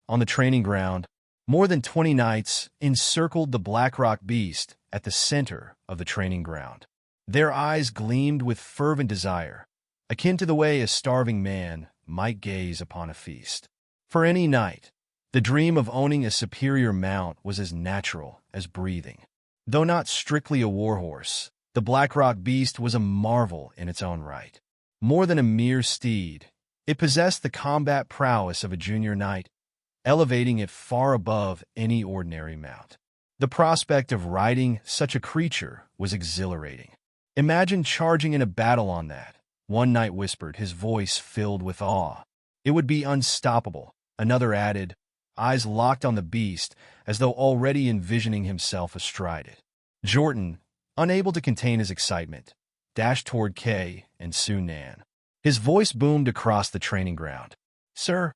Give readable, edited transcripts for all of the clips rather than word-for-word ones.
on the training ground, more than 20 knights encircled the Blackrock beast at the center of the training ground. Their eyes gleamed with fervent desire, akin to the way a starving man might gaze upon a feast. For any knight, the dream of owning a superior mount was as natural as breathing. Though not strictly a warhorse, the Blackrock beast was a marvel in its own right. More than a mere steed, it possessed the combat prowess of a junior knight, elevating it far above any ordinary mount. The prospect of riding such a creature was exhilarating. "Imagine charging in a battle on that," one knight whispered, his voice filled with awe. "It would be unstoppable," another added, eyes locked on the beast as though already envisioning himself astride it. Jordan, unable to contain his excitement, dashed toward Kay and Sunan. His voice boomed across the training ground. Sir,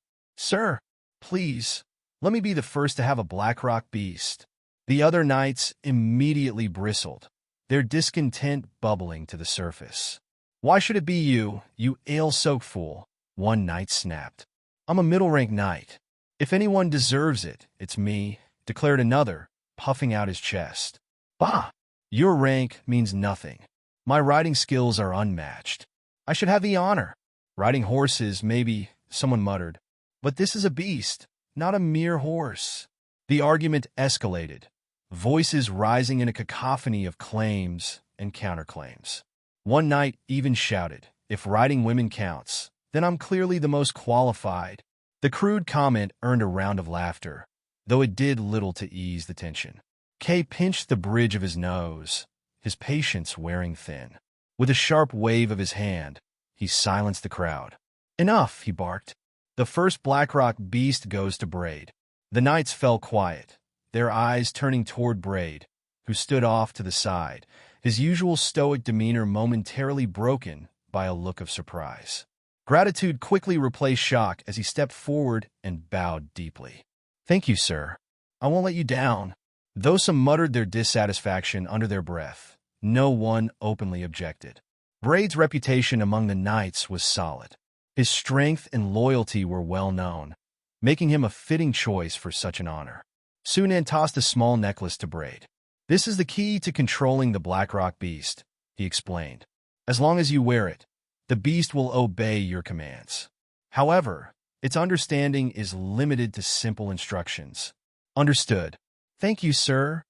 please, let me be the first to have a Blackrock beast." The other knights immediately bristled, their discontent bubbling to the surface. "Why should it be you, you ale-soaked fool?" one knight snapped. "I'm a middle-rank knight. If anyone deserves it, it's me," declared another, puffing out his chest. "Bah! Your rank means nothing. My riding skills are unmatched. I should have the honor." "Riding horses, maybe," someone muttered. "But this is a beast, not a mere horse." The argument escalated, voices rising in a cacophony of claims and counterclaims. One knight even shouted, "If riding women counts, then I'm clearly the most qualified." The crude comment earned a round of laughter, though it did little to ease the tension. Kay pinched the bridge of his nose, his patience wearing thin. With a sharp wave of his hand, he silenced the crowd. "Enough," he barked. "The first Blackrock beast goes to Braid." The knights fell quiet, their eyes turning toward Braid, who stood off to the side, his usual stoic demeanor momentarily broken by a look of surprise. Gratitude quickly replaced shock as he stepped forward and bowed deeply. "Thank you, sir. I won't let you down." Though some muttered their dissatisfaction under their breath, no one openly objected. Braid's reputation among the knights was solid. His strength and loyalty were well known, making him a fitting choice for such an honor. Sunan tossed a small necklace to Braid. "This is the key to controlling the Blackrock beast," he explained. "As long as you wear it, the beast will obey your commands. However, its understanding is limited to simple instructions." "Understood. Thank you, sir,"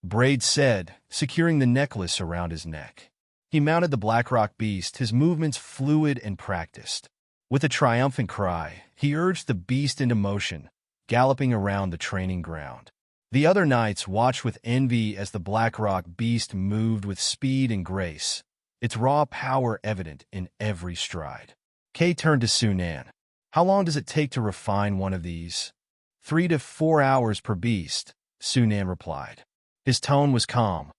Braid said, securing the necklace around his neck. He mounted the Blackrock beast, his movements fluid and practiced. With a triumphant cry, he urged the beast into motion, galloping around the training ground. The other knights watched with envy as the Blackrock beast moved with speed and grace, its raw power evident in every stride. Kay turned to Sunan. "How long does it take to refine one of these?" 3 to 4 hours per beast, Sunan replied. His tone was calm,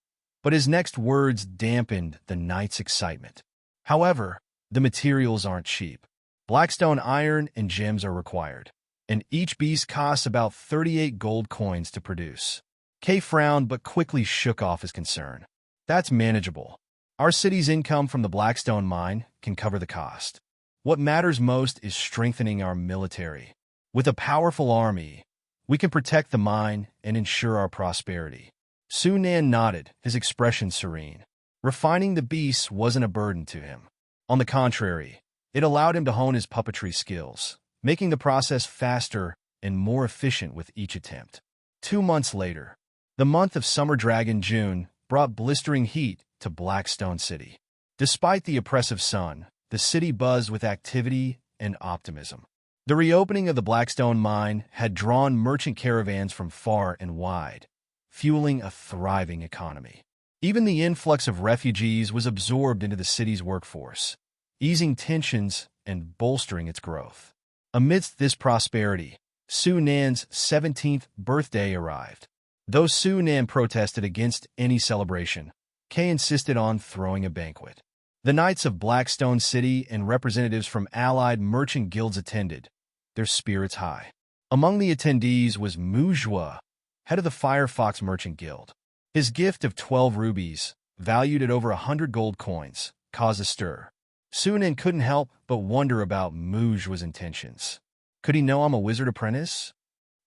but his next words dampened the knight's excitement. "However, the materials aren't cheap. Blackstone iron and gems are required, and each beast costs about 38 gold coins to produce." Kay frowned but quickly shook off his concern. "That's manageable. Our city's income from the Blackstone mine can cover the cost. What matters most is strengthening our military. With a powerful army, we can protect the mine and ensure our prosperity." Sunan nodded, his expression serene. Refining the beasts wasn't a burden to him. On the contrary, it allowed him to hone his puppetry skills, making the process faster and more efficient with each attempt. 2 months later, the month of Summer Dragon June brought blistering heat to Blackstone City. Despite the oppressive sun, the city buzzed with activity and optimism. The reopening of the Blackstone mine had drawn merchant caravans from far and wide, fueling a thriving economy. Even the influx of refugees was absorbed into the city's workforce, easing tensions and bolstering its growth. Amidst this prosperity, Sunan's 17th birthday arrived. Though Sunan protested against any celebration, Kay insisted on throwing a banquet. The Knights of Blackstone City and representatives from allied merchant guilds attended, their spirits high. Among the attendees was Mujwa, head of the Firefox Merchant Guild. His gift of 12 rubies, valued at over 100 gold coins, caused a stir. Sunan couldn't help but wonder about Mujwa's intentions. Could he know I'm a wizard apprentice?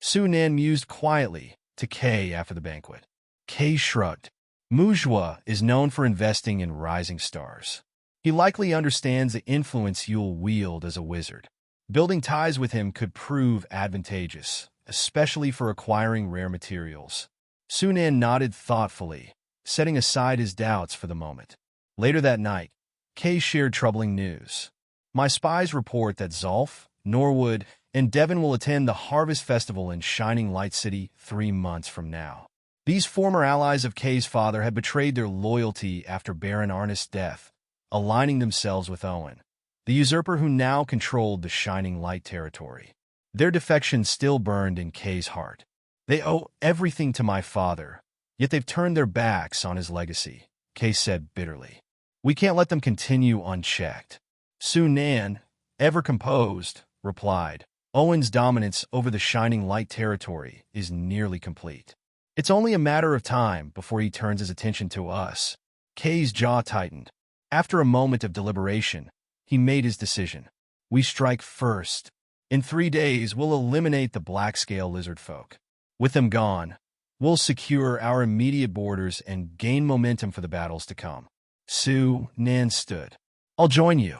Su-Nan mused quietly to Kay after the banquet. Kay shrugged. Mujua is known for investing in rising stars. He likely understands the influence you'll wield as a wizard. Building ties with him could prove advantageous, especially for acquiring rare materials. Su-Nan nodded thoughtfully, setting aside his doubts for the moment. Later that night, Kay shared troubling news. My spies report that Zolf, Norwood, and Devon will attend the Harvest Festival in Shining Light City 3 months from now. These former allies of Kay's father had betrayed their loyalty after Baron Arnest's death, aligning themselves with Owen, the usurper who now controlled the Shining Light territory. Their defection still burned in Kay's heart. They owe everything to my father, yet they've turned their backs on his legacy, Kay said bitterly. We can't let them continue unchecked. Su-Nan, ever composed, replied. Owen's dominance over the Shining Light territory is nearly complete. It's only a matter of time before he turns his attention to us. Kay's jaw tightened. After a moment of deliberation, he made his decision. We strike first. In 3 days, we'll eliminate the black-scale lizard folk. With them gone, we'll secure our immediate borders and gain momentum for the battles to come. Su-Nan stood. I'll join you.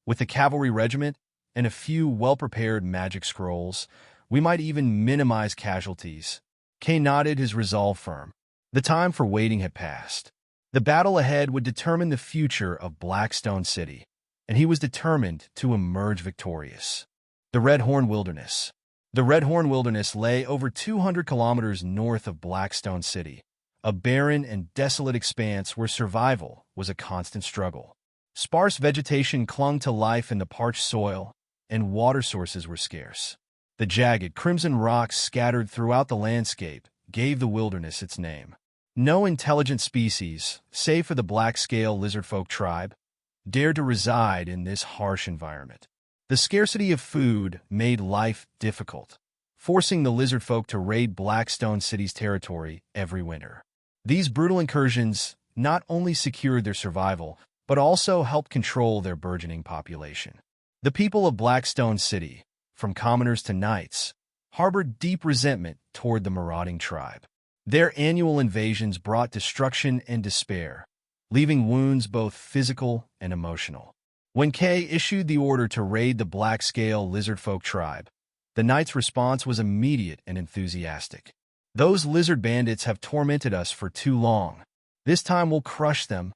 With the cavalry regiment and a few well-prepared magic scrolls, we might even minimize casualties. Kay nodded, his resolve firm. The time for waiting had passed. The battle ahead would determine the future of Blackstone City, and he was determined to emerge victorious. The Redhorn Wilderness. The Redhorn Wilderness lay over 200 kilometers north of Blackstone City, a barren and desolate expanse where survival was a constant struggle. Sparse vegetation clung to life in the parched soil, and water sources were scarce. The jagged, crimson rocks scattered throughout the landscape gave the wilderness its name. No intelligent species, save for the black-scale lizardfolk tribe, dared to reside in this harsh environment. The scarcity of food made life difficult, forcing the lizardfolk to raid Blackstone City's territory every winter. These brutal incursions not only secured their survival, but also helped control their burgeoning population. The people of Blackstone City, from commoners to knights, harbored deep resentment toward the marauding tribe. Their annual invasions brought destruction and despair, leaving wounds both physical and emotional. When Kay issued the order to raid the black-scale lizardfolk tribe, the knights' response was immediate and enthusiastic. Those lizard bandits have tormented us for too long. This time we'll crush them.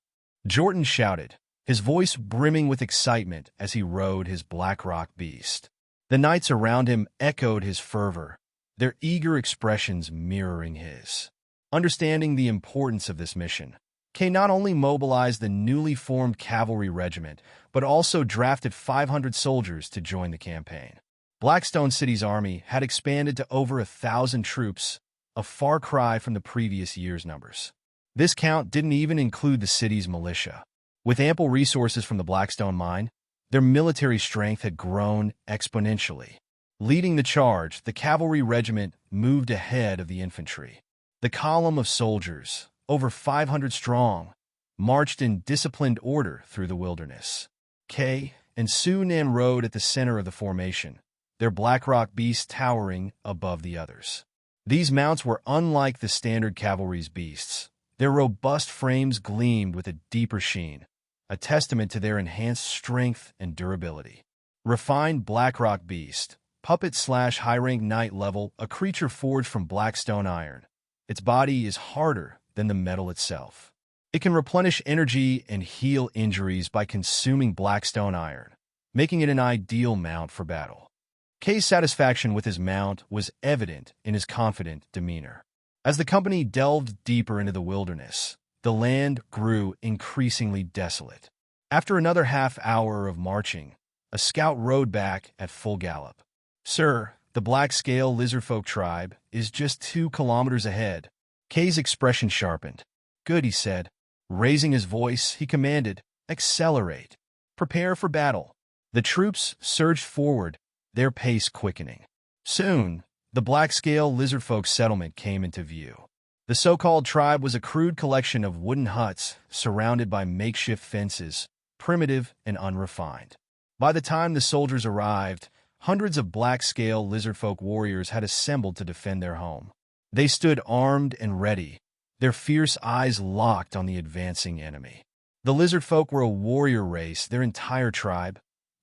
Jordan shouted, his voice brimming with excitement as he rode his black rock beast. The knights around him echoed his fervor, their eager expressions mirroring his. Understanding the importance of this mission, Kay not only mobilized the newly formed cavalry regiment, but also drafted 500 soldiers to join the campaign. Blackstone City's army had expanded to over 1,000 troops, a far cry from the previous year's numbers. This count didn't even include the city's militia. With ample resources from the Blackstone mine, their military strength had grown exponentially. Leading the charge, the cavalry regiment moved ahead of the infantry. The column of soldiers, over 500 strong, marched in disciplined order through the wilderness. Kay and Su-Nan rode at the center of the formation, their blackrock beasts towering above the others. These mounts were unlike the standard cavalry's beasts. Their robust frames gleamed with a deeper sheen, a testament to their enhanced strength and durability. Refined blackrock beast, puppet/high-rank knight level, a creature forged from blackstone iron. Its body is harder than the metal itself. It can replenish energy and heal injuries by consuming blackstone iron, making it an ideal mount for battle. Kay's satisfaction with his mount was evident in his confident demeanor. As the company delved deeper into the wilderness, the land grew increasingly desolate. After another half-hour of marching, a scout rode back at full gallop. "Sir, the black-scale lizardfolk tribe is just 2 kilometers ahead." Kay's expression sharpened. "Good," he said. Raising his voice, he commanded, "Accelerate. Prepare for battle." The troops surged forward, their pace quickening. Soon, the black-scale lizardfolk settlement came into view. The so-called tribe was a crude collection of wooden huts surrounded by makeshift fences, primitive and unrefined. By the time the soldiers arrived, hundreds of black-scale lizardfolk warriors had assembled to defend their home. They stood armed and ready, their fierce eyes locked on the advancing enemy. The lizardfolk were a warrior race, their entire tribe,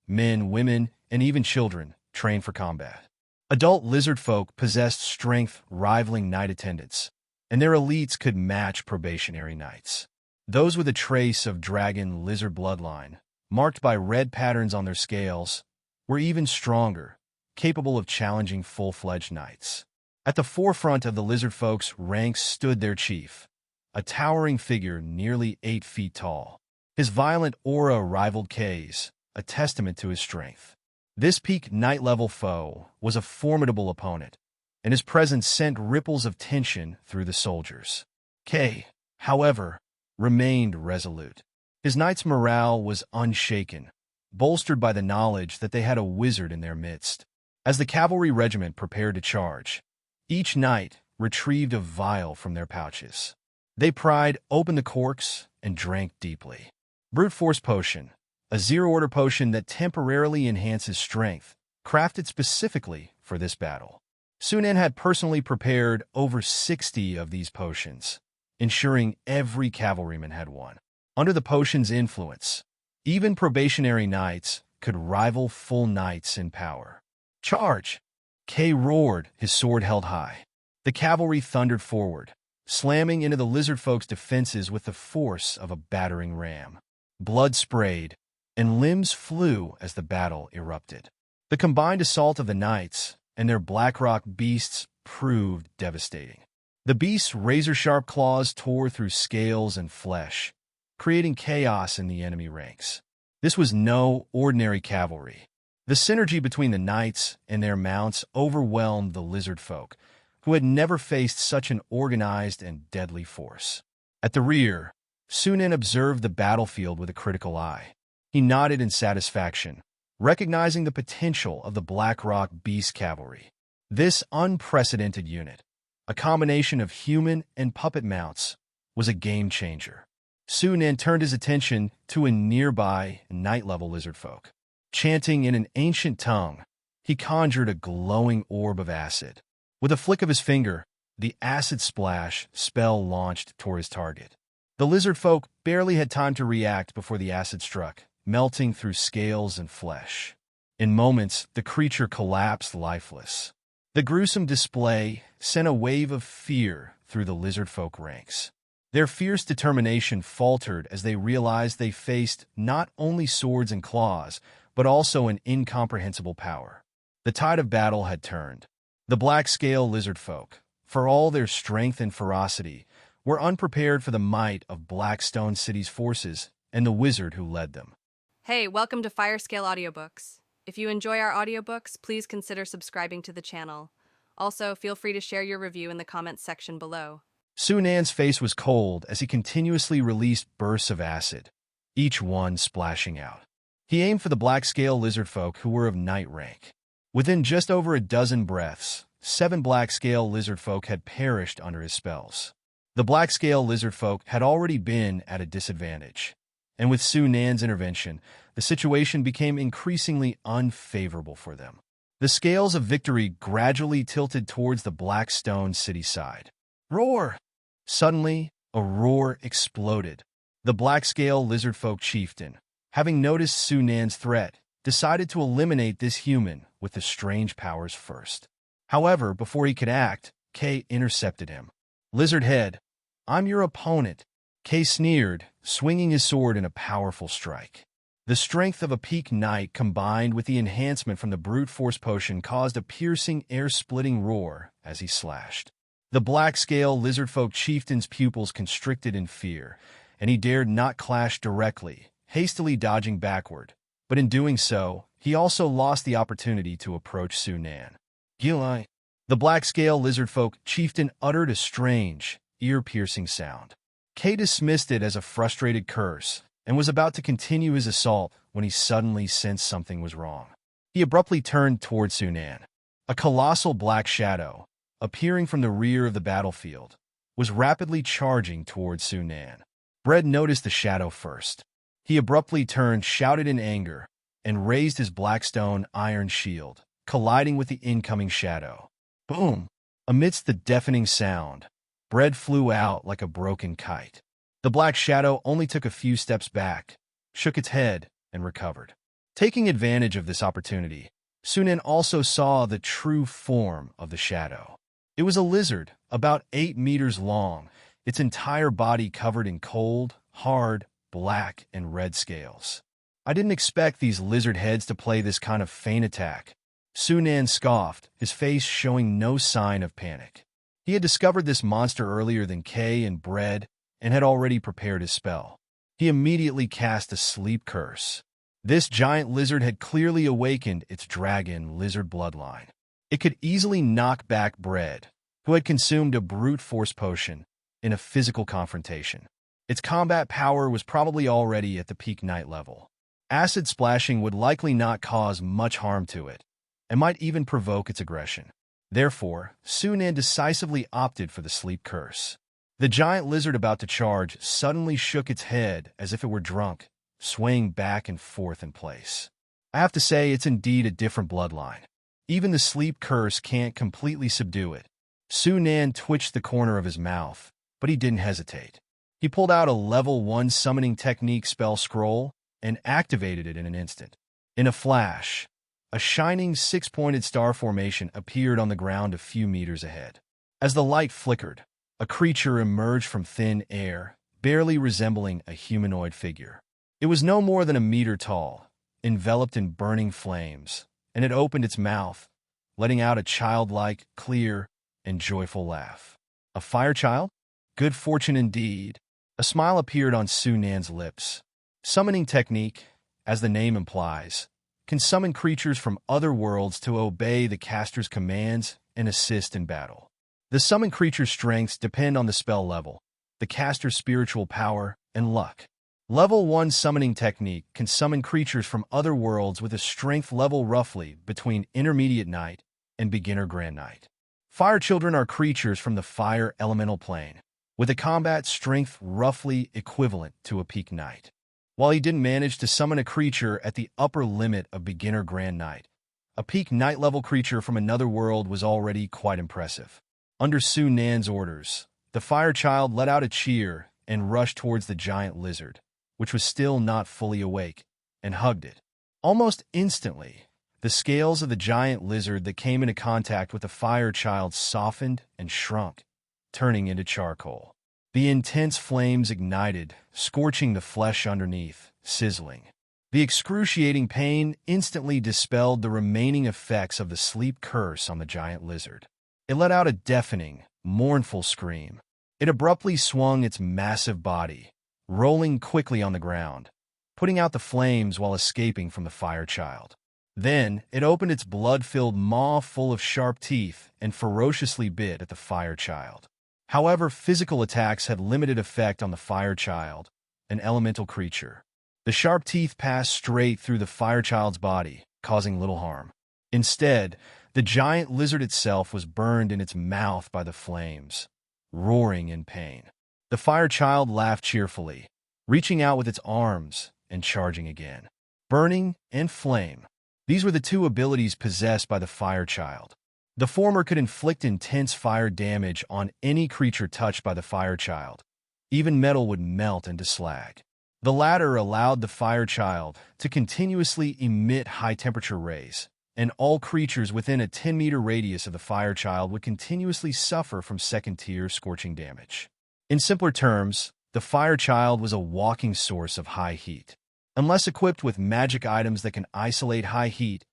men, women, and even children, trained for combat. Adult lizardfolk possessed strength rivaling knight attendants, and their elites could match probationary knights. Those with a trace of dragon lizard bloodline, marked by red patterns on their scales, were even stronger, capable of challenging full-fledged knights. At the forefront of the lizardfolk's ranks stood their chief, a towering figure nearly 8 feet tall. His violent aura rivaled Kay's, a testament to his strength. This peak knight-level foe was a formidable opponent, and his presence sent ripples of tension through the soldiers. Kay, however, remained resolute. His knight's morale was unshaken, bolstered by the knowledge that they had a wizard in their midst. As the cavalry regiment prepared to charge, each knight retrieved a vial from their pouches. They pried open the corks and drank deeply. Brute Force Potion, a zero-order potion that temporarily enhances strength, crafted specifically for this battle. Sunan had personally prepared over 60 of these potions, ensuring every cavalryman had one. Under the potion's influence, even probationary knights could rival full knights in power. Charge! Kay roared, his sword held high. The cavalry thundered forward, slamming into the lizardfolk's defenses with the force of a battering ram. Blood sprayed, and limbs flew as the battle erupted. The combined assault of the knights and their Blackrock beasts proved devastating. The beasts' razor-sharp claws tore through scales and flesh, creating chaos in the enemy ranks. This was no ordinary cavalry. The synergy between the knights and their mounts overwhelmed the lizard folk, who had never faced such an organized and deadly force. At the rear, Sunan observed the battlefield with a critical eye. He nodded in satisfaction, recognizing the potential of the Blackrock Beast Cavalry. This unprecedented unit, a combination of human and puppet mounts, was a game-changer. Sunan turned his attention to a nearby knight-level lizardfolk. Chanting in an ancient tongue, he conjured a glowing orb of acid. With a flick of his finger, the acid splash spell launched toward his target. The lizardfolk barely had time to react before the acid struck, melting through scales and flesh. In moments, the creature collapsed lifeless. The gruesome display sent a wave of fear through the lizardfolk ranks. Their fierce determination faltered as they realized they faced not only swords and claws, but also an incomprehensible power. The tide of battle had turned. The black-scale lizardfolk, for all their strength and ferocity, were unprepared for the might of Blackstone City's forces and the wizard who led them. Hey, welcome to Firescale Audiobooks. If you enjoy our audiobooks, please consider subscribing to the channel. Also, feel free to share your review in the comments section below. Sunan's face was cold as he continuously released bursts of acid, each one splashing out. He aimed for the black-scale lizardfolk who were of knight rank. Within just over a dozen breaths, 7 black-scale lizardfolk had perished under his spells. The black-scale lizardfolk had already been at a disadvantage, and with Sunan's intervention, the situation became increasingly unfavorable for them. The scales of victory gradually tilted towards the Blackstone City side. Roar! Suddenly, a roar exploded. The black-scale lizardfolk chieftain, having noticed Sunan's threat, decided to eliminate this human with the strange powers first. However, before he could act, Kay intercepted him. Lizard Head, I'm your opponent. Kay sneered, swinging his sword in a powerful strike. The strength of a peak knight combined with the enhancement from the brute force potion caused a piercing, air-splitting roar as he slashed. The black-scale lizardfolk chieftain's pupils constricted in fear, and he dared not clash directly, hastily dodging backward. But in doing so, he also lost the opportunity to approach Sunan. Gilai. The black-scale lizardfolk chieftain uttered a strange, ear-piercing sound. Kay dismissed it as a frustrated curse and was about to continue his assault when he suddenly sensed something was wrong. He abruptly turned toward Sunan. A colossal black shadow, appearing from the rear of the battlefield, was rapidly charging toward Sunan. Bread noticed the shadow first. He abruptly turned, shouted in anger, and raised his Blackstone iron shield, colliding with the incoming shadow. Boom! Amidst the deafening sound, Bread flew out like a broken kite. The black shadow only took a few steps back, shook its head, and recovered. Taking advantage of this opportunity, Sunan also saw the true form of the shadow. It was a lizard, about 8 meters long, its entire body covered in cold, hard, black, and red scales. I didn't expect these lizard heads to play this kind of feint attack. Sunan scoffed, his face showing no sign of panic. He had discovered this monster earlier than Kay and Bread and had already prepared his spell. He immediately cast a sleep curse. This giant lizard had clearly awakened its dragon lizard bloodline. It could easily knock back Bread, who had consumed a brute force potion, in a physical confrontation. Its combat power was probably already at the peak night level. Acid splashing would likely not cause much harm to it, and might even provoke its aggression. Therefore, Sunan decisively opted for the sleep curse. The giant lizard about to charge suddenly shook its head as if it were drunk, swaying back and forth in place. I have to say, it's indeed a different bloodline. Even the sleep curse can't completely subdue it. Sunan twitched the corner of his mouth, but he didn't hesitate. He pulled out a level 1 summoning technique spell scroll and activated it in an instant. In a flash, a shining 6-pointed star formation appeared on the ground a few meters ahead. As the light flickered, a creature emerged from thin air, barely resembling a humanoid figure. It was no more than a meter tall, enveloped in burning flames, and it opened its mouth, letting out a childlike, clear, and joyful laugh. A fire child? Good fortune indeed. A smile appeared on Sunan's lips. Summoning technique, as the name implies, can summon creatures from other worlds to obey the caster's commands and assist in battle. The summoned creature's strengths depend on the spell level, the caster's spiritual power, and luck. Level 1 summoning technique can summon creatures from other worlds with a strength level roughly between Intermediate Knight and Beginner Grand Knight. Fire children are creatures from the fire elemental plane, with a combat strength roughly equivalent to a peak knight. While he didn't manage to summon a creature at the upper limit of Beginner Grand Knight, a peak knight level creature from another world was already quite impressive. Under Sunan's orders, the fire child let out a cheer and rushed towards the giant lizard, which was still not fully awake, and hugged it. Almost instantly, the scales of the giant lizard that came into contact with the fire child softened and shrunk, turning into charcoal. The intense flames ignited, scorching the flesh underneath, sizzling. The excruciating pain instantly dispelled the remaining effects of the sleep curse on the giant lizard. It let out a deafening, mournful scream. It abruptly swung its massive body, rolling quickly on the ground, putting out the flames while escaping from the fire child. Then, it opened its blood-filled maw full of sharp teeth and ferociously bit at the fire child. However, physical attacks had limited effect on the fire child, an elemental creature. The sharp teeth passed straight through the fire child's body, causing little harm. Instead, the giant lizard itself was burned in its mouth by the flames, roaring in pain. The fire child laughed cheerfully, reaching out with its arms and charging again. Burning and flame. These were the two abilities possessed by the fire child. The former could inflict intense fire damage on any creature touched by the fire child. Even metal would melt into slag. The latter allowed the fire child to continuously emit high-temperature rays, and all creatures within a 10-meter radius of the fire child would continuously suffer from second-tier scorching damage. In simpler terms, the fire child was a walking source of high heat. Unless equipped with magic items that can isolate high heat,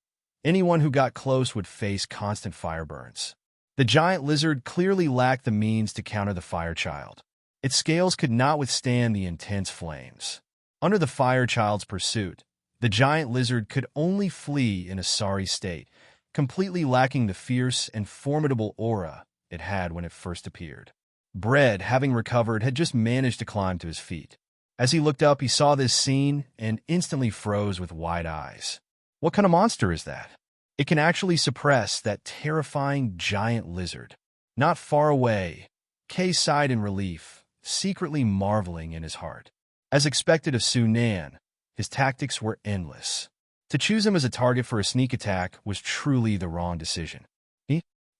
anyone who got close would face constant fire burns. The giant lizard clearly lacked the means to counter the fire child. Its scales could not withstand the intense flames. Under the fire child's pursuit, the giant lizard could only flee in a sorry state, completely lacking the fierce and formidable aura it had when it first appeared. Bread, having recovered, had just managed to climb to his feet. As he looked up, he saw this scene and instantly froze with wide eyes. What kind of monster is that? It can actually suppress that terrifying giant lizard. Not far away, Kay sighed in relief, secretly marveling in his heart. As expected of Sunan, his tactics were endless. To choose him as a target for a sneak attack was truly the wrong decision.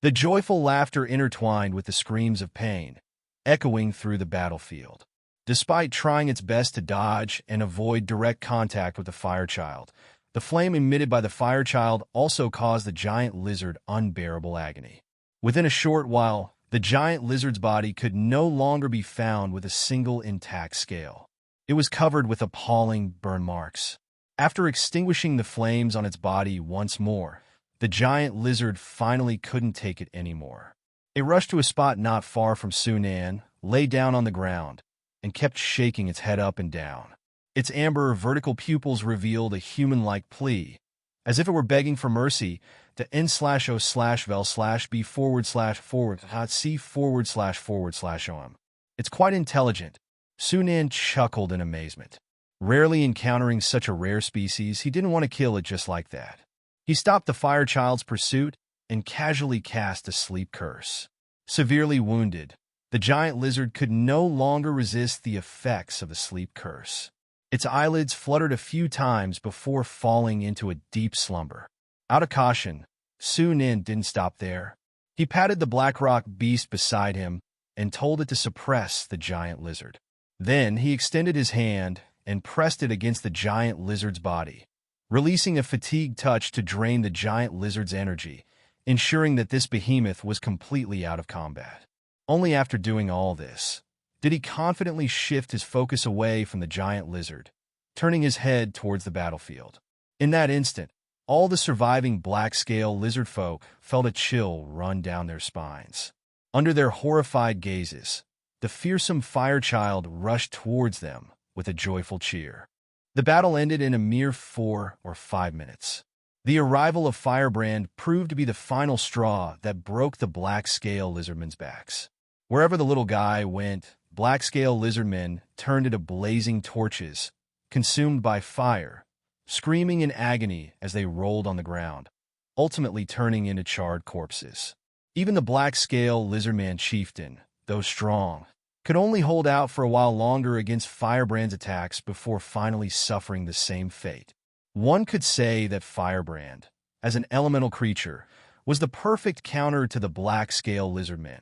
The joyful laughter intertwined with the screams of pain, echoing through the battlefield. Despite trying its best to dodge and avoid direct contact with the firechild, the flame emitted by the firechild also caused the giant lizard unbearable agony. Within a short while, the giant lizard's body could no longer be found with a single intact scale. It was covered with appalling burn marks. After extinguishing the flames on its body once more, the giant lizard finally couldn't take it anymore. It rushed to a spot not far from Sunan, lay down on the ground, and kept shaking its head up and down. Its amber vertical pupils revealed a human-like plea, as if it were begging for mercy, to n/o/vel/b/forward/c/om. It's quite intelligent. Sunan chuckled in amazement. Rarely encountering such a rare species, he didn't want to kill it just like that. He stopped the firechild's pursuit and casually cast a sleep curse. Severely wounded, the giant lizard could no longer resist the effects of the sleep curse. Its eyelids fluttered a few times before falling into a deep slumber. Out of caution, Sunan didn't stop there. He patted the blackrock beast beside him and told it to suppress the giant lizard. Then he extended his hand and pressed it against the giant lizard's body, releasing a fatigue touch to drain the giant lizard's energy, ensuring that this behemoth was completely out of combat. Only after doing all this did he confidently shift his focus away from the giant lizard, turning his head towards the battlefield. In that instant, all the surviving black-scale lizard folk felt a chill run down their spines. Under their horrified gazes, the fearsome firechild rushed towards them with a joyful cheer. The battle ended in a mere 4 or 5 minutes. The arrival of Firebrand proved to be the final straw that broke the black-scale lizardmen's backs. Wherever the little guy went, black-scale lizardmen turned into blazing torches, consumed by fire, screaming in agony as they rolled on the ground, ultimately turning into charred corpses. Even the black-scale lizardman chieftain, though strong, could only hold out for a while longer against Firebrand's attacks before finally suffering the same fate. One could say that Firebrand, as an elemental creature, was the perfect counter to the black-scale lizardmen,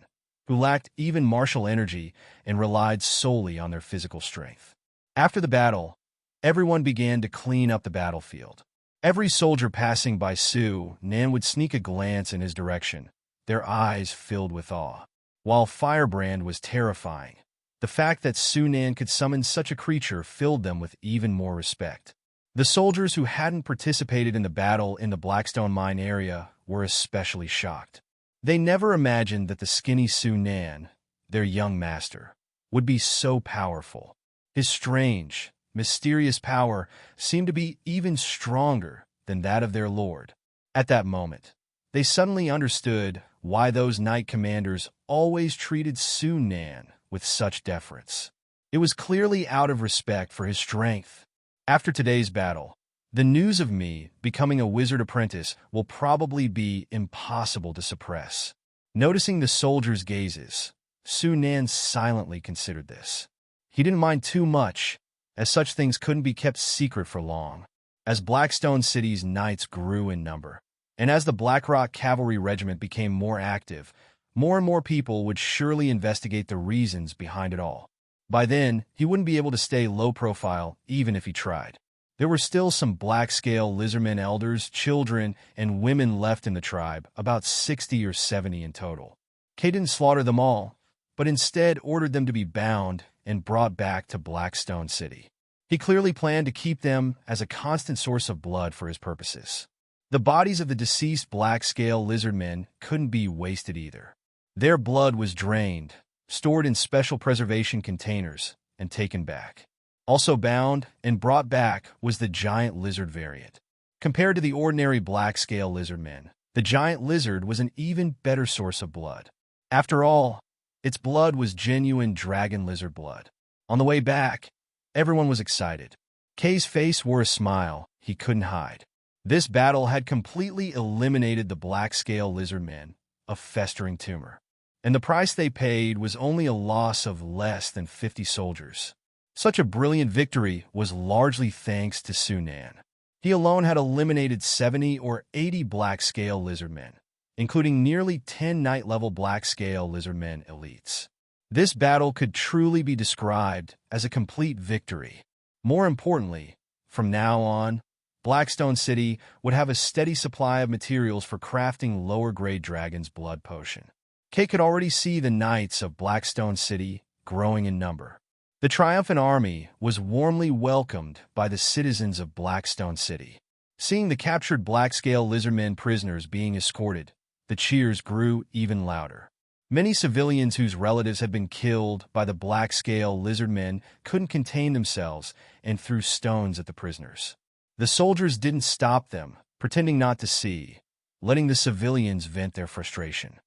who lacked even martial energy and relied solely on their physical strength. After the battle, everyone began to clean up the battlefield. Every soldier passing by Sunan would sneak a glance in his direction, their eyes filled with awe. While Firebrand was terrifying, the fact that Sunan could summon such a creature filled them with even more respect. The soldiers who hadn't participated in the battle in the Blackstone mine area were especially shocked. They never imagined that the skinny Sunan, their young master, would be so powerful. His strange, mysterious power seemed to be even stronger than that of their lord. At that moment, they suddenly understood why those knight commanders always treated Sunan with such deference. It was clearly out of respect for his strength. After today's battle, the news of me becoming a wizard apprentice will probably be impossible to suppress. Noticing the soldiers' gazes, Sunan silently considered this. He didn't mind too much, as such things couldn't be kept secret for long. As Blackstone City's knights grew in number, and as the Blackrock Cavalry Regiment became more active, more and more people would surely investigate the reasons behind it all. By then, he wouldn't be able to stay low profile, even if he tried. There were still some black-scale lizardmen elders, children, and women left in the tribe, about 60 or 70 in total. Kay didn't slaughter them all, but instead ordered them to be bound and brought back to Blackstone City. He clearly planned to keep them as a constant source of blood for his purposes. The bodies of the deceased black-scale lizardmen couldn't be wasted either. Their blood was drained, stored in special preservation containers, and taken back. Also bound and brought back was the giant lizard variant. Compared to the ordinary black-scale lizardmen, the giant lizard was an even better source of blood. After all, its blood was genuine dragon lizard blood. On the way back, everyone was excited. Kay's face wore a smile he couldn't hide. This battle had completely eliminated the black-scale lizardmen, a festering tumor. And the price they paid was only a loss of less than 50 soldiers. Such a brilliant victory was largely thanks to Sunan. He alone had eliminated 70 or 80 black scale lizardmen, including nearly 10 night-level black scale lizardmen elites. This battle could truly be described as a complete victory. More importantly, from now on, Blackstone City would have a steady supply of materials for crafting lower-grade Dragon's Blood Potion. Kay could already see the knights of Blackstone City growing in number. The triumphant army was warmly welcomed by the citizens of Blackstone City. Seeing the captured black-scale lizardmen prisoners being escorted, the cheers grew even louder. Many civilians whose relatives had been killed by the black-scale lizardmen couldn't contain themselves and threw stones at the prisoners. The soldiers didn't stop them, pretending not to see, letting the civilians vent their frustration.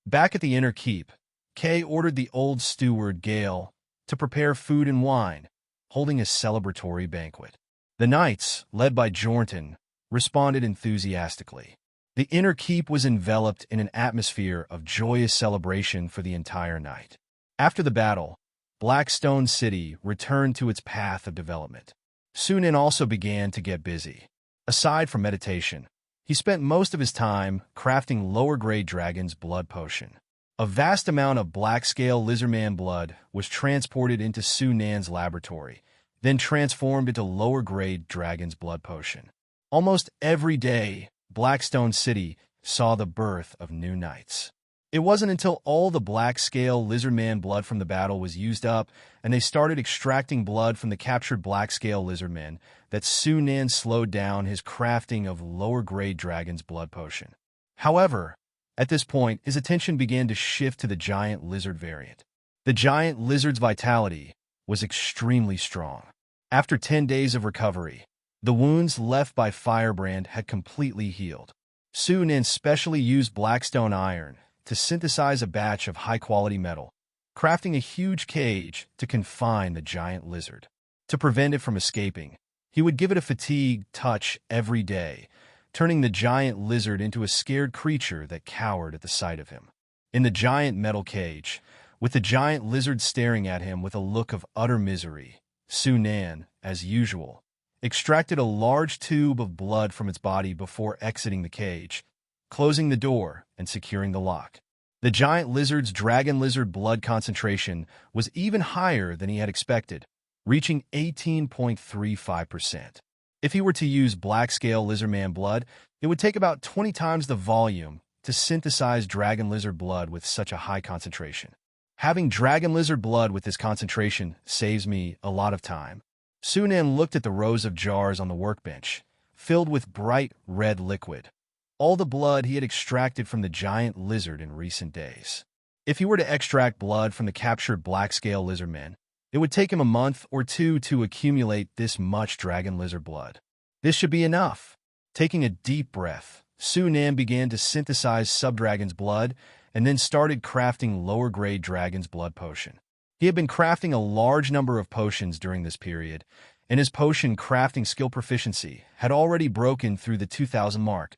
Back at the inner keep, Kay ordered the old steward, Gale, to prepare food and wine, holding a celebratory banquet. The knights, led by Jordan, responded enthusiastically. The inner keep was enveloped in an atmosphere of joyous celebration for the entire night. After the battle, Blackstone City returned to its path of development. Sunan also began to get busy. Aside from meditation, he spent most of his time crafting lower-grade Dragon's Blood Potion. A vast amount of black-scale lizardman blood was transported into Sunan's laboratory, then transformed into lower-grade Dragon's Blood Potion. Almost every day, Blackstone City saw the birth of new knights. It wasn't until all the black-scale lizardman blood from the battle was used up and they started extracting blood from the captured black-scale lizardmen that Sunan slowed down his crafting of lower-grade Dragon's Blood Potion. However, at this point, his attention began to shift to the giant lizard variant. The giant lizard's vitality was extremely strong. After 10 days of recovery, the wounds left by Firebrand had completely healed. Sunan specially used Blackstone iron to synthesize a batch of high-quality metal, crafting a huge cage to confine the giant lizard. To prevent it from escaping, he would give it a fatigue touch every day, turning the giant lizard into a scared creature that cowered at the sight of him. In the giant metal cage, with the giant lizard staring at him with a look of utter misery, Sunan, as usual, extracted a large tube of blood from its body before exiting the cage, closing the door and securing the lock. The giant lizard's dragon lizard blood concentration was even higher than he had expected, reaching 18.35%. If he were to use black-scale lizardman blood, it would take about 20 times the volume to synthesize dragon lizard blood with such a high concentration. Having dragon lizard blood with this concentration saves me a lot of time. Sunan looked at the rows of jars on the workbench, filled with bright red liquid, all the blood he had extracted from the giant lizard in recent days. If he were to extract blood from the captured black-scale lizardmen, it would take him a month or two to accumulate this much dragon lizard blood. This should be enough. Taking a deep breath, Sunan began to synthesize Subdragon's blood and then started crafting lower-grade Dragon's Blood Potion. He had been crafting a large number of potions during this period, and his potion crafting skill proficiency had already broken through the 2,000 mark,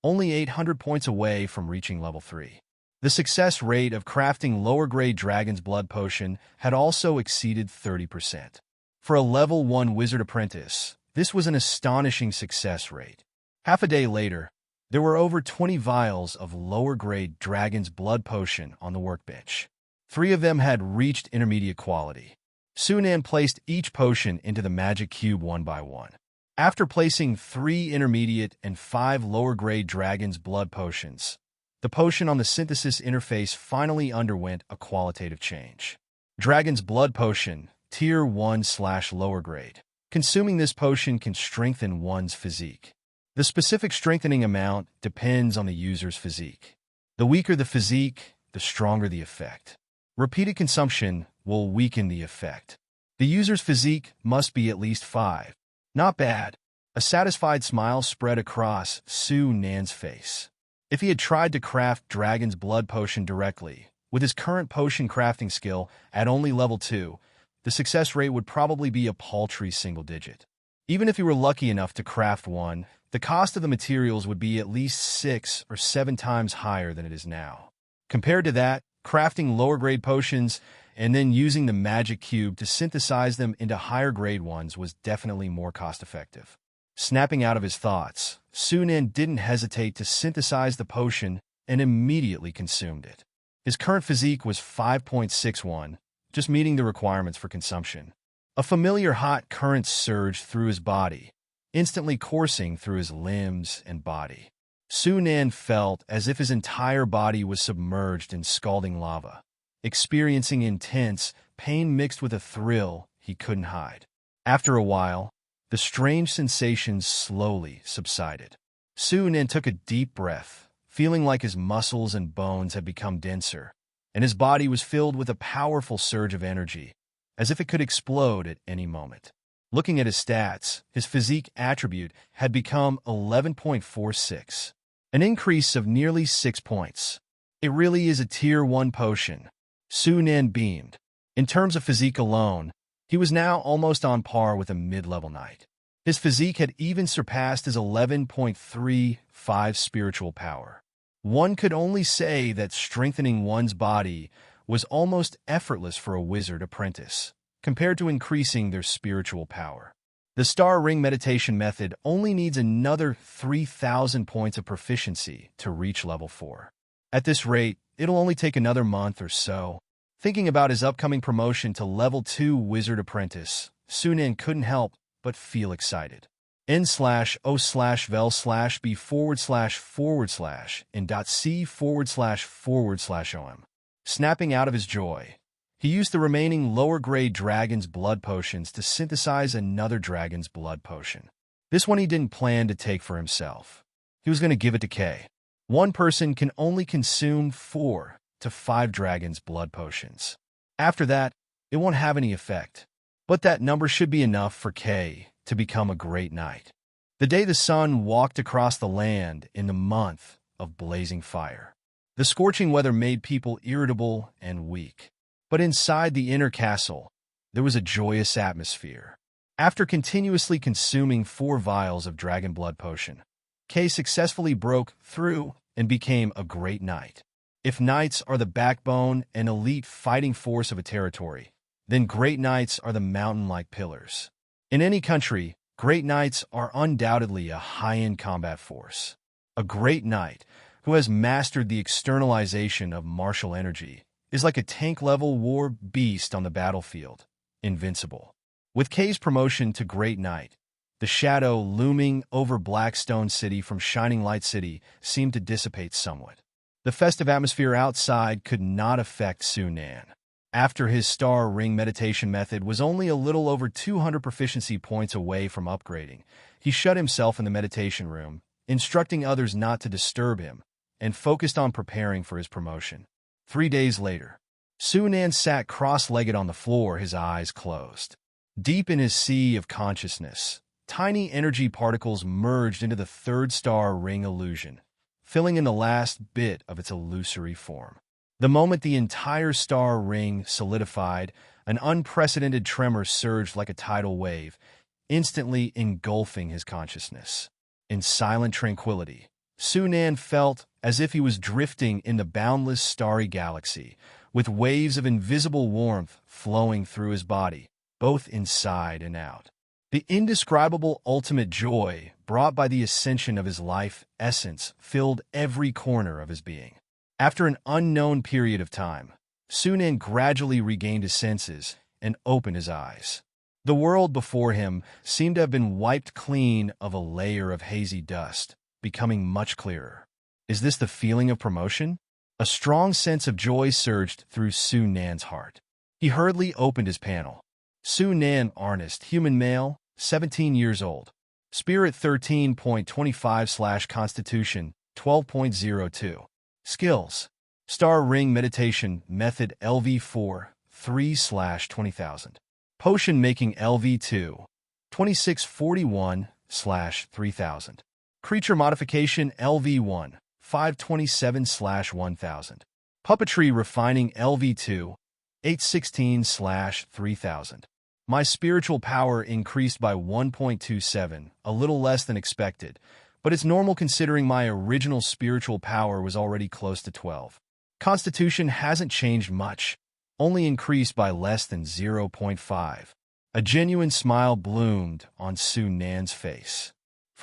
only 800 points away from reaching level 3. The success rate of crafting lower-grade Dragon's Blood Potion had also exceeded 30%. For a level 1 wizard apprentice, this was an astonishing success rate. Half a day later, there were over 20 vials of lower-grade Dragon's Blood Potion on the workbench. 3 of them had reached intermediate quality. Sunan placed each potion into the magic cube one by one. After placing 3 intermediate and 5 lower-grade Dragon's Blood Potions, the potion on the synthesis interface finally underwent a qualitative change. Dragon's Blood Potion, Tier 1/lower grade. Consuming this potion can strengthen one's physique. The specific strengthening amount depends on the user's physique. The weaker the physique, the stronger the effect. Repeated consumption will weaken the effect. The user's physique must be at least 5. Not bad. A satisfied smile spread across Sunan's face. If he had tried to craft Dragon's Blood Potion directly, with his current potion crafting skill at only level 2, the success rate would probably be a paltry single digit. Even if he were lucky enough to craft one, the cost of the materials would be at least 6 or 7 times higher than it is now. Compared to that, crafting lower-grade potions and then using the magic cube to synthesize them into higher-grade ones was definitely more cost-effective. Snapping out of his thoughts, Sunan didn't hesitate to synthesize the potion and immediately consumed it. His current physique was 5.61, just meeting the requirements for consumption. A familiar hot current surged through his body, instantly coursing through his limbs and body. Sunan felt as if his entire body was submerged in scalding lava, experiencing intense pain mixed with a thrill he couldn't hide. After a while, the strange sensations slowly subsided. Sunan took a deep breath, feeling like his muscles and bones had become denser, and his body was filled with a powerful surge of energy, as if it could explode at any moment. Looking at his stats, his physique attribute had become 11.46, an increase of nearly 6 points. It really is a Tier 1 potion. Sunan beamed. In terms of physique alone, he was now almost on par with a mid-level knight. His physique had even surpassed his 11.35 spiritual power. One could only say that strengthening one's body was almost effortless for a wizard apprentice, compared to increasing their spiritual power. The Star Ring meditation method only needs another 3,000 points of proficiency to reach level 4. At this rate, it'll only take another month or so. Thinking about his upcoming promotion to level 2 wizard apprentice, Sunan couldn't help but feel excited. n/o/vel/b/in.c//om. Snapping out of his joy, he used the remaining lower-grade dragon's blood potions to synthesize another dragon's blood potion. This one he didn't plan to take for himself. He was going to give it to Kay. One person can only consume 4 to 5 dragon's blood potions. After that, it won't have any effect. But that number should be enough for Kay to become a great knight. The day the sun walked across the land in the month of blazing fire. The scorching weather made people irritable and weak. But inside the inner castle, there was a joyous atmosphere. After continuously consuming 4 vials of dragon blood potion, Kay successfully broke through and became a great knight. If knights are the backbone and elite fighting force of a territory, then great knights are the mountain-like pillars. In any country, great knights are undoubtedly a high-end combat force. A great knight who has mastered the externalization of martial energy is like a tank-level war beast on the battlefield, invincible. With Kay's promotion to Great Knight, the shadow looming over Blackstone City from Shining Light City seemed to dissipate somewhat. The festive atmosphere outside could not affect Sunan. After his Star Ring meditation method was only a little over 200 proficiency points away from upgrading, he shut himself in the meditation room, instructing others not to disturb him, and focused on preparing for his promotion. 3 days later, Sunan sat cross-legged on the floor, his eyes closed. Deep in his sea of consciousness, tiny energy particles merged into the 3rd Star Ring illusion, filling in the last bit of its illusory form. The moment the entire star ring solidified, an unprecedented tremor surged like a tidal wave, instantly engulfing his consciousness. In silent tranquility, Sunan felt as if he was drifting in the boundless starry galaxy, with waves of invisible warmth flowing through his body, both inside and out. The indescribable ultimate joy brought by the ascension of his life essence filled every corner of his being. After an unknown period of time, Sunan gradually regained his senses and opened his eyes. The world before him seemed to have been wiped clean of a layer of hazy dust, becoming much clearer. Is this the feeling of promotion? A strong sense of joy surged through Sunan's heart. He hurriedly opened his panel. Sunan Arnest, human male, 17 years old. Spirit 13.25/Constitution 12.02. Skills. Star Ring Meditation Method LV4 3/20,000. Potion Making LV2 2641/3000. Creature Modification LV1 527/1000. Puppetry Refining LV2 816/3000. My spiritual power increased by 1.27, a little less than expected, but it's normal considering my original spiritual power was already close to 12. Constitution hasn't changed much, only increased by less than 0.5. A genuine smile bloomed on Sunan's face.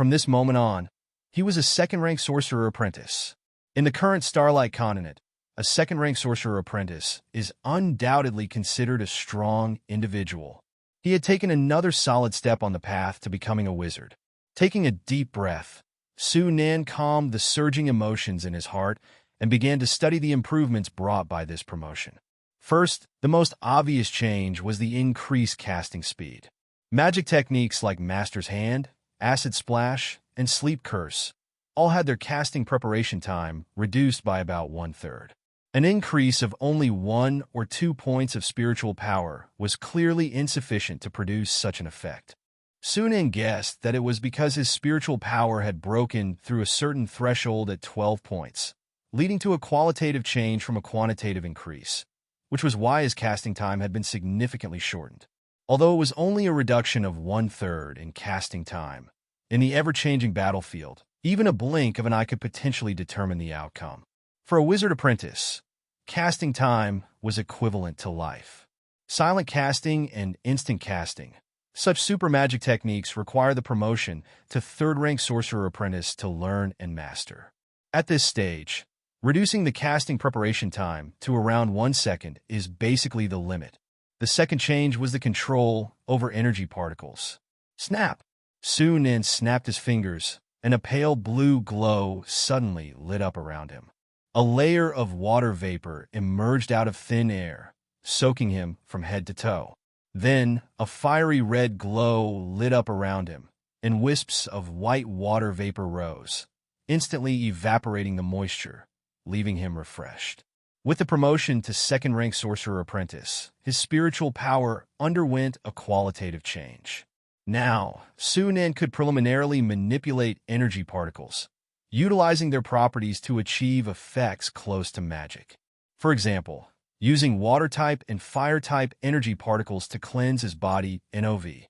From this moment on, he was a second-rank sorcerer apprentice. In the current Starlight Continent, a second-rank sorcerer apprentice is undoubtedly considered a strong individual. He had taken another solid step on the path to becoming a wizard. Taking a deep breath, Su Nan calmed the surging emotions in his heart and began to study the improvements brought by this promotion. First, the most obvious change was the increased casting speed. Magic techniques like Master's Hand, Acid Splash, and Sleep Curse all had their casting preparation time reduced by about 1/3. An increase of only 1 or 2 points of spiritual power was clearly insufficient to produce such an effect. Su Nan guessed that it was because his spiritual power had broken through a certain threshold at 12 points, leading to a qualitative change from a quantitative increase, which was why his casting time had been significantly shortened. Although it was only a reduction of 1/3 in casting time, in the ever-changing battlefield, even a blink of an eye could potentially determine the outcome. For a wizard apprentice, casting time was equivalent to life. Silent casting and instant casting. Such super magic techniques require the promotion to third-rank sorcerer apprentice to learn and master. At this stage, reducing the casting preparation time to around 1 second is basically the limit. The second change was the control over energy particles. Snap! Su Nan snapped his fingers, and a pale blue glow suddenly lit up around him. A layer of water vapor emerged out of thin air, soaking him from head to toe. Then, a fiery red glow lit up around him, and wisps of white water vapor rose, instantly evaporating the moisture, leaving him refreshed. With the promotion to second-rank sorcerer apprentice, his spiritual power underwent a qualitative change. Now, Su Nan could preliminarily manipulate energy particles, utilizing their properties to achieve effects close to magic. For example, using water-type and fire-type energy particles to cleanse his body NOV.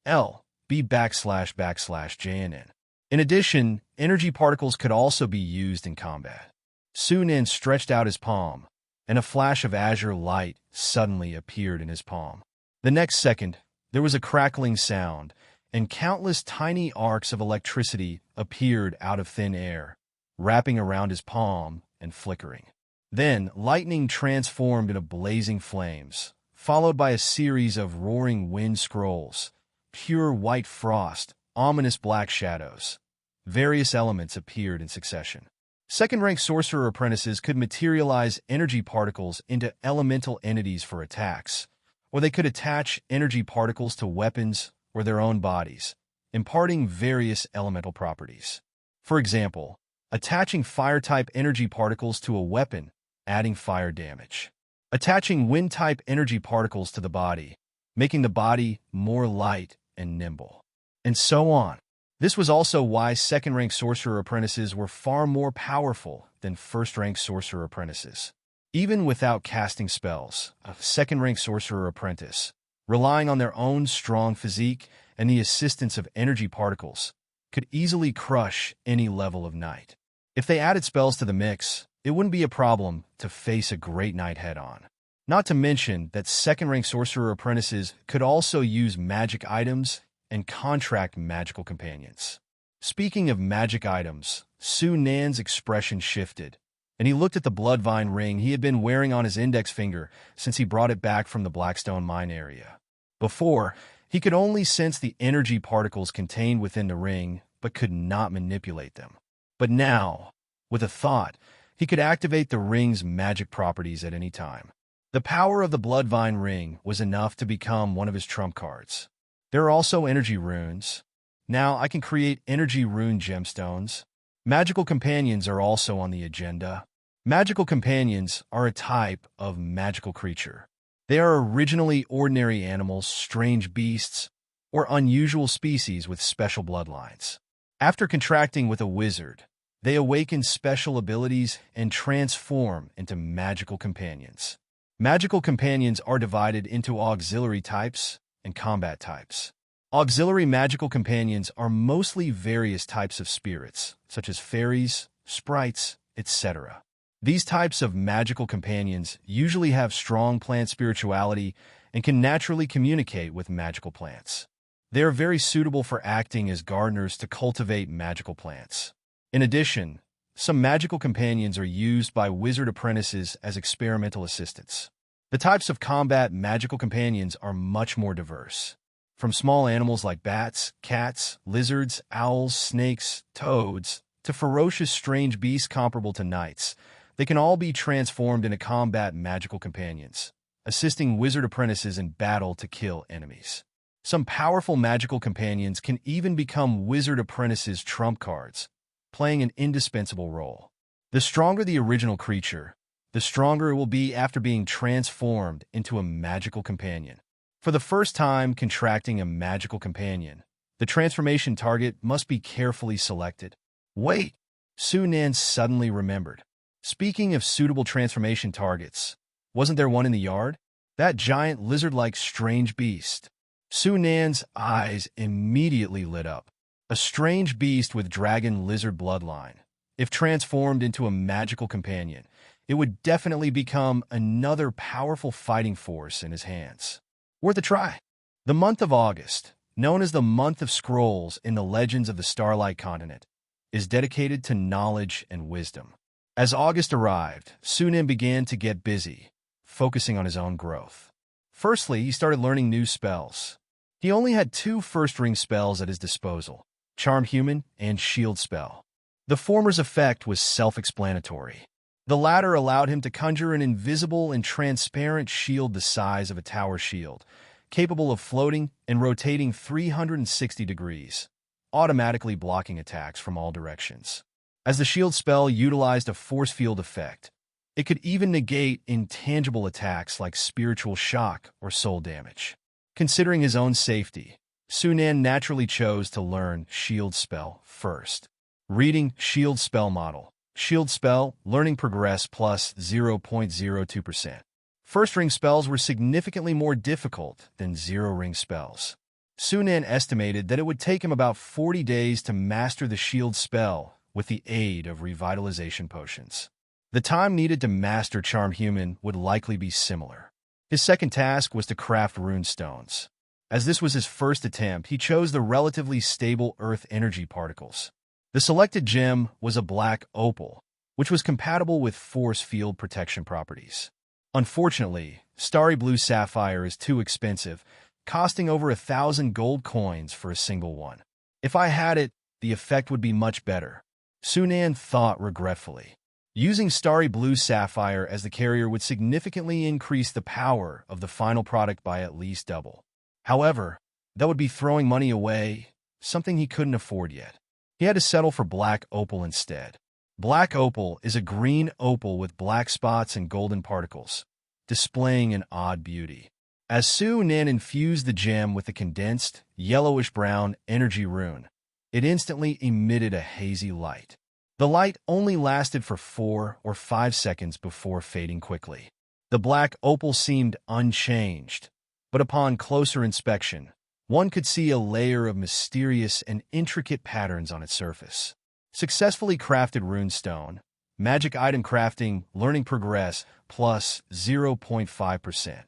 LB //JNN. In addition, energy particles could also be used in combat. Su Nan stretched out his palm, and a flash of azure light suddenly appeared in his palm. The next second, there was a crackling sound, and countless tiny arcs of electricity appeared out of thin air, wrapping around his palm and flickering. Then, lightning transformed into blazing flames, followed by a series of roaring wind scrolls, pure white frost, ominous black shadows. Various elements appeared in succession. Second-rank sorcerer apprentices could materialize energy particles into elemental entities for attacks, or they could attach energy particles to weapons or their own bodies, imparting various elemental properties. For example, attaching fire-type energy particles to a weapon, adding fire damage. Attaching wind-type energy particles to the body, making the body more light and nimble. And so on. This was also why second-rank sorcerer apprentices were far more powerful than first-rank sorcerer apprentices. Even without casting spells, a second-rank sorcerer apprentice, relying on their own strong physique and the assistance of energy particles, could easily crush any level of knight. If they added spells to the mix, it wouldn't be a problem to face a great knight head-on. Not to mention that second-rank sorcerer apprentices could also use magic items and contract magical companions. Speaking of magic items, Su Nan's expression shifted, and he looked at the bloodvine ring he had been wearing on his index finger since he brought it back from the Blackstone mine area. Before, he could only sense the energy particles contained within the ring, but could not manipulate them. But now, with a thought, he could activate the ring's magic properties at any time. The power of the bloodvine ring was enough to become one of his trump cards. There are also energy runes. Now I can create energy rune gemstones. Magical companions are also on the agenda. Magical companions are a type of magical creature. They are originally ordinary animals, strange beasts, or unusual species with special bloodlines. After contracting with a wizard, they awaken special abilities and transform into magical companions. Magical companions are divided into auxiliary types and combat types. Auxiliary magical companions are mostly various types of spirits, such as fairies, sprites, etc. These types of magical companions usually have strong plant spirituality and can naturally communicate with magical plants. They are very suitable for acting as gardeners to cultivate magical plants. In addition, some magical companions are used by wizard apprentices as experimental assistants. The types of combat magical companions are much more diverse. From small animals like bats, cats, lizards, owls, snakes, toads, to ferocious strange beasts comparable to knights, they can all be transformed into combat magical companions, assisting wizard apprentices in battle to kill enemies. Some powerful magical companions can even become wizard apprentices' trump cards, playing an indispensable role. The stronger the original creature, the stronger it will be after being transformed into a magical companion. For the first time contracting a magical companion, the transformation target must be carefully selected. Wait, Su Nan suddenly remembered. Speaking of suitable transformation targets, wasn't there one in the yard? That giant lizard-like strange beast. Su Nan's eyes immediately lit up. A strange beast with dragon lizard bloodline. If transformed into a magical companion, it would definitely become another powerful fighting force in his hands. Worth a try. The month of August, known as the Month of Scrolls in the legends of the Starlight Continent, is dedicated to knowledge and wisdom. As August arrived, Su Nan began to get busy, focusing on his own growth. Firstly, he started learning new spells. He only had 2 first-ring spells at his disposal, Charm Human and Shield Spell. The former's effect was self-explanatory. The latter allowed him to conjure an invisible and transparent shield the size of a tower shield, capable of floating and rotating 360 degrees, automatically blocking attacks from all directions. As the shield spell utilized a force field effect, it could even negate intangible attacks like spiritual shock or soul damage. Considering his own safety, Su Nan naturally chose to learn Shield Spell first. Reading Shield Spell Model. Shield Spell, Learning Progress plus 0.02%. First-ring spells were significantly more difficult than zero-ring spells. Su Nan estimated that it would take him about 40 days to master the Shield Spell with the aid of revitalization potions. The time needed to master Charm Human would likely be similar. His second task was to craft rune stones. As this was his first attempt, he chose the relatively stable earth energy particles. The selected gem was a black opal, which was compatible with force field protection properties. Unfortunately, starry blue sapphire is too expensive, costing over 1,000 gold coins for a single one. If I had it, the effect would be much better. Su Nan thought regretfully. Using starry blue sapphire as the carrier would significantly increase the power of the final product by at least double. However, that would be throwing money away, something he couldn't afford yet. He had to settle for black opal instead. Black opal is a green opal with black spots and golden particles, displaying an odd beauty. As Su Nan infused the gem with the condensed, yellowish-brown energy rune, it instantly emitted a hazy light. The light only lasted for 4 or 5 seconds before fading quickly. The black opal seemed unchanged, but upon closer inspection, one could see a layer of mysterious and intricate patterns on its surface. Successfully crafted runestone, magic item crafting, learning progress, plus 0.5%.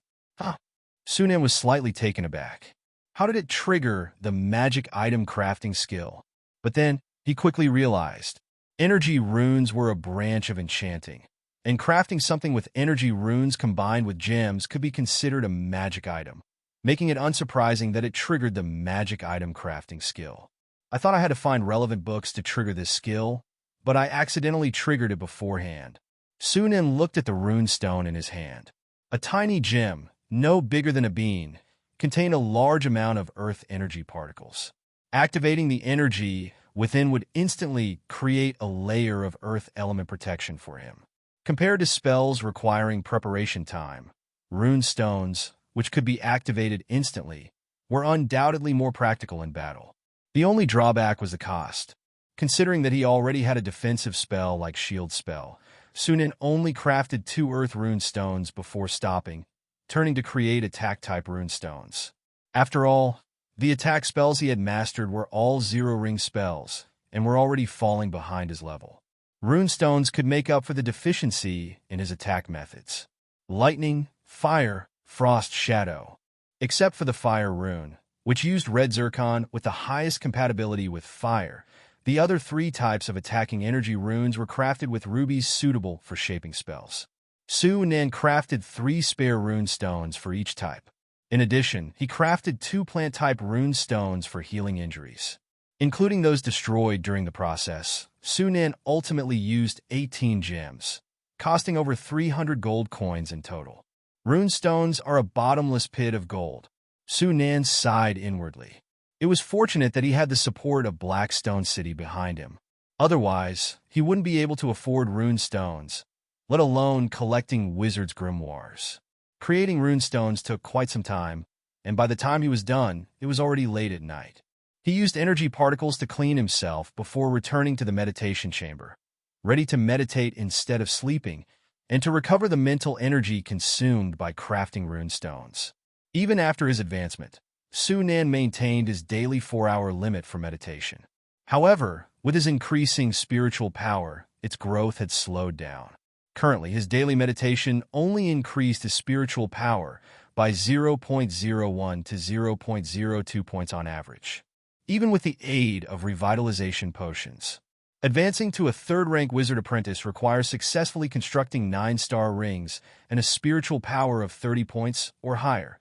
Su Nan was slightly taken aback. How did it trigger the magic item crafting skill? But then, he quickly realized, energy runes were a branch of enchanting, and crafting something with energy runes combined with gems could be considered a magic item, making it unsurprising that it triggered the magic item crafting skill. I thought I had to find relevant books to trigger this skill, but I accidentally triggered it beforehand. Su Nan looked at the rune stone in his hand. A tiny gem, no bigger than a bean, contained a large amount of earth energy particles. Activating the energy within would instantly create a layer of earth element protection for him. Compared to spells requiring preparation time, rune stones, which could be activated instantly, were undoubtedly more practical in battle. The only drawback was the cost. Considering that he already had a defensive spell like Shield Spell, Su Nan only crafted 2 earth rune stones before stopping, turning to create attack-type rune stones. After all, the attack spells he had mastered were all zero-ring spells, and were already falling behind his level. Rune stones could make up for the deficiency in his attack methods. Lightning, fire, frost, shadow. Except for the fire rune, which used red zircon with the highest compatibility with fire. The other 3 types of attacking energy runes were crafted with rubies suitable for shaping spells. Su Nen crafted 3 spare rune stones for each type. In addition, he crafted 2 plant-type rune stones for healing injuries. Including those destroyed during the process, Su Nen ultimately used 18 gems, costing over 300 gold coins in total. Rune stones are a bottomless pit of gold. Su Nen sighed inwardly. It was fortunate that he had the support of Blackstone City behind him. Otherwise, he wouldn't be able to afford rune stones, let alone collecting wizards' grimoires. Creating rune stones took quite some time, and by the time he was done, it was already late at night. He used energy particles to clean himself before returning to the meditation chamber, ready to meditate instead of sleeping, and to recover the mental energy consumed by crafting rune stones. Even after his advancement, Su Nen maintained his daily 4-hour limit for meditation. However, with his increasing spiritual power, its growth had slowed down. Currently, his daily meditation only increased his spiritual power by 0.01 to 0.02 points on average, even with the aid of revitalization potions. Advancing to a 3rd-rank wizard apprentice requires successfully constructing 9-star rings and a spiritual power of 30 points or higher.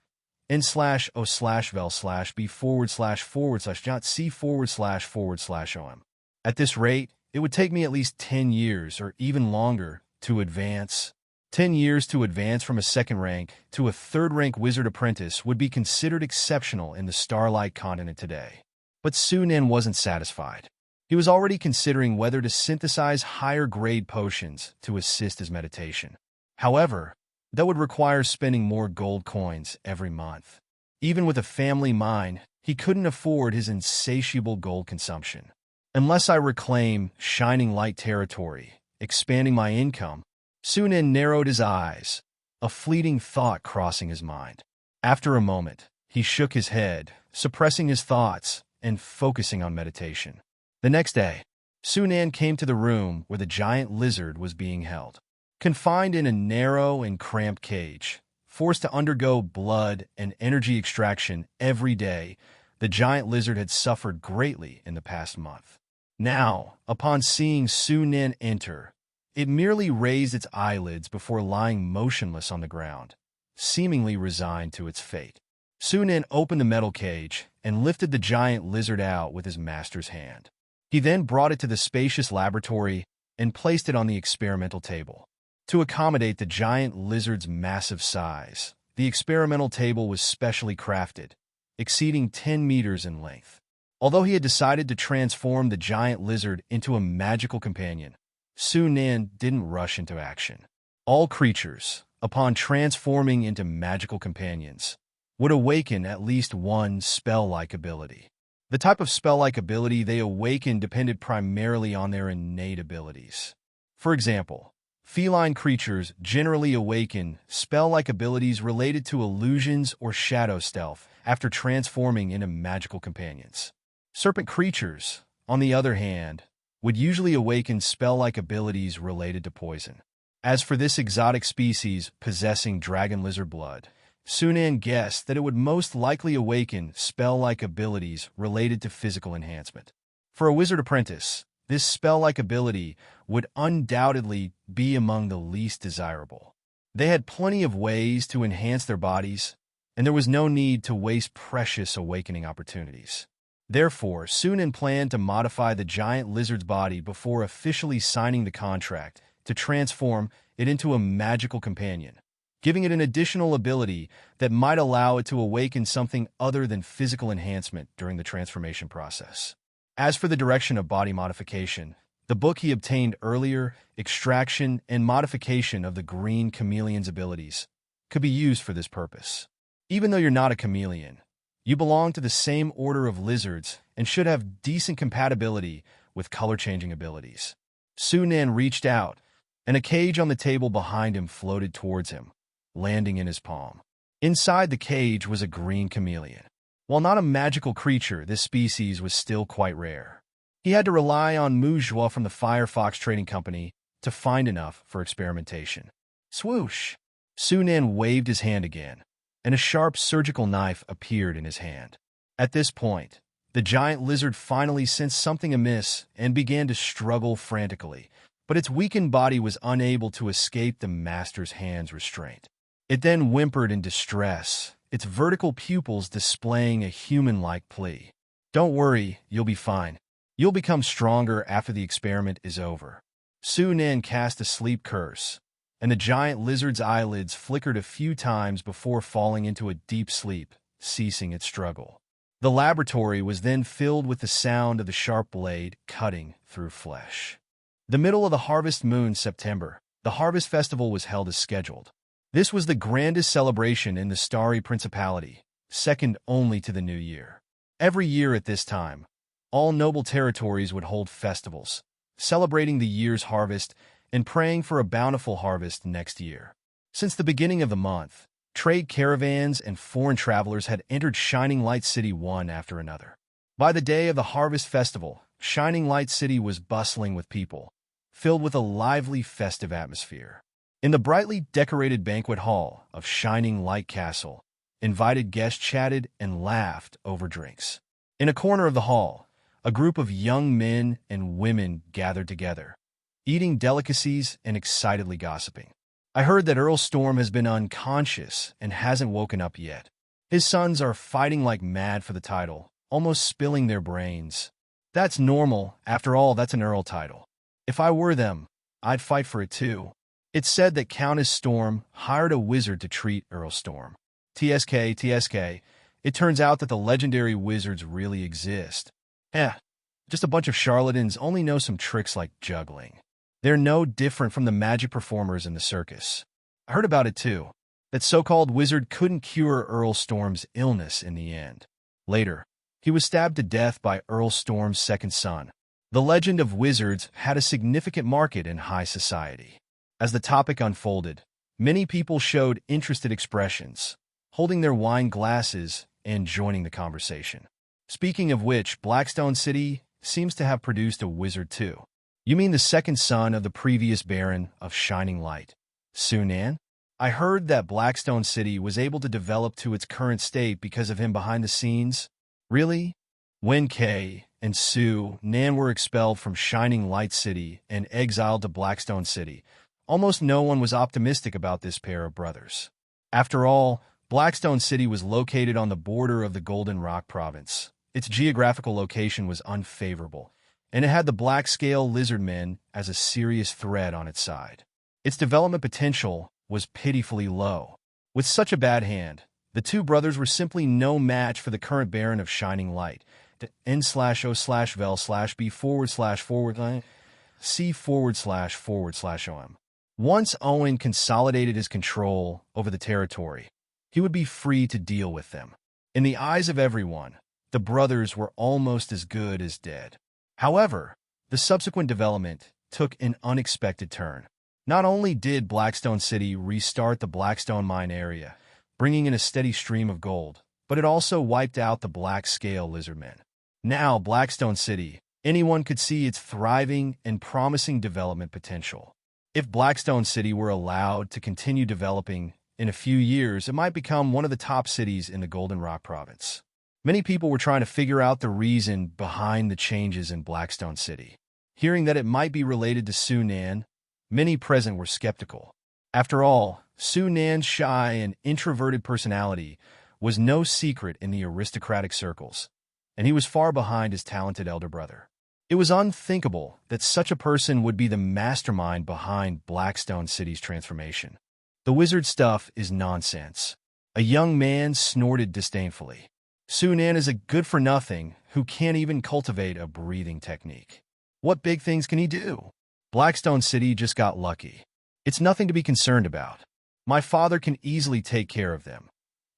N/O/vel/b/c/jot/c//om. At this rate, it would take me at least 10 years or even longer to advance. 10 years to advance from a 2nd rank to a 3rd-rank wizard apprentice would be considered exceptional in the Starlight Continent today. But Su Nen wasn't satisfied. He was already considering whether to synthesize higher-grade potions to assist his meditation. However, that would require spending more gold coins every month. Even with a family mine, he couldn't afford his insatiable gold consumption. Unless I reclaim Shining Light territory, expanding my income, Su Nen narrowed his eyes, a fleeting thought crossing his mind. After a moment, he shook his head, suppressing his thoughts and focusing on meditation. The next day, Su Nen came to the room where the giant lizard was being held. Confined in a narrow and cramped cage, forced to undergo blood and energy extraction every day, the giant lizard had suffered greatly in the past month. Now, upon seeing Su Nen enter, it merely raised its eyelids before lying motionless on the ground, seemingly resigned to its fate. Su Nen opened the metal cage and lifted the giant lizard out with his master's hand. He then brought it to the spacious laboratory and placed it on the experimental table. To accommodate the giant lizard's massive size, the experimental table was specially crafted, exceeding 10 meters in length. Although he had decided to transform the giant lizard into a magical companion, Su Nen didn't rush into action. All creatures, upon transforming into magical companions, would awaken at least one spell-like ability. The type of spell-like ability they awakened depended primarily on their innate abilities. For example, feline creatures generally awaken spell-like abilities related to illusions or shadow stealth after transforming into magical companions. Serpent creatures, on the other hand, would usually awaken spell-like abilities related to poison. As for this exotic species possessing dragon lizard blood, Su Nen guessed that it would most likely awaken spell-like abilities related to physical enhancement. For a wizard apprentice, this spell-like ability would undoubtedly be among the least desirable. They had plenty of ways to enhance their bodies, and there was no need to waste precious awakening opportunities. Therefore, Su Nen planned to modify the giant lizard's body before officially signing the contract to transform it into a magical companion, giving it an additional ability that might allow it to awaken something other than physical enhancement during the transformation process. As for the direction of body modification, the book he obtained earlier, Extraction and Modification of the Green Chameleon's Abilities, could be used for this purpose. Even though you're not a chameleon, you belong to the same order of lizards and should have decent compatibility with color-changing abilities. Su Nen reached out, and a cage on the table behind him floated towards him, landing in his palm. Inside the cage was a green chameleon. While not a magical creature, this species was still quite rare. He had to rely on Mujua from the Firefox Trading Company to find enough for experimentation. Swoosh! Su Nen waved his hand again, and a sharp surgical knife appeared in his hand. At this point, the giant lizard finally sensed something amiss and began to struggle frantically, but its weakened body was unable to escape the master's hand's restraint. It then whimpered in distress, its vertical pupils displaying a human-like plea. "Don't worry, you'll be fine. You'll become stronger after the experiment is over." Su Nan cast a sleep curse, and the giant lizard's eyelids flickered a few times before falling into a deep sleep, ceasing its struggle. The laboratory was then filled with the sound of the sharp blade cutting through flesh. The middle of the harvest moon, September, the harvest festival was held as scheduled. This was the grandest celebration in the Starry Principality, second only to the New Year. Every year at this time, all noble territories would hold festivals, celebrating the year's harvest and praying for a bountiful harvest next year. Since the beginning of the month, trade caravans and foreign travelers had entered Shining Light City one after another. By the day of the harvest festival, Shining Light City was bustling with people, filled with a lively festive atmosphere. In the brightly decorated banquet hall of Shining Light Castle, invited guests chatted and laughed over drinks. In a corner of the hall, a group of young men and women gathered together, eating delicacies and excitedly gossiping. "I heard that Earl Storm has been unconscious and hasn't woken up yet. His sons are fighting like mad for the title, almost spilling their brains. That's normal, after all, that's an Earl title. If I were them, I'd fight for it too." It's said that Countess Storm hired a wizard to treat Earl Storm. TSK, it turns out that the legendary wizards really exist. Just a bunch of charlatans only know some tricks like juggling. They're no different from the magic performers in the circus. I heard about it too. That so-called wizard couldn't cure Earl Storm's illness in the end. Later, he was stabbed to death by Earl Storm's second son. The legend of wizards had a significant market in high society. As the topic unfolded, many people showed interested expressions, holding their wine glasses and joining the conversation. Speaking of which, Blackstone City seems to have produced a wizard too. "You mean the second son of the previous Baron of Shining Light, Su Nan? I heard that Blackstone City was able to develop to its current state because of him behind the scenes." "Really?" When Kay and Su Nan were expelled from Shining Light City and exiled to Blackstone City, almost no one was optimistic about this pair of brothers. After all, Blackstone City was located on the border of the Golden Rock Province. Its geographical location was unfavorable, and it had the black-scale lizardmen as a serious threat on its side. Its development potential was pitifully low. With such a bad hand, the two brothers were simply no match for the current Baron of Shining Light. N/O/vel/B/C/C/OM. Once Owen consolidated his control over the territory, he would be free to deal with them. In the eyes of everyone, the brothers were almost as good as dead. However, the subsequent development took an unexpected turn. Not only did Blackstone City restart the Blackstone mine area, bringing in a steady stream of gold, but it also wiped out the black-scale lizardmen. Now, Blackstone City, anyone could see its thriving and promising development potential. If Blackstone City were allowed to continue developing, in a few years, it might become one of the top cities in the Golden Rock Province. Many people were trying to figure out the reason behind the changes in Blackstone City. Hearing that it might be related to Su Nan, many present were skeptical. After all, Su Nan's shy and introverted personality was no secret in the aristocratic circles, and he was far behind his talented elder brother. It was unthinkable that such a person would be the mastermind behind Blackstone City's transformation. "The wizard stuff is nonsense," a young man snorted disdainfully. "Su Nan is a good-for-nothing who can't even cultivate a breathing technique. What big things can he do? Blackstone City just got lucky. It's nothing to be concerned about. My father can easily take care of them,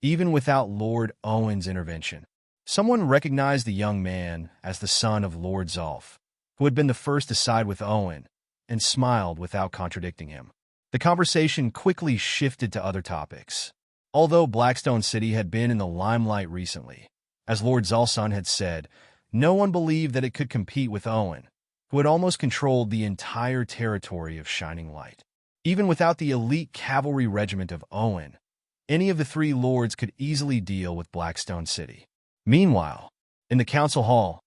even without Lord Owen's intervention." Someone recognized the young man as the son of Lord Zolf, who had been the first to side with Owen, and smiled without contradicting him. The conversation quickly shifted to other topics. Although Blackstone City had been in the limelight recently, as Lord Zolfson had said, no one believed that it could compete with Owen, who had almost controlled the entire territory of Shining Light. Even without the elite cavalry regiment of Owen, any of the three lords could easily deal with Blackstone City. Meanwhile, in the council hall,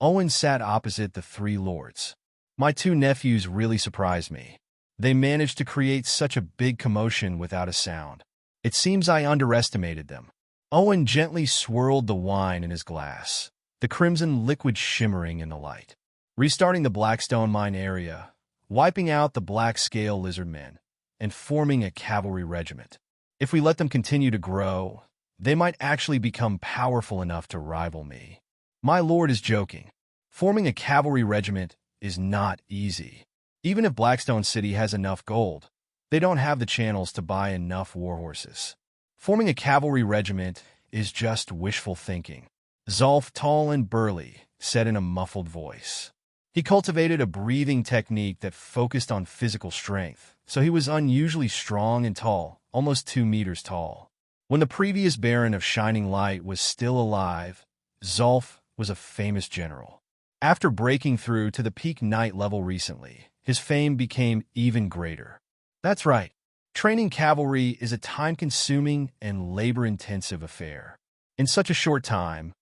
Owen sat opposite the three lords. My two nephews really surprised me. They managed to create such a big commotion without a sound. It seems I underestimated them. Owen gently swirled the wine in his glass, the crimson liquid shimmering in the light. Restarting the Blackstone mine area, wiping out the black scale lizard men, and forming a cavalry regiment. If we let them continue to grow, they might actually become powerful enough to rival me. My lord is joking. Forming a cavalry regiment is not easy. Even if Blackstone City has enough gold, they don't have the channels to buy enough warhorses. Forming a cavalry regiment is just wishful thinking. Zolf, tall and burly, said in a muffled voice. He cultivated a breathing technique that focused on physical strength, so he was unusually strong and tall, almost 2 meters tall. When the previous Baron of Shining Light was still alive, Zolf was a famous general. After breaking through to the peak knight level recently, his fame became even greater. That's right. Training cavalry is a time-consuming and labor-intensive affair. In such a short time,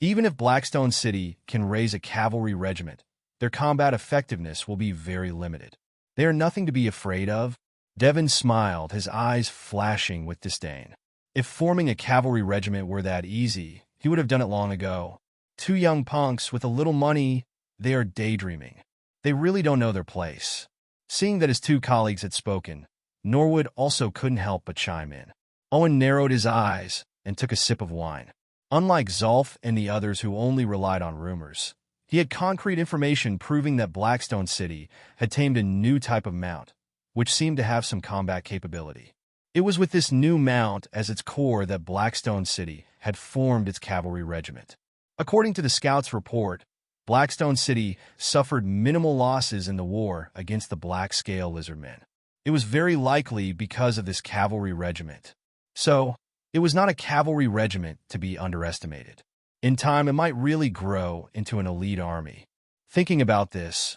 even if Blackstone City can raise a cavalry regiment, their combat effectiveness will be very limited. They are nothing to be afraid of. Devon smiled, his eyes flashing with disdain. If forming a cavalry regiment were that easy, he would have done it long ago. 2 young punks with a little money, they are daydreaming. They really don't know their place. Seeing that his 2 colleagues had spoken, Norwood also couldn't help but chime in. Owen narrowed his eyes and took a sip of wine. Unlike Zolf and the others who only relied on rumors, he had concrete information proving that Blackstone City had tamed a new type of mount, which seemed to have some combat capability. It was with this new mount as its core that Blackstone City had formed its cavalry regiment. According to the scouts' report, Blackstone City suffered minimal losses in the war against the Black Scale Lizardmen. It was very likely because of this cavalry regiment. So, it was not a cavalry regiment to be underestimated. In time, it might really grow into an elite army. Thinking about this,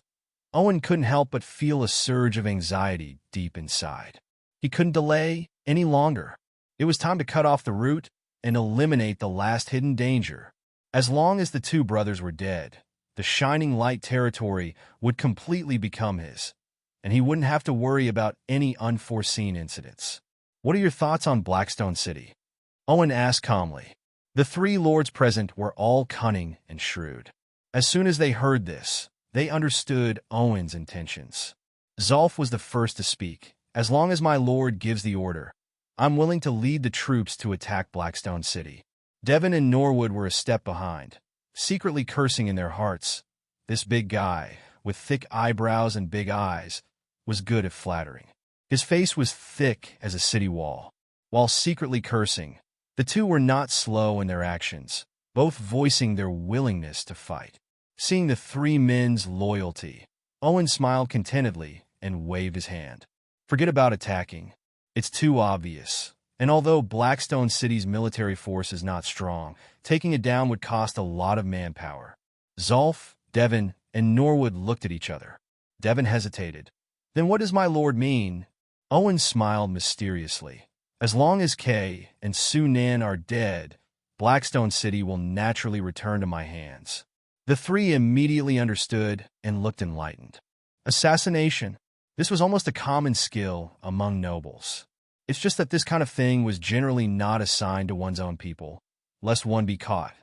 Owen couldn't help but feel a surge of anxiety deep inside. He couldn't delay any longer. It was time to cut off the root and eliminate the last hidden danger. As long as the 2 brothers were dead, the Shining Light territory would completely become his, and he wouldn't have to worry about any unforeseen incidents. What are your thoughts on Blackstone City? Owen asked calmly. The 3 lords present were all cunning and shrewd. As soon as they heard this, they understood Owen's intentions. Zolf was the first to speak. As long as my lord gives the order, I'm willing to lead the troops to attack Blackstone City. Devon and Norwood were a step behind, secretly cursing in their hearts. This big guy, with thick eyebrows and big eyes, was good at flattering. His face was thick as a city wall. While secretly cursing, the 2 were not slow in their actions, both voicing their willingness to fight. Seeing the 3 men's loyalty, Owen smiled contentedly and waved his hand. Forget about attacking. It's too obvious. And although Blackstone City's military force is not strong, taking it down would cost a lot of manpower. Zolf, Devon, and Norwood looked at each other. Devon hesitated. Then what does my lord mean? Owen smiled mysteriously. As long as Kay and Su Nan are dead, Blackstone City will naturally return to my hands. The 3 immediately understood and looked enlightened. Assassination. This was almost a common skill among nobles. It's just that this kind of thing was generally not assigned to one's own people, lest one be caught.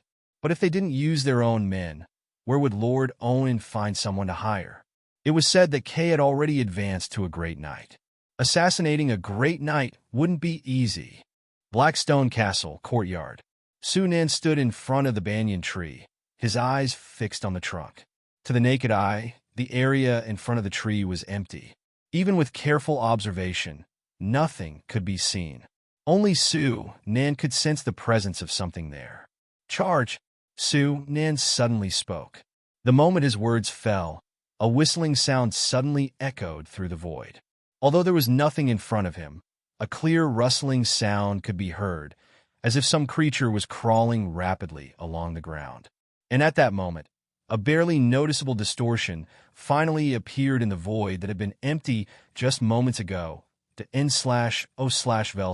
But if they didn't use their own men, where would Lord Owen find someone to hire? It was said that Kay had already advanced to a great knight. Assassinating a great knight wouldn't be easy. Blackstone Castle, Courtyard. Su Nan stood in front of the banyan tree, his eyes fixed on the trunk. To the naked eye, the area in front of the tree was empty. Even with careful observation, nothing could be seen. Only Su Nan could sense the presence of something there. Charge! Su Nan suddenly spoke. The moment his words fell, a whistling sound suddenly echoed through the void. Although there was nothing in front of him, a clear rustling sound could be heard, as if some creature was crawling rapidly along the ground. And at that moment, a barely noticeable distortion finally appeared in the void that had been empty just moments ago. The n/o/vel/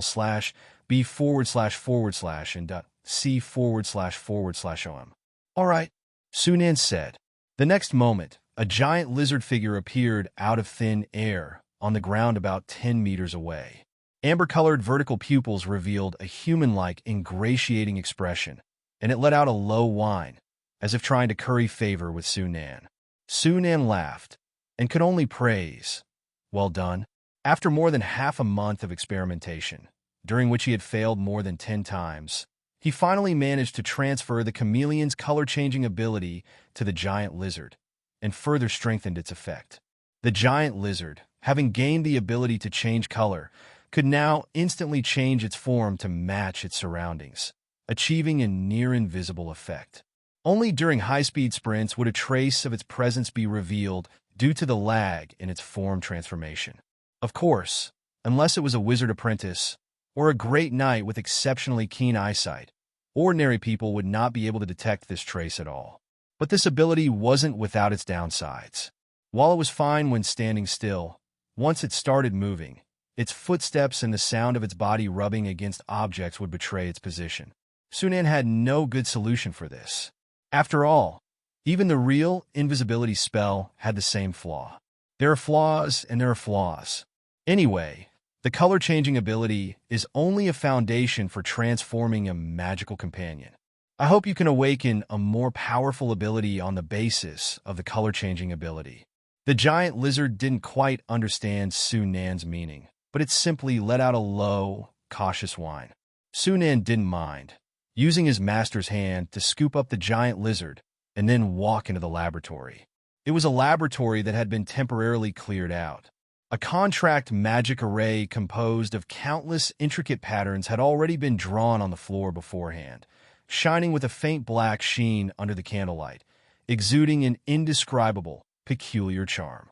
B// and C//OM. All right, Sunan said. The next moment, a giant lizard figure appeared out of thin air on the ground about 10 meters away. Amber-colored vertical pupils revealed a human-like, ingratiating expression, and it let out a low whine, as if trying to curry favor with Sunan. Sunan laughed, and could only praise. Well done. After more than half a month of experimentation, during which he had failed more than 10 times, he finally managed to transfer the chameleon's color-changing ability to the giant lizard, and further strengthened its effect. The giant lizard, having gained the ability to change color, could now instantly change its form to match its surroundings, achieving a near-invisible effect. Only during high-speed sprints would a trace of its presence be revealed due to the lag in its form transformation. Of course, unless it was a wizard apprentice or a great knight with exceptionally keen eyesight, ordinary people would not be able to detect this trace at all. But this ability wasn't without its downsides. While it was fine when standing still, once it started moving, its footsteps and the sound of its body rubbing against objects would betray its position. Sunan had no good solution for this. After all, even the real invisibility spell had the same flaw. There are flaws and there are flaws. Anyway, the color-changing ability is only a foundation for transforming a magical companion. I hope you can awaken a more powerful ability on the basis of the color-changing ability. The giant lizard didn't quite understand Sunan's meaning, but it simply let out a low, cautious whine. Sunan didn't mind, using his master's hand to scoop up the giant lizard and then walk into the laboratory. It was a laboratory that had been temporarily cleared out. A contract magic array composed of countless intricate patterns had already been drawn on the floor beforehand, shining with a faint black sheen under the candlelight, exuding an indescribable, peculiar charm.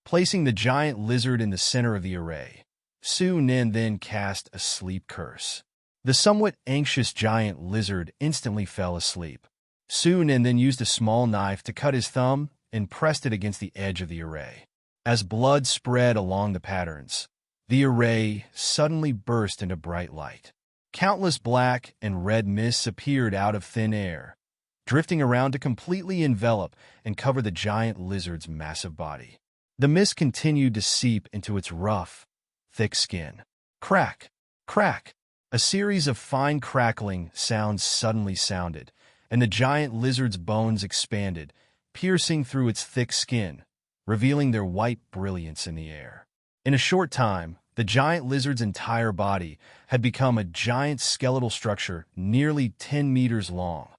Placing the giant lizard in the center of the array, Sunan then cast a sleep curse. The somewhat anxious giant lizard instantly fell asleep. Sunan then used a small knife to cut his thumb and pressed it against the edge of the array. As blood spread along the patterns, the array suddenly burst into bright light. Countless black and red mists appeared out of thin air, drifting around to completely envelop and cover the giant lizard's massive body. The mist continued to seep into its rough, thick skin. Crack! Crack! A series of fine crackling sounds suddenly sounded, and the giant lizard's bones expanded, piercing through its thick skin, revealing their white brilliance in the air. In a short time, the giant lizard's entire body had become a giant skeletal structure nearly 10 meters long,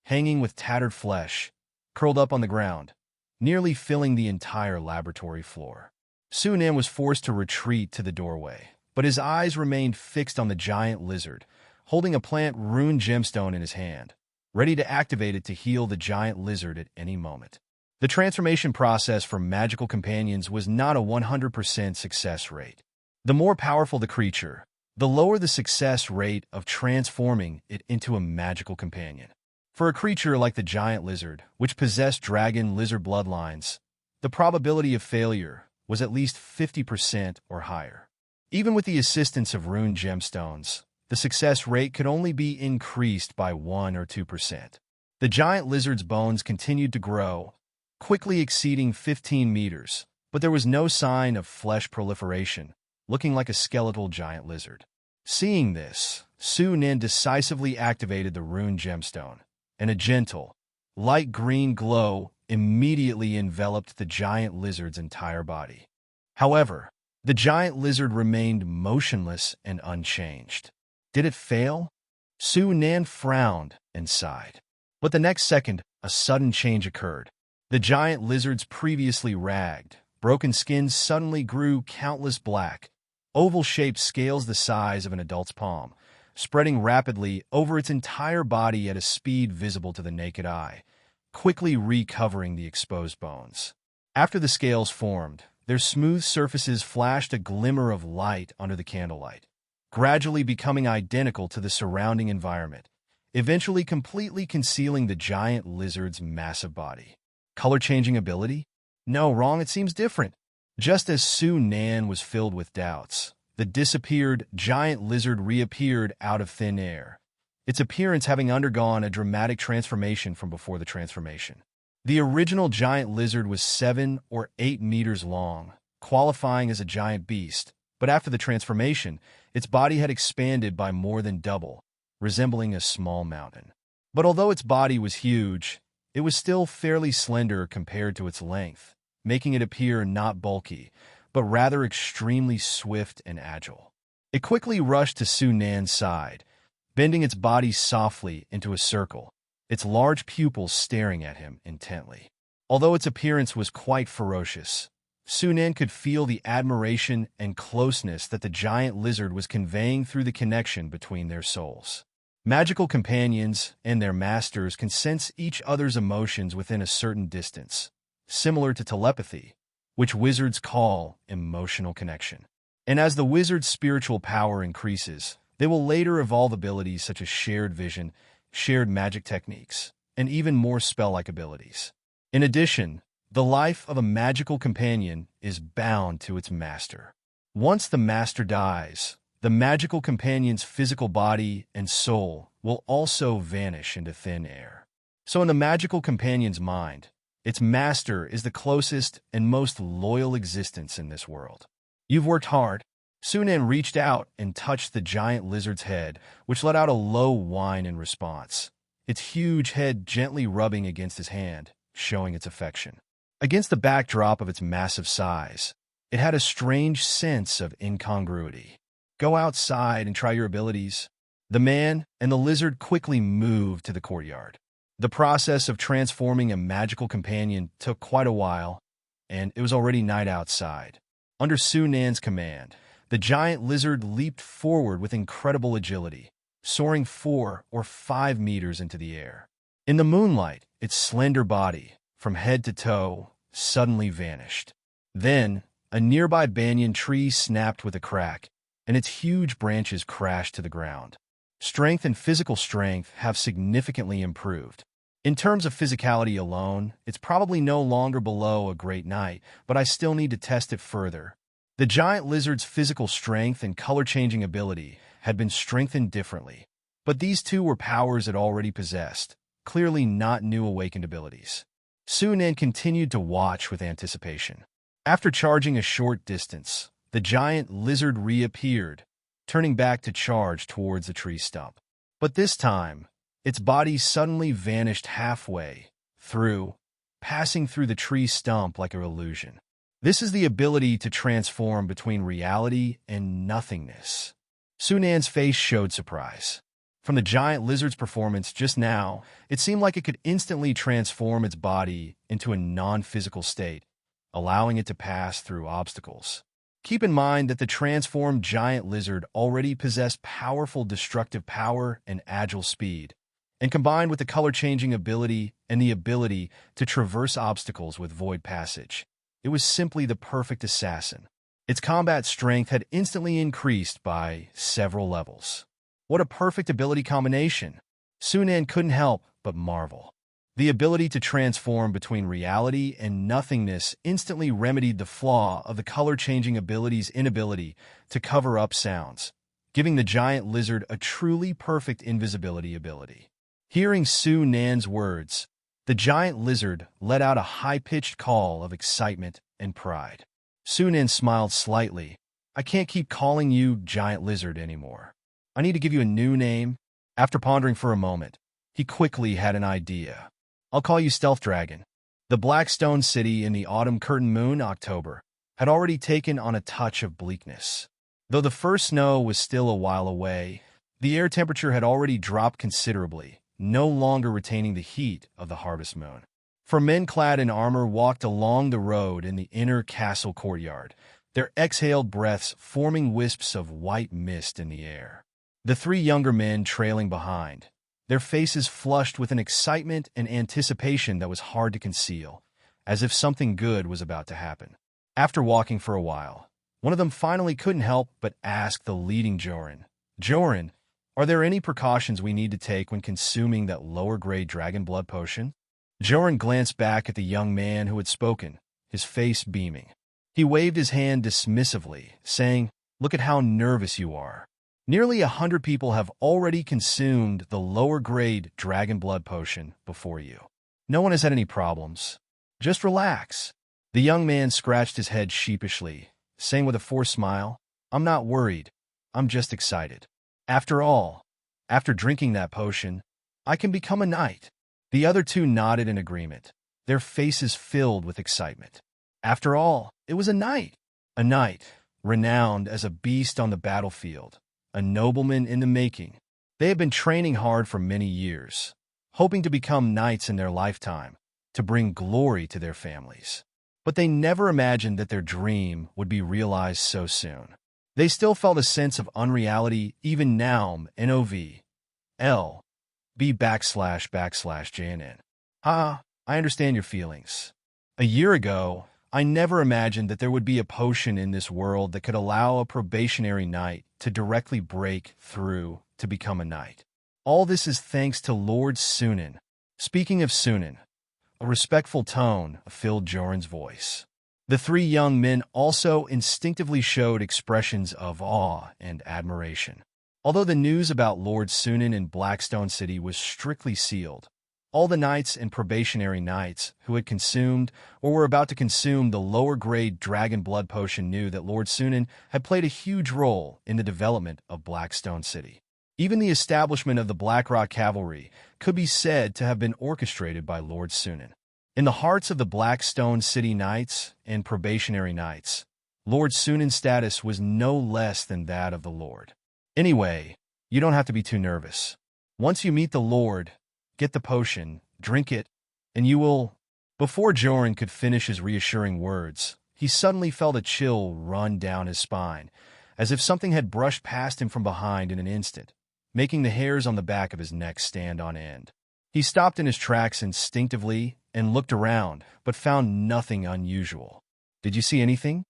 hanging with tattered flesh, curled up on the ground, nearly filling the entire laboratory floor. Sunan was forced to retreat to the doorway, but his eyes remained fixed on the giant lizard, holding a plant rune gemstone in his hand, ready to activate it to heal the giant lizard at any moment. The transformation process for magical companions was not a 100% success rate. The more powerful the creature, the lower the success rate of transforming it into a magical companion. For a creature like the giant lizard, which possessed dragon lizard bloodlines, the probability of failure was at least 50% or higher. Even with the assistance of rune gemstones, the success rate could only be increased by 1 or 2%. The giant lizard's bones continued to grow, quickly exceeding 15 meters, but there was no sign of flesh proliferation, looking like a skeletal giant lizard. Seeing this, Sunan decisively activated the rune gemstone, and a gentle, light green glow immediately enveloped the giant lizard's entire body. However, the giant lizard remained motionless and unchanged. Did it fail? Sunan frowned and sighed. But the next second, a sudden change occurred. The giant lizard's previously ragged, broken skin suddenly grew countless black, oval-shaped scales the size of an adult's palm, spreading rapidly over its entire body at a speed visible to the naked eye, quickly recovering the exposed bones. After the scales formed, their smooth surfaces flashed a glimmer of light under the candlelight, gradually becoming identical to the surrounding environment, eventually completely concealing the giant lizard's massive body. Color-changing ability? No, wrong, it seems different. Just as Sunan was filled with doubts, the disappeared giant lizard reappeared out of thin air, its appearance having undergone a dramatic transformation from before the transformation. The original giant lizard was 7 or 8 meters long, qualifying as a giant beast, but after the transformation, its body had expanded by more than double, resembling a small mountain. But although its body was huge, it was still fairly slender compared to its length, making it appear not bulky, but rather extremely swift and agile. It quickly rushed to Su Nan's side, bending its body softly into a circle, its large pupils staring at him intently. Although its appearance was quite ferocious, Su Nan could feel the admiration and closeness that the giant lizard was conveying through the connection between their souls. Magical companions and their masters can sense each other's emotions within a certain distance, similar to telepathy, which wizards call emotional connection. And as the wizard's spiritual power increases, they will later evolve abilities such as shared vision, shared magic techniques, and even more spell-like abilities. In addition, the life of a magical companion is bound to its master. Once the master dies, the magical companion's physical body and soul will also vanish into thin air. So in the magical companion's mind, its master is the closest and most loyal existence in this world. You've worked hard. Su Nan reached out and touched the giant lizard's head, which let out a low whine in response, its huge head gently rubbing against his hand, showing its affection. Against the backdrop of its massive size, it had a strange sense of incongruity. Go outside and try your abilities. The man and the lizard quickly moved to the courtyard. The process of transforming a magical companion took quite a while, and it was already night outside. Under Su Nan's command, the giant lizard leaped forward with incredible agility, soaring 4 or 5 meters into the air. In the moonlight, its slender body, from head to toe, suddenly vanished. Then, a nearby banyan tree snapped with a crack, and its huge branches crashed to the ground. Strength and physical strength have significantly improved. In terms of physicality alone, it's probably no longer below a great knight, but I still need to test it further. The giant lizard's physical strength and color-changing ability had been strengthened differently, but these two were powers it already possessed, clearly not new awakened abilities. Su Nan continued to watch with anticipation. After charging a short distance, the giant lizard reappeared, turning back to charge towards the tree stump. But this time, its body suddenly vanished halfway through, passing through the tree stump like an illusion. This is the ability to transform between reality and nothingness. Su Nan's face showed surprise. From the giant lizard's performance just now, it seemed like it could instantly transform its body into a non-physical state, allowing it to pass through obstacles. Keep in mind that the transformed giant lizard already possessed powerful destructive power and agile speed, and combined with the color-changing ability and the ability to traverse obstacles with void passage, it was simply the perfect assassin. Its combat strength had instantly increased by several levels. What a perfect ability combination! Su Nan couldn't help but marvel. The ability to transform between reality and nothingness instantly remedied the flaw of the color-changing ability's inability to cover up sounds, giving the giant lizard a truly perfect invisibility ability. Hearing Su Nan's words, the giant lizard let out a high-pitched call of excitement and pride. Su Nan smiled slightly. I can't keep calling you giant lizard anymore. I need to give you a new name. After pondering for a moment, he quickly had an idea. I'll call you Stealth Dragon. The Blackstone city in the autumn curtain moon October had already taken on a touch of bleakness. Though the first snow was still a while away, the air temperature had already dropped considerably, no longer retaining the heat of the harvest moon. For men clad in armor walked along the road in the inner castle courtyard, their exhaled breaths forming wisps of white mist in the air. The 3 younger men trailing behind, their faces flushed with an excitement and anticipation that was hard to conceal, as if something good was about to happen. After walking for a while, one of them finally couldn't help but ask the leading Joran, Joran, are there any precautions we need to take when consuming that lower-grade dragon blood potion? Joran glanced back at the young man who had spoken, his face beaming. He waved his hand dismissively, saying, Look at how nervous you are. Nearly 100 people have already consumed the lower-grade dragon blood potion before you. No one has had any problems. Just relax." The young man scratched his head sheepishly, saying with a forced smile, "I'm not worried. I'm just excited. After all, after drinking that potion, I can become a knight." The other two nodded in agreement, their faces filled with excitement. After all, it was a knight. A knight, renowned as a beast on the battlefield, a nobleman in the making. They had been training hard for many years, hoping to become knights in their lifetime, to bring glory to their families. But they never imagined that their dream would be realized so soon. They still felt a sense of unreality even now. NOVLB //JNN. I understand your feelings. A year ago, I never imagined that there would be a potion in this world that could allow a probationary knight to directly break through to become a knight. All this is thanks to Lord Sunan. Speaking of Sunan, a respectful tone filled Joran's voice. The three young men also instinctively showed expressions of awe and admiration. Although the news about Lord Sunan in Blackstone City was strictly sealed, all the knights and probationary knights who had consumed or were about to consume the lower-grade dragon blood potion knew that Lord Sunan had played a huge role in the development of Blackstone City. Even the establishment of the Blackrock Cavalry could be said to have been orchestrated by Lord Sunan. In the hearts of the Blackstone City Knights and probationary knights, Lord Sunan's status was no less than that of the Lord. Anyway, you don't have to be too nervous. Once you meet the Lord, get the potion, drink it, and you will... Before Joran could finish his reassuring words, he suddenly felt a chill run down his spine, as if something had brushed past him from behind in an instant, making the hairs on the back of his neck stand on end. He stopped in his tracks instinctively and looked around, but found nothing unusual. "Did you see anything?"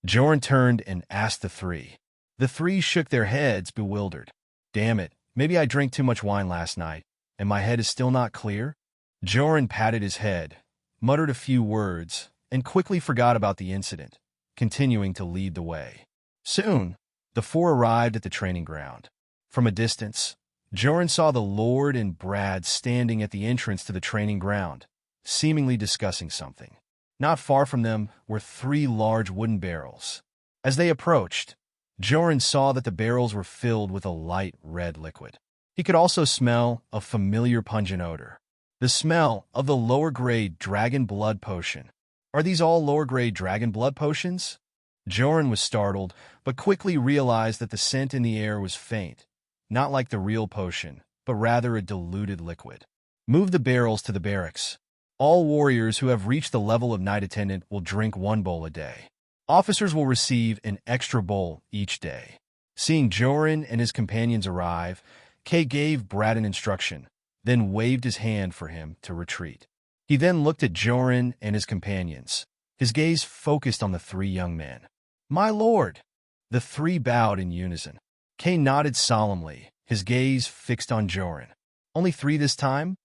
Joran turned and asked the three. The three shook their heads, bewildered. "Damn it, maybe I drank too much wine last night, and my head is still not clear?" Joran patted his head, muttered a few words, and quickly forgot about the incident, continuing to lead the way. Soon, the four arrived at the training ground. From a distance, Joran saw the Lord and Brad standing at the entrance to the training ground, seemingly discussing something. Not far from them were three large wooden barrels. As they approached, Joran saw that the barrels were filled with a light red liquid. He could also smell a familiar pungent odor, the smell of the lower-grade dragon blood potion. "Are these all lower-grade dragon blood potions?" Joran was startled, but quickly realized that the scent in the air was faint, not like the real potion, but rather a diluted liquid. "Move the barrels to the barracks. All warriors who have reached the level of knight attendant will drink 1 bowl a day. Officers will receive an extra bowl each day." Seeing Joran and his companions arrive, Kay gave Brad an instruction, then waved his hand for him to retreat. He then looked at Joran and his companions, his gaze focused on the three young men. "My lord!" The three bowed in unison. Kay nodded solemnly, his gaze fixed on Joran. "Only 3 this time?"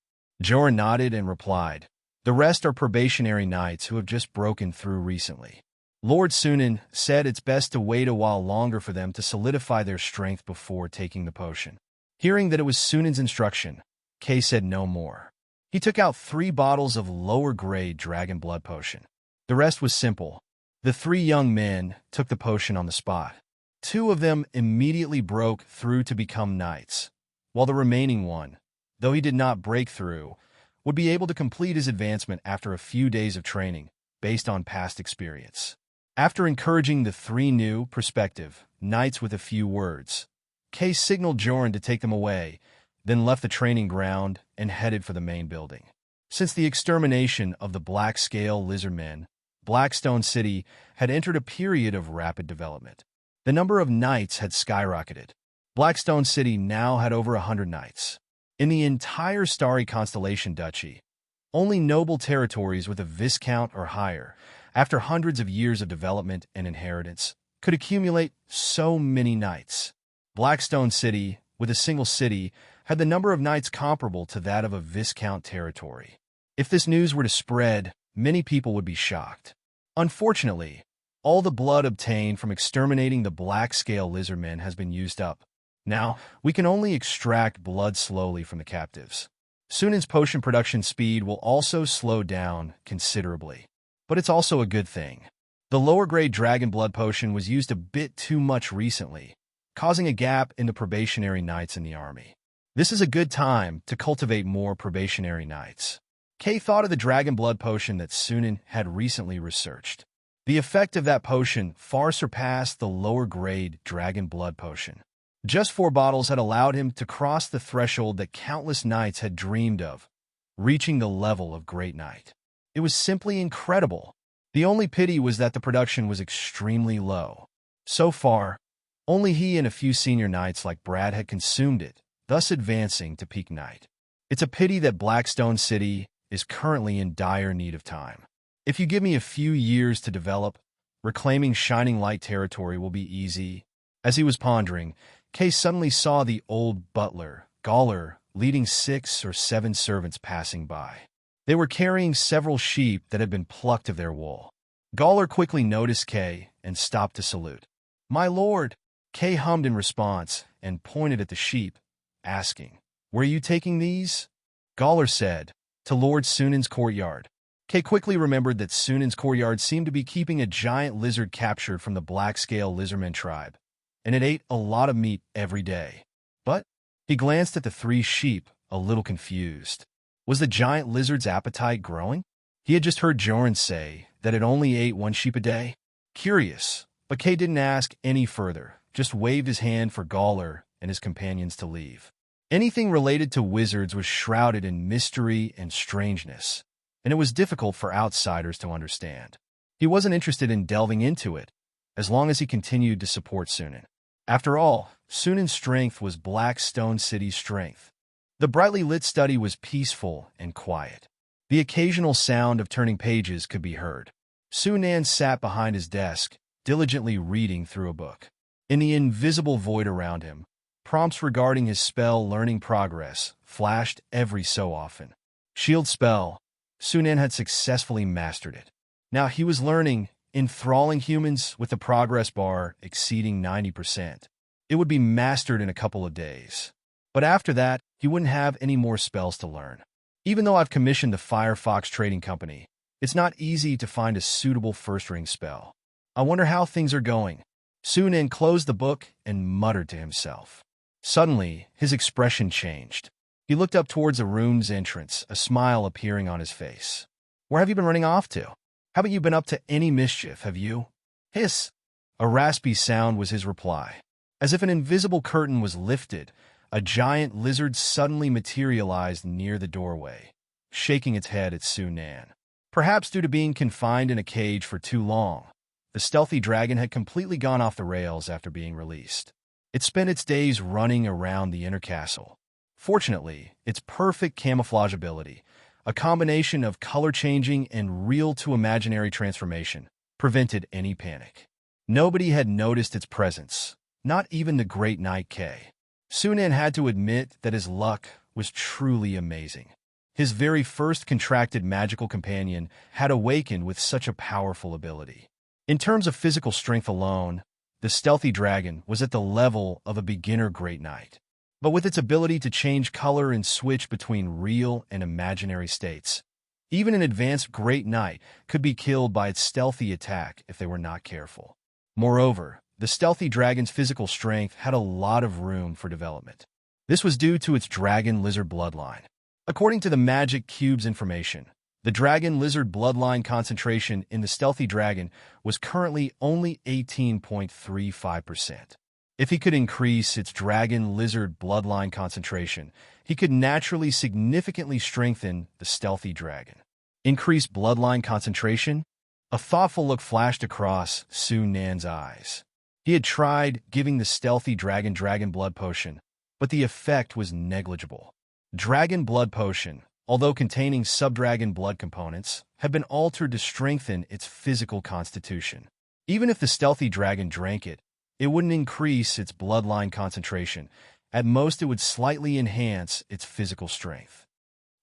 Joran nodded and replied, "The rest are probationary knights who have just broken through recently. Lord Sunan said it's best to wait a while longer for them to solidify their strength before taking the potion." Hearing that it was Sunan's instruction, Kay said no more. He took out 3 bottles of lower-grade dragon blood potion. The rest was simple. The 3 young men took the potion on the spot. 2 of them immediately broke through to become knights, while the remaining one, though he did not break through, would be able to complete his advancement after a few days of training, based on past experience. After encouraging the 3 new, prospective knights with a few words, Kay signaled Joran to take them away, then left the training ground and headed for the main building. Since the extermination of the black-scale lizardmen, Blackstone City had entered a period of rapid development. The number of knights had skyrocketed. Blackstone City now had over 100 knights. In the entire starry constellation duchy, only noble territories with a viscount or higher, after hundreds of years of development and inheritance, could accumulate so many knights. Blackstone City, with a single city, had the number of knights comparable to that of a viscount territory. If this news were to spread, many people would be shocked. Unfortunately, All the blood obtained from exterminating the black-scale lizardmen has been used up. Now, we can only extract blood slowly from the captives. Sunan's potion production speed will also slow down considerably. But it's also a good thing. The lower-grade dragon blood potion was used a bit too much recently, causing a gap in the probationary knights in the army. This is a good time to cultivate more probationary knights. Kay thought of the dragon blood potion that Sunan had recently researched. The effect of that potion far surpassed the lower-grade dragon blood potion. Just 4 bottles had allowed him to cross the threshold that countless knights had dreamed of, reaching the level of Great Knight. It was simply incredible. The only pity was that the production was extremely low. So far, only he and a few senior knights like Brad had consumed it, thus advancing to peak knight. It's a pity that Blackstone City is currently in dire need of time. If you give me a few years to develop, reclaiming Shining Light territory will be easy. As he was pondering, Kay suddenly saw the old butler, Gawler, leading 6 or 7 servants passing by. They were carrying several sheep that had been plucked of their wool. Gawler quickly noticed Kay and stopped to salute. "My lord," Kay hummed in response and pointed at the sheep, asking, "Where are you taking these?" Gawler said, "To Lord Sunan's courtyard." Kay quickly remembered that Sunan's courtyard seemed to be keeping a giant lizard captured from the black-scale lizardman tribe, and it ate a lot of meat every day. But he glanced at the 3 sheep, a little confused. Was the giant lizard's appetite growing? He had just heard Joran say that it only ate 1 sheep a day. Curious, but Kay didn't ask any further, just waved his hand for Gawler and his companions to leave. Anything related to wizards was shrouded in mystery and strangeness, and it was difficult for outsiders to understand. He wasn't interested in delving into it, as long as he continued to support Sunan. After all, Sunan's strength was Blackstone City's strength. The brightly lit study was peaceful and quiet. The occasional sound of turning pages could be heard. Sunan sat behind his desk, diligently reading through a book. In the invisible void around him, prompts regarding his spell learning progress flashed every so often. Shield spell. Sunan had successfully mastered it. Now he was learning, enthralling humans with the progress bar exceeding 90%. It would be mastered in a couple of days. But after that, he wouldn't have any more spells to learn. Even though I've commissioned the Firefox Trading Company, it's not easy to find a suitable first-ring spell. I wonder how things are going. Sunan closed the book and muttered to himself. Suddenly, his expression changed. He looked up towards the room's entrance, a smile appearing on his face. "Where have you been running off to? Haven't you been up to any mischief, have you?" "Hiss!" A raspy sound was his reply. As if an invisible curtain was lifted, a giant lizard suddenly materialized near the doorway, shaking its head at Sunan. Perhaps due to being confined in a cage for too long, the stealthy dragon had completely gone off the rails after being released. It spent its days running around the inner castle. Fortunately, its perfect camouflage ability, a combination of color-changing and real-to-imaginary transformation, prevented any panic. Nobody had noticed its presence, not even the Great Knight Kay. Sunan had to admit that his luck was truly amazing. His very first contracted magical companion had awakened with such a powerful ability. In terms of physical strength alone, the stealthy dragon was at the level of a beginner Great Knight. But with its ability to change color and switch between real and imaginary states, even an advanced Great Knight could be killed by its stealthy attack if they were not careful. Moreover, the stealthy dragon's physical strength had a lot of room for development. This was due to its dragon-lizard bloodline. According to the Magic Cube's information, the dragon-lizard bloodline concentration in the stealthy dragon was currently only 18.35%. If he could increase its dragon-lizard bloodline concentration, he could naturally significantly strengthen the stealthy dragon. Increase bloodline concentration? A thoughtful look flashed across Sunan's eyes. He had tried giving the stealthy dragon blood potion, but the effect was negligible. Dragon blood potion, although containing subdragon blood components, had been altered to strengthen its physical constitution. Even if the stealthy dragon drank it, it wouldn't increase its bloodline concentration. At most, it would slightly enhance its physical strength.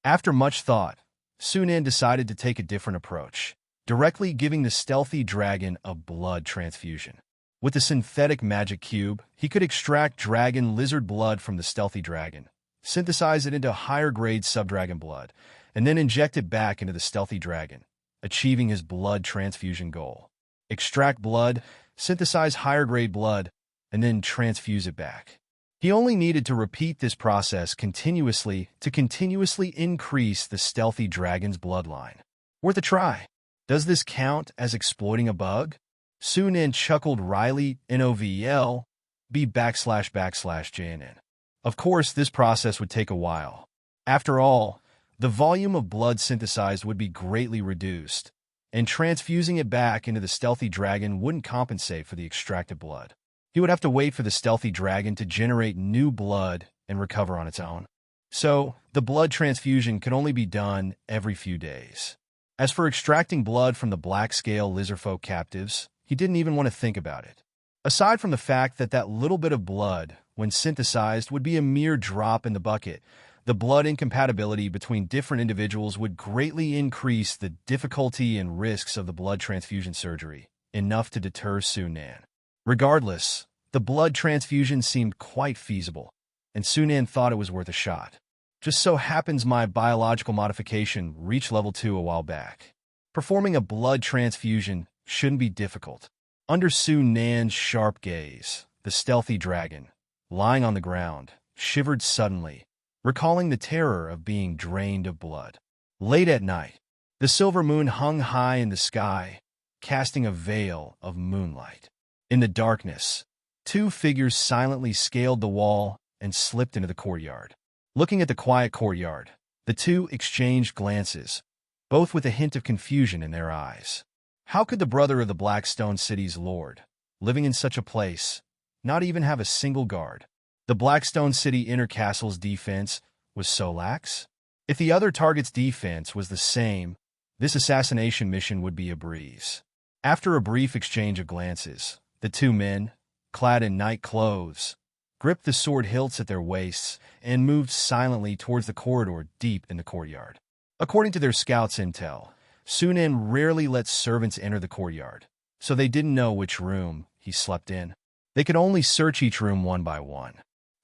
After much thought, Sunan decided to take a different approach. directly giving the stealthy dragon a blood transfusion. With the synthetic magic cube, he could extract dragon lizard blood from the stealthy dragon, synthesize it into higher-grade subdragon blood, and then inject it back into the stealthy dragon, achieving his blood transfusion goal. Extract blood, synthesize higher-grade blood, and then transfuse it back. He only needed to repeat this process continuously to continuously increase the stealthy dragon's bloodline. Worth a try. Does this count as exploiting a bug? Sunan chuckled wryly, NOVL, B //JNN. Of course, this process would take a while. After all, the volume of blood synthesized would be greatly reduced, and transfusing it back into the stealthy dragon wouldn't compensate for the extracted blood. He would have to wait for the stealthy dragon to generate new blood and recover on its own. So, the blood transfusion could only be done every few days. As for extracting blood from the black-scale lizardfolk captives, he didn't even want to think about it. Aside from the fact that that little bit of blood, when synthesized, would be a mere drop in the bucket, the blood incompatibility between different individuals would greatly increase the difficulty and risks of the blood transfusion surgery, enough to deter Sunan. Regardless, the blood transfusion seemed quite feasible, and Sunan thought it was worth a shot. Just so happens my biological modification reached level 2 a while back. Performing a blood transfusion shouldn't be difficult. Under Sunan's sharp gaze, the stealthy dragon, lying on the ground, shivered suddenly, recalling the terror of being drained of blood. Late at night, the silver moon hung high in the sky, casting a veil of moonlight. In the darkness, two figures silently scaled the wall and slipped into the courtyard. Looking at the quiet courtyard, the two exchanged glances, both with a hint of confusion in their eyes. How could the brother of the Blackstone city's lord, living in such a place, not even have a single guard? The Blackstone city inner castle's defense was so lax? If the other target's defense was the same, this assassination mission would be a breeze. After a brief exchange of glances, the two men, clad in night clothes, gripped the sword hilts at their waists and moved silently towards the corridor deep in the courtyard. According to their scout's intel, Sunan rarely let servants enter the courtyard, so they didn't know which room he slept in. They could only search each room one by one.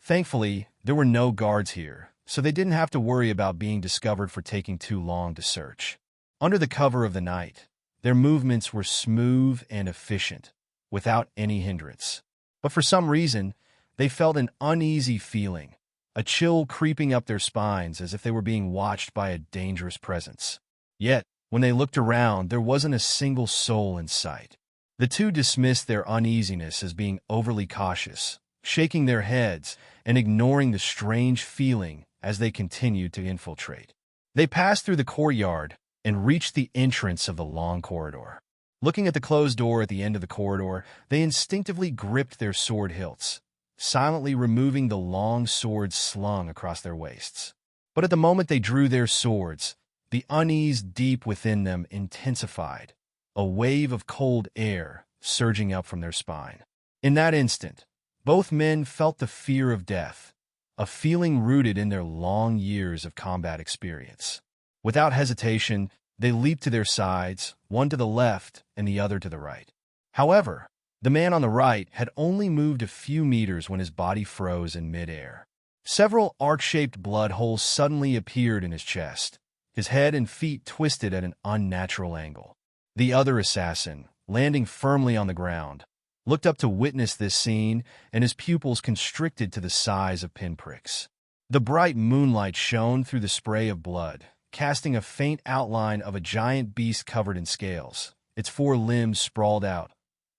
Thankfully, there were no guards here, so they didn't have to worry about being discovered for taking too long to search. Under the cover of the night, their movements were smooth and efficient, without any hindrance. But for some reason, they felt an uneasy feeling, a chill creeping up their spines as if they were being watched by a dangerous presence. Yet, when they looked around, there wasn't a single soul in sight. The two dismissed their uneasiness as being overly cautious, shaking their heads and ignoring the strange feeling as they continued to infiltrate. They passed through the courtyard and reached the entrance of the long corridor. Looking at the closed door at the end of the corridor, they instinctively gripped their sword hilts, silently removing the long swords slung across their waists. But at the moment they drew their swords, the unease deep within them intensified, a wave of cold air surging up from their spine. In that instant, both men felt the fear of death, a feeling rooted in their long years of combat experience. Without hesitation, they leaped to their sides, one to the left and the other to the right. However, the man on the right had only moved a few meters when his body froze in midair. Several arc-shaped blood holes suddenly appeared in his chest, his head and feet twisted at an unnatural angle. The other assassin, landing firmly on the ground, looked up to witness this scene, and his pupils constricted to the size of pinpricks. The bright moonlight shone through the spray of blood, casting a faint outline of a giant beast covered in scales, its four limbs sprawled out,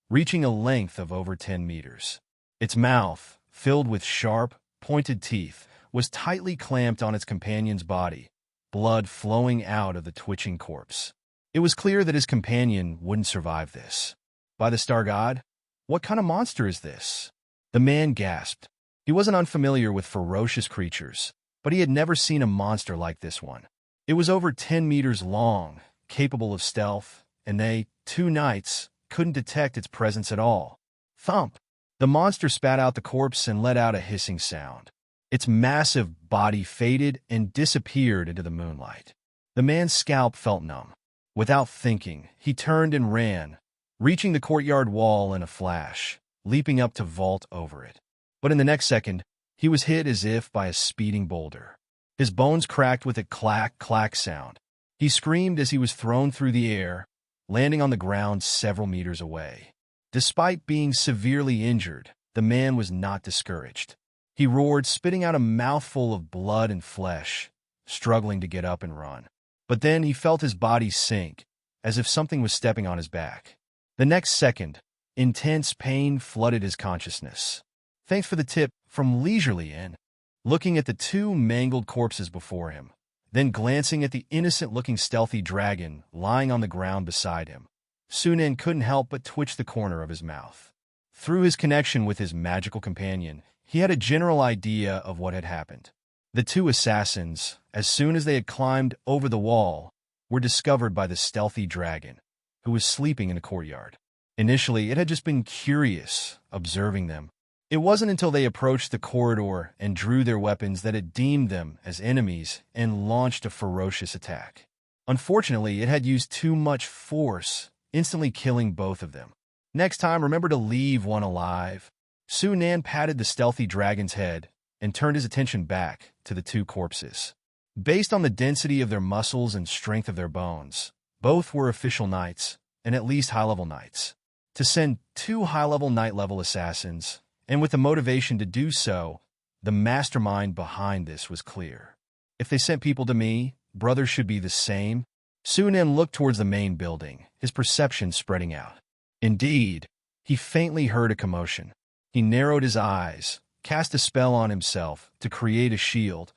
reaching a length of over 10 meters. Its mouth, filled with sharp, pointed teeth, was tightly clamped on its companion's body, blood flowing out of the twitching corpse. It was clear that his companion wouldn't survive this. By the star god, what kind of monster is this? The man gasped. He wasn't unfamiliar with ferocious creatures, but he had never seen a monster like this one. It was over 10 meters long, capable of stealth, and they, two knights, couldn't detect its presence at all. Thump! The monster spat out the corpse and let out a hissing sound. Its massive body faded and disappeared into the moonlight. The man's scalp felt numb. Without thinking, he turned and ran, reaching the courtyard wall in a flash, leaping up to vault over it. But in the next second, he was hit as if by a speeding boulder. His bones cracked with a clack-clack sound. He screamed as he was thrown through the air, landing on the ground several meters away. Despite being severely injured, the man was not discouraged. He roared, spitting out a mouthful of blood and flesh, struggling to get up and run. But then he felt his body sink, as if something was stepping on his back. The next second, intense pain flooded his consciousness. Thanks for the tip from Leisurely Inn. Looking at the two mangled corpses before him, then glancing at the innocent-looking stealthy dragon lying on the ground beside him, Sunan couldn't help but twitch the corner of his mouth. Through his connection with his magical companion, he had a general idea of what had happened. The two assassins, as soon as they had climbed over the wall, were discovered by the stealthy dragon, who was sleeping in the courtyard. Initially, it had just been curious, observing them. It wasn't until they approached the corridor and drew their weapons that it deemed them as enemies and launched a ferocious attack. Unfortunately, it had used too much force, instantly killing both of them. Next time, remember to leave one alive. Sunan patted the stealthy dragon's head and turned his attention back to the two corpses. Based on the density of their muscles and strength of their bones, both were official knights, and at least high-level knights. To send two high-level knight-level assassins, and with the motivation to do so, the mastermind behind this was clear. If they sent people to me, brothers should be the same. Sunan looked towards the main building, his perception spreading out. Indeed, he faintly heard a commotion. He narrowed his eyes, cast a spell on himself to create a shield,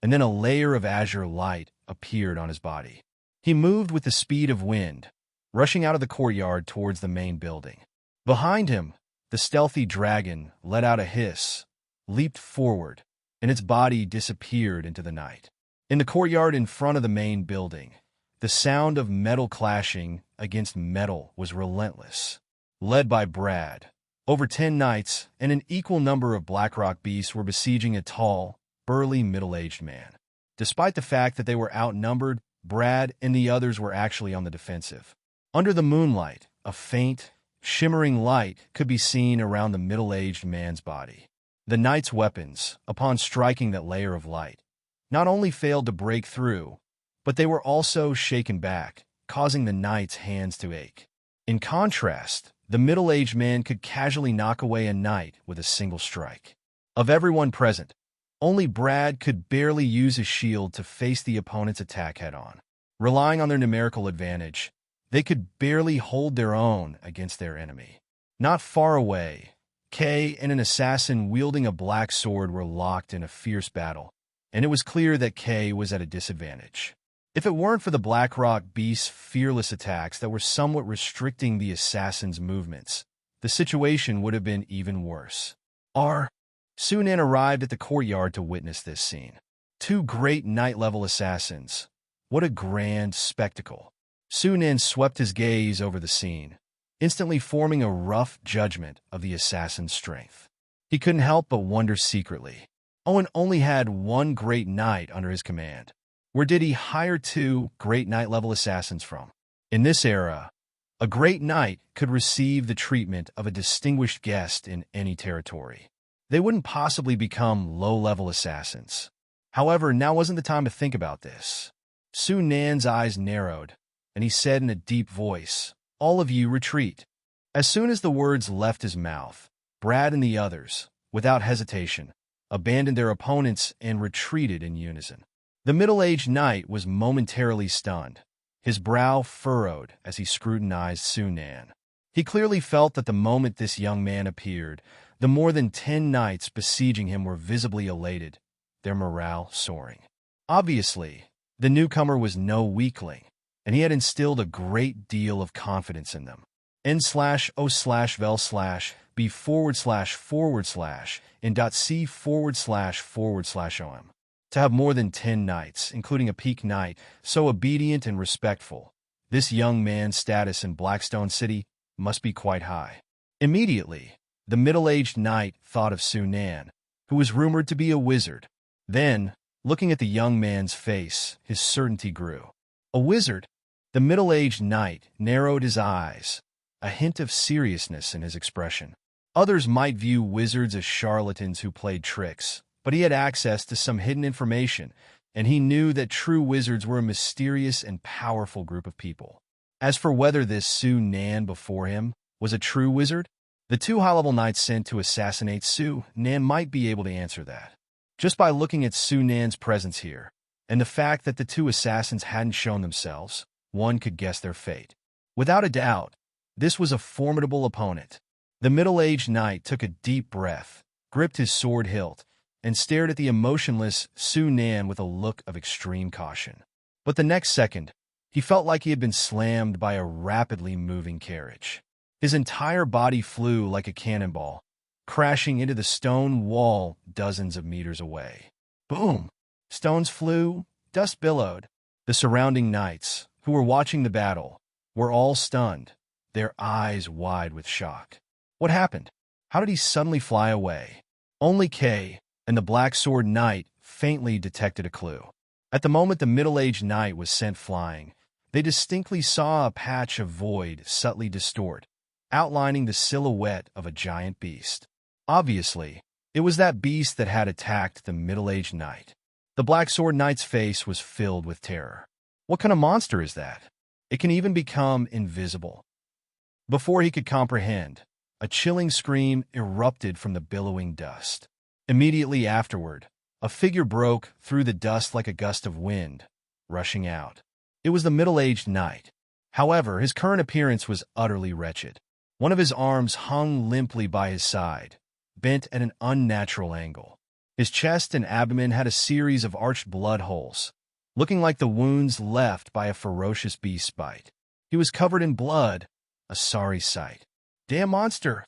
and then a layer of azure light appeared on his body. He moved with the speed of wind, rushing out of the courtyard towards the main building. Behind him, the stealthy dragon let out a hiss, leaped forward, and its body disappeared into the night. In the courtyard in front of the main building, the sound of metal clashing against metal was relentless. Led by Brad, over 10 knights and an equal number of Blackrock beasts were besieging a tall, burly middle-aged man. Despite the fact that they were outnumbered, Brad and the others were actually on the defensive. Under the moonlight, a faint, shimmering light could be seen around the middle-aged man's body. The knight's weapons, upon striking that layer of light, not only failed to break through, but they were also shaken back, causing the knight's hands to ache. In contrast, the middle-aged man could casually knock away a knight with a single strike. Of everyone present, only Brad could barely use his shield to face the opponent's attack head-on. Relying on their numerical advantage, they could barely hold their own against their enemy. Not far away, Kay and an assassin wielding a black sword were locked in a fierce battle, and it was clear that Kay was at a disadvantage. If it weren't for the Blackrock beast's fearless attacks that were somewhat restricting the assassin's movements, the situation would have been even worse. Sunan arrived at the courtyard to witness this scene. Two great knight-level assassins. What a grand spectacle. Sunan swept his gaze over the scene, instantly forming a rough judgment of the assassin's strength. He couldn't help but wonder secretly. Owen only had one great knight under his command. Where did he hire two great knight-level assassins from? In this era, a great knight could receive the treatment of a distinguished guest in any territory. They wouldn't possibly become low-level assassins. However, now wasn't the time to think about this. Sunan's eyes narrowed, and he said in a deep voice, "All of you retreat." As soon as the words left his mouth, Brad and the others, without hesitation, abandoned their opponents and retreated in unison. The middle-aged knight was momentarily stunned, his brow furrowed as he scrutinized Sunan. He clearly felt that the moment this young man appeared, the more than 10 knights besieging him were visibly elated, their morale soaring. Obviously, the newcomer was no weakling, and he had instilled a great deal of confidence in them. N/O/vel/b//in.c//om. To have more than 10 knights, including a peak knight, so obedient and respectful, this young man's status in Blackstone City must be quite high. Immediately, the middle-aged knight thought of Sunan, who was rumored to be a wizard. Then, looking at the young man's face, his certainty grew. A wizard? The middle-aged knight narrowed his eyes, a hint of seriousness in his expression. Others might view wizards as charlatans who played tricks, but he had access to some hidden information, and he knew that true wizards were a mysterious and powerful group of people. As for whether this Su Nan before him was a true wizard, the two high-level knights sent to assassinate Su Nan might be able to answer that. Just by looking at Su Nan's presence here, and the fact that the two assassins hadn't shown themselves, one could guess their fate. Without a doubt, this was a formidable opponent. The middle-aged knight took a deep breath, gripped his sword hilt, and stared at the emotionless Su Nan with a look of extreme caution. But the next second, he felt like he had been slammed by a rapidly moving carriage. His entire body flew like a cannonball, crashing into the stone wall dozens of meters away. Boom! Stones flew, dust billowed. The surrounding knights, who were watching the battle, were all stunned, their eyes wide with shock. What happened? How did he suddenly fly away? Only Kay and the Black Sword Knight faintly detected a clue. At the moment the middle-aged knight was sent flying, they distinctly saw a patch of void subtly distort, outlining the silhouette of a giant beast. Obviously, it was that beast that had attacked the middle-aged knight. The Black Sword Knight's face was filled with terror. What kind of monster is that? It can even become invisible. Before he could comprehend, a chilling scream erupted from the billowing dust. Immediately afterward, a figure broke through the dust like a gust of wind, rushing out. It was the middle-aged knight. However, his current appearance was utterly wretched. One of his arms hung limply by his side, bent at an unnatural angle. His chest and abdomen had a series of arched blood holes, looking like the wounds left by a ferocious beast's bite. He was covered in blood, a sorry sight. "Damn monster!"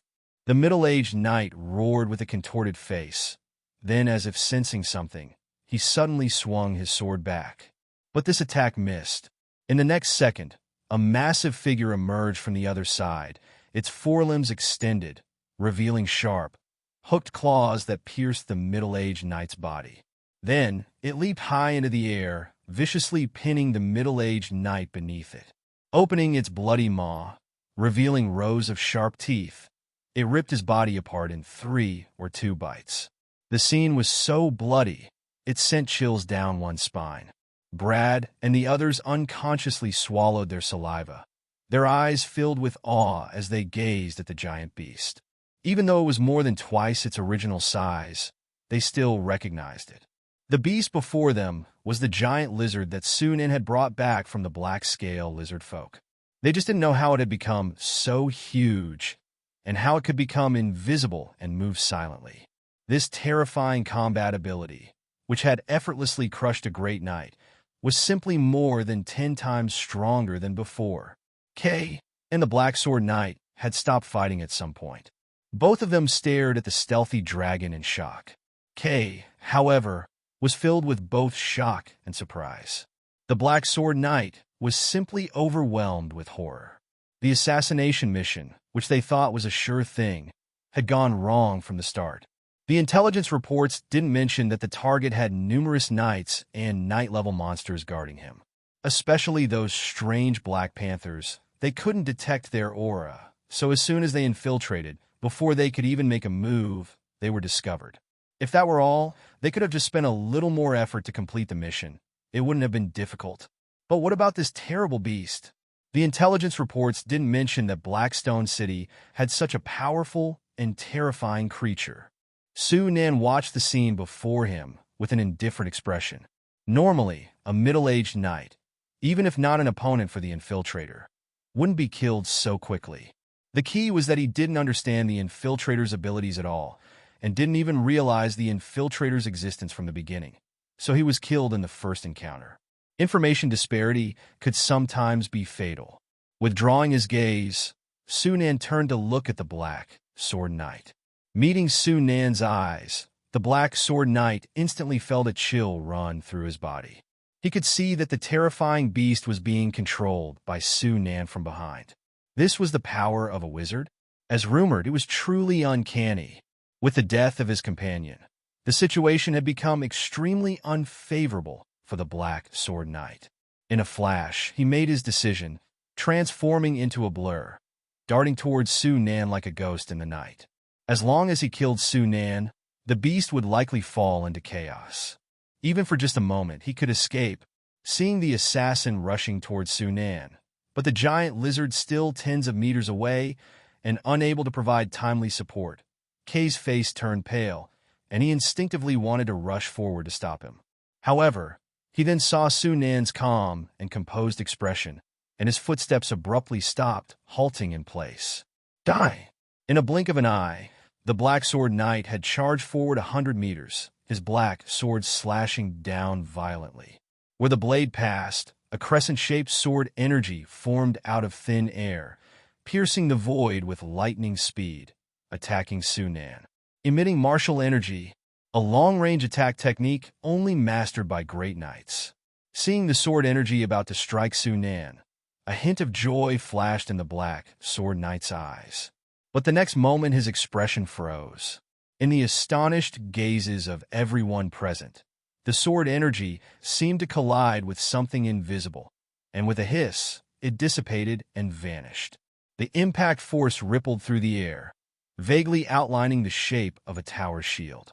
The middle-aged knight roared with a contorted face. Then, as if sensing something, he suddenly swung his sword back. But this attack missed. In the next second, a massive figure emerged from the other side, its forelimbs extended, revealing sharp, hooked claws that pierced the middle-aged knight's body. Then, it leaped high into the air, viciously pinning the middle-aged knight beneath it. Opening its bloody maw, revealing rows of sharp teeth, it ripped his body apart in 3 or 2 bites. The scene was so bloody, it sent chills down one's spine. Brad and the others unconsciously swallowed their saliva, their eyes filled with awe as they gazed at the giant beast. Even though it was more than twice its original size, they still recognized it. The beast before them was the giant lizard that Su Nan had brought back from the black scale lizard folk. They just didn't know how it had become so huge and how it could become invisible and move silently. This terrifying combat ability, which had effortlessly crushed a great knight, was simply more than 10 times stronger than before. Kay and the Black Sword Knight had stopped fighting at some point. Both of them stared at the stealthy dragon in shock. Kay, however, was filled with both shock and surprise. The Black Sword Knight was simply overwhelmed with horror. The assassination mission, which they thought was a sure thing, had gone wrong from the start. The intelligence reports didn't mention that the target had numerous knights and knight-level monsters guarding him. Especially those strange Black Panthers, they couldn't detect their aura, so as soon as they infiltrated, before they could even make a move, they were discovered. If that were all, they could have just spent a little more effort to complete the mission. It wouldn't have been difficult. But what about this terrible beast? The intelligence reports didn't mention that Blackstone City had such a powerful and terrifying creature. Su Nan watched the scene before him with an indifferent expression. Normally, a middle-aged knight, even if not an opponent for the infiltrator, wouldn't be killed so quickly. The key was that he didn't understand the infiltrator's abilities at all, and didn't even realize the infiltrator's existence from the beginning, so he was killed in the first encounter. Information disparity could sometimes be fatal. Withdrawing his gaze, Su Nan turned to look at the Black Sword Knight. Meeting Su Nan's eyes, the Black Sword Knight instantly felt a chill run through his body. He could see that the terrifying beast was being controlled by Su Nan from behind. This was the power of a wizard? As rumored, it was truly uncanny. With the death of his companion, the situation had become extremely unfavorable for the Black Sword Knight. In a flash, he made his decision, transforming into a blur, darting towards Su Nan like a ghost in the night. As long as he killed Su Nan, the beast would likely fall into chaos. Even for just a moment, he could escape, seeing the assassin rushing towards Su Nan. But the giant lizard still tens of meters away and unable to provide timely support. Kay's face turned pale, and he instinctively wanted to rush forward to stop him. However, he then saw Su Nan's calm and composed expression, and his footsteps abruptly stopped, halting in place. Die! In a blink of an eye, the Black Sword Knight had charged forward 100 meters, his black sword slashing down violently. Where the blade passed, a crescent-shaped sword energy formed out of thin air, piercing the void with lightning speed, attacking Su Nan. Emitting martial energy, a long-range attack technique only mastered by great knights. Seeing the sword energy about to strike Su Nan, a hint of joy flashed in the Black Sword Knight's eyes. But the next moment his expression froze. In the astonished gazes of everyone present, the sword energy seemed to collide with something invisible, and with a hiss, it dissipated and vanished. The impact force rippled through the air, vaguely outlining the shape of a tower shield.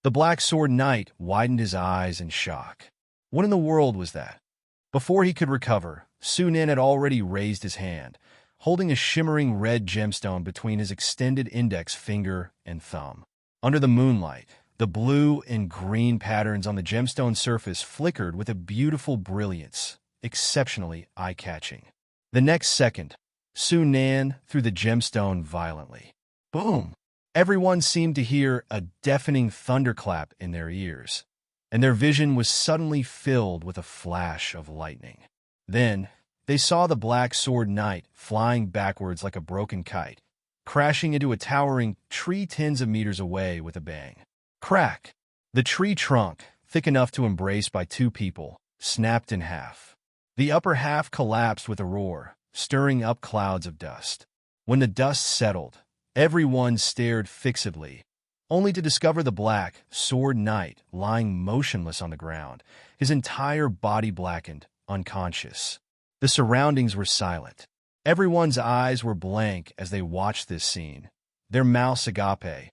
The Black Sword Knight widened his eyes in shock. What in the world was that? Before he could recover, Su Nan had already raised his hand, holding a shimmering red gemstone between his extended index finger and thumb. Under the moonlight, the blue and green patterns on the gemstone surface flickered with a beautiful brilliance, exceptionally eye-catching. The next second, Su Nan threw the gemstone violently. Boom! Everyone seemed to hear a deafening thunderclap in their ears, and their vision was suddenly filled with a flash of lightning. Then, they saw the Black Sword Knight flying backwards like a broken kite, crashing into a towering tree tens of meters away with a bang. Crack! The tree trunk, thick enough to embrace by two people, snapped in half. The upper half collapsed with a roar, stirring up clouds of dust. When the dust settled, everyone stared fixedly, only to discover the Black Sword Knight lying motionless on the ground, his entire body blackened, unconscious. The surroundings were silent. Everyone's eyes were blank as they watched this scene, their mouths agape,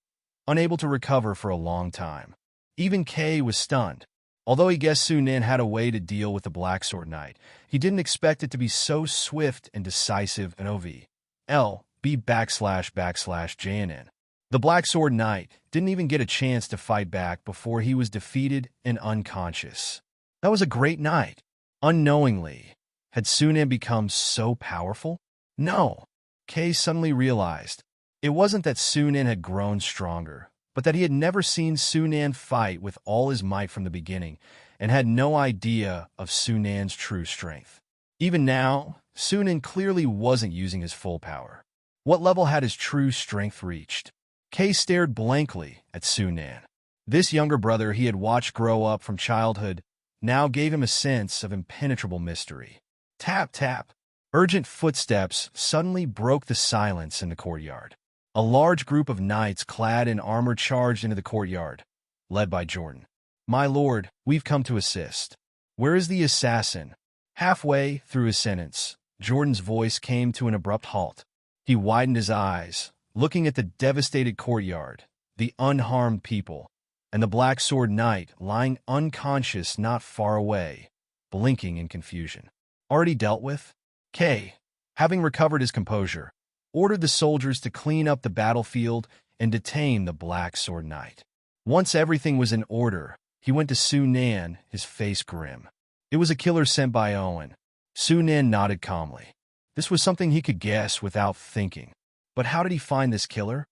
unable to recover for a long time. Even Kay was stunned. Although he guessed Su Nan had a way to deal with the Black Sword Knight, he didn't expect it to be so swift and decisive and OV.LB/JNN. The Black Sword Knight didn't even get a chance to fight back before he was defeated and unconscious. That was a great night. Unknowingly, had Su Nan become so powerful? No. Kay suddenly realized it wasn't that Su Nan had grown stronger, but that he had never seen Su Nan fight with all his might from the beginning and had no idea of Su Nan's true strength. Even now, Su Nan clearly wasn't using his full power. What level had his true strength reached? Kay stared blankly at Su Nan. This younger brother he had watched grow up from childhood now gave him a sense of impenetrable mystery. Tap, tap. Urgent footsteps suddenly broke the silence in the courtyard. A large group of knights clad in armor charged into the courtyard, led by Jordan. "My lord, we've come to assist." "Where is the assassin?" Halfway through his sentence, Jordan's voice came to an abrupt halt. He widened his eyes, looking at the devastated courtyard, the unharmed people, and the Black Sword Knight lying unconscious not far away, blinking in confusion. Already dealt with? Kay, having recovered his composure, ordered the soldiers to clean up the battlefield and detain the Black Sword Knight. Once everything was in order, he went to Su Nan, his face grim. It was a killer sent by Owen. Su Nan nodded calmly. This was something he could guess without thinking. But how did he find this killer?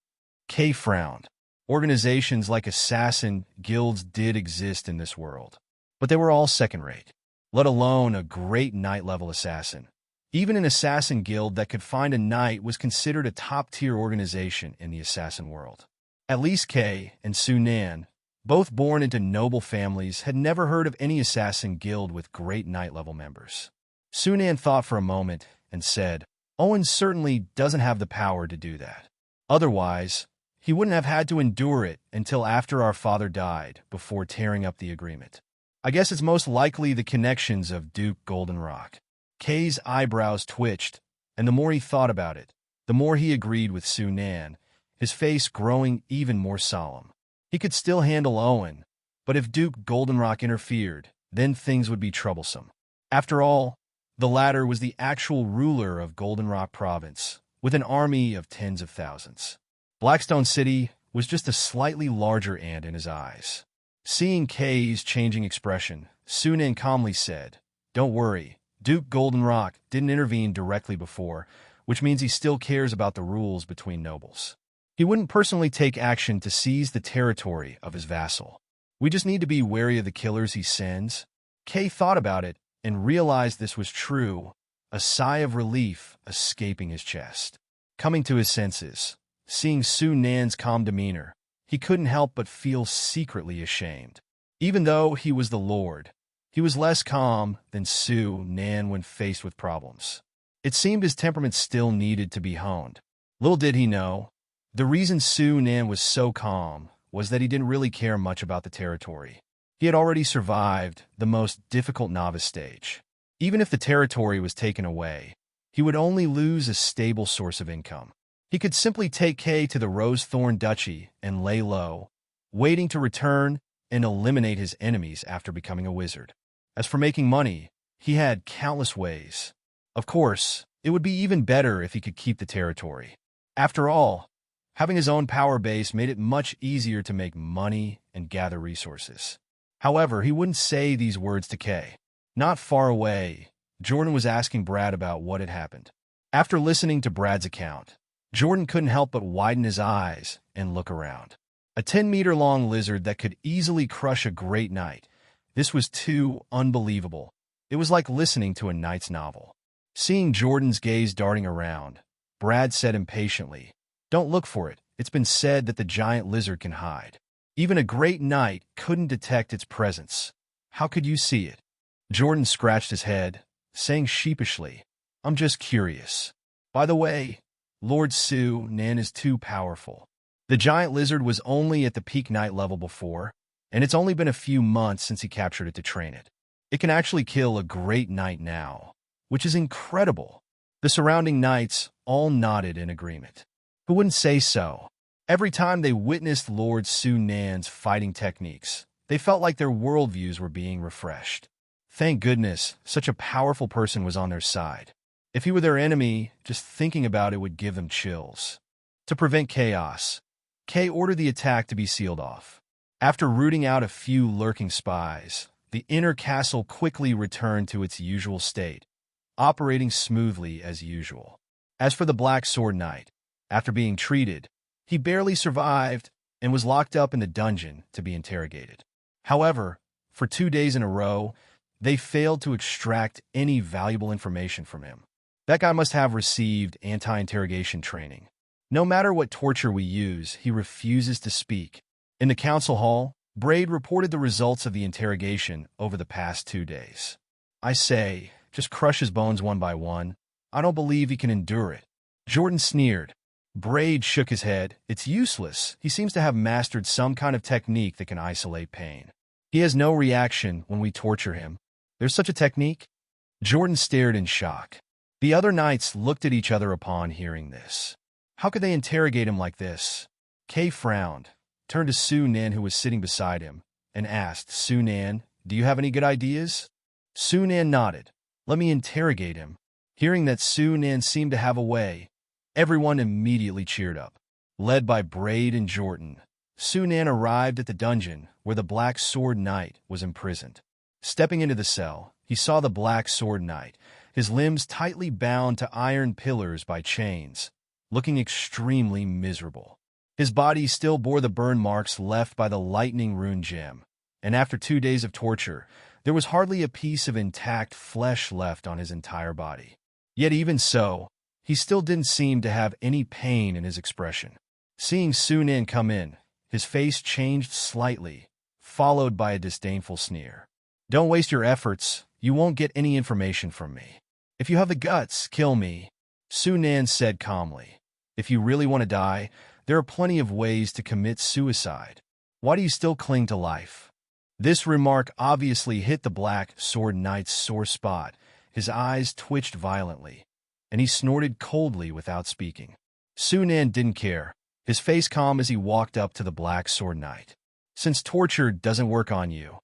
Kay frowned. Organizations like assassin guilds did exist in this world, but they were all second-rate, let alone a great knight-level assassin. Even an assassin guild that could find a knight was considered a top-tier organization in the assassin world. At least Kay and Su Nan, both born into noble families, had never heard of any assassin guild with great knight-level members. Su Nan thought for a moment and said, "Owen certainly doesn't have the power to do that. Otherwise, he wouldn't have had to endure it until after our father died before tearing up the agreement." I guess it's most likely the connections of Duke Goldenrock. Kay's eyebrows twitched, and the more he thought about it, the more he agreed with Su Nan, his face growing even more solemn. He could still handle Owen, but if Duke Goldenrock interfered, then things would be troublesome. After all, the latter was the actual ruler of Goldenrock Province, with an army of tens of thousands. Blackstone City was just a slightly larger ant in his eyes. Seeing Kay's changing expression, Su Nan calmly said, "Don't worry, Duke Goldenrock didn't intervene directly before, which means he still cares about the rules between nobles. He wouldn't personally take action to seize the territory of his vassal. We just need to be wary of the killers he sends." Kay thought about it and realized this was true, a sigh of relief escaping his chest. Coming to his senses, seeing Su Nan's calm demeanor, he couldn't help but feel secretly ashamed. Even though he was the Lord, he was less calm than Su Nan when faced with problems. It seemed his temperament still needed to be honed. Little did he know, the reason Su Nan was so calm was that he didn't really care much about the territory. He had already survived the most difficult novice stage. Even if the territory was taken away, he would only lose a stable source of income. He could simply take Kay to the Rose-Thorn Duchy and lay low, waiting to return and eliminate his enemies after becoming a wizard. As for making money, he had countless ways. Of course, it would be even better if he could keep the territory. After all, having his own power base made it much easier to make money and gather resources. However, he wouldn't say these words to Kay. Not far away, Jordan was asking Brad about what had happened. After listening to Brad's account, Jordan couldn't help but widen his eyes and look around. A 10-meter-long lizard that could easily crush a great knight. This was too unbelievable. It was like listening to a knight's novel. Seeing Jordan's gaze darting around, Brad said impatiently, "Don't look for it. It's been said that the giant lizard can hide. Even a great knight couldn't detect its presence. How could you see it?" Jordan scratched his head, saying sheepishly, "I'm just curious. By the way, Lord Su Nan is too powerful. The giant lizard was only at the peak knight level before, and it's only been a few months since he captured it to train it. It can actually kill a great knight now, which is incredible." The surrounding knights all nodded in agreement. Who wouldn't say so? Every time they witnessed Lord Su Nan's fighting techniques, they felt like their worldviews were being refreshed. Thank goodness such a powerful person was on their side. If he were their enemy, just thinking about it would give them chills. To prevent chaos, Kay ordered the attack to be sealed off. After rooting out a few lurking spies, the inner castle quickly returned to its usual state, operating smoothly as usual. As for the Black Sword Knight, after being treated, he barely survived and was locked up in the dungeon to be interrogated. However, for 2 days in a row, they failed to extract any valuable information from him. That guy must have received anti-interrogation training. No matter what torture we use, he refuses to speak. In the council hall, Braid reported the results of the interrogation over the past 2 days. "I say, just crush his bones one by one. I don't believe he can endure it." Jordan sneered. Braid shook his head. "It's useless. He seems to have mastered some kind of technique that can isolate pain. He has no reaction when we torture him." "There's such a technique?" Jordan stared in shock. The other knights looked at each other upon hearing this. How could they interrogate him like this? Kay frowned, turned to Su Nan who was sitting beside him, and asked, "Su Nan, do you have any good ideas?" Su Nan nodded. "Let me interrogate him." Hearing that Su Nan seemed to have a way, everyone immediately cheered up. Led by Braid and Jordan, Su Nan arrived at the dungeon where the Black Sword Knight was imprisoned. Stepping into the cell, he saw the Black Sword Knight, his limbs tightly bound to iron pillars by chains, looking extremely miserable. His body still bore the burn marks left by the lightning rune gem, and after 2 days of torture, there was hardly a piece of intact flesh left on his entire body. Yet even so, he still didn't seem to have any pain in his expression. Seeing Su Nan come in, his face changed slightly, followed by a disdainful sneer. "Don't waste your efforts. You won't get any information from me. If you have the guts, kill me," Su Nan said calmly. "If you really want to die, there are plenty of ways to commit suicide. Why do you still cling to life?" This remark obviously hit the Black Sword Knight's sore spot. His eyes twitched violently, and he snorted coldly without speaking. Su Nan didn't care, his face calm as he walked up to the Black Sword Knight. "Since torture doesn't work on you,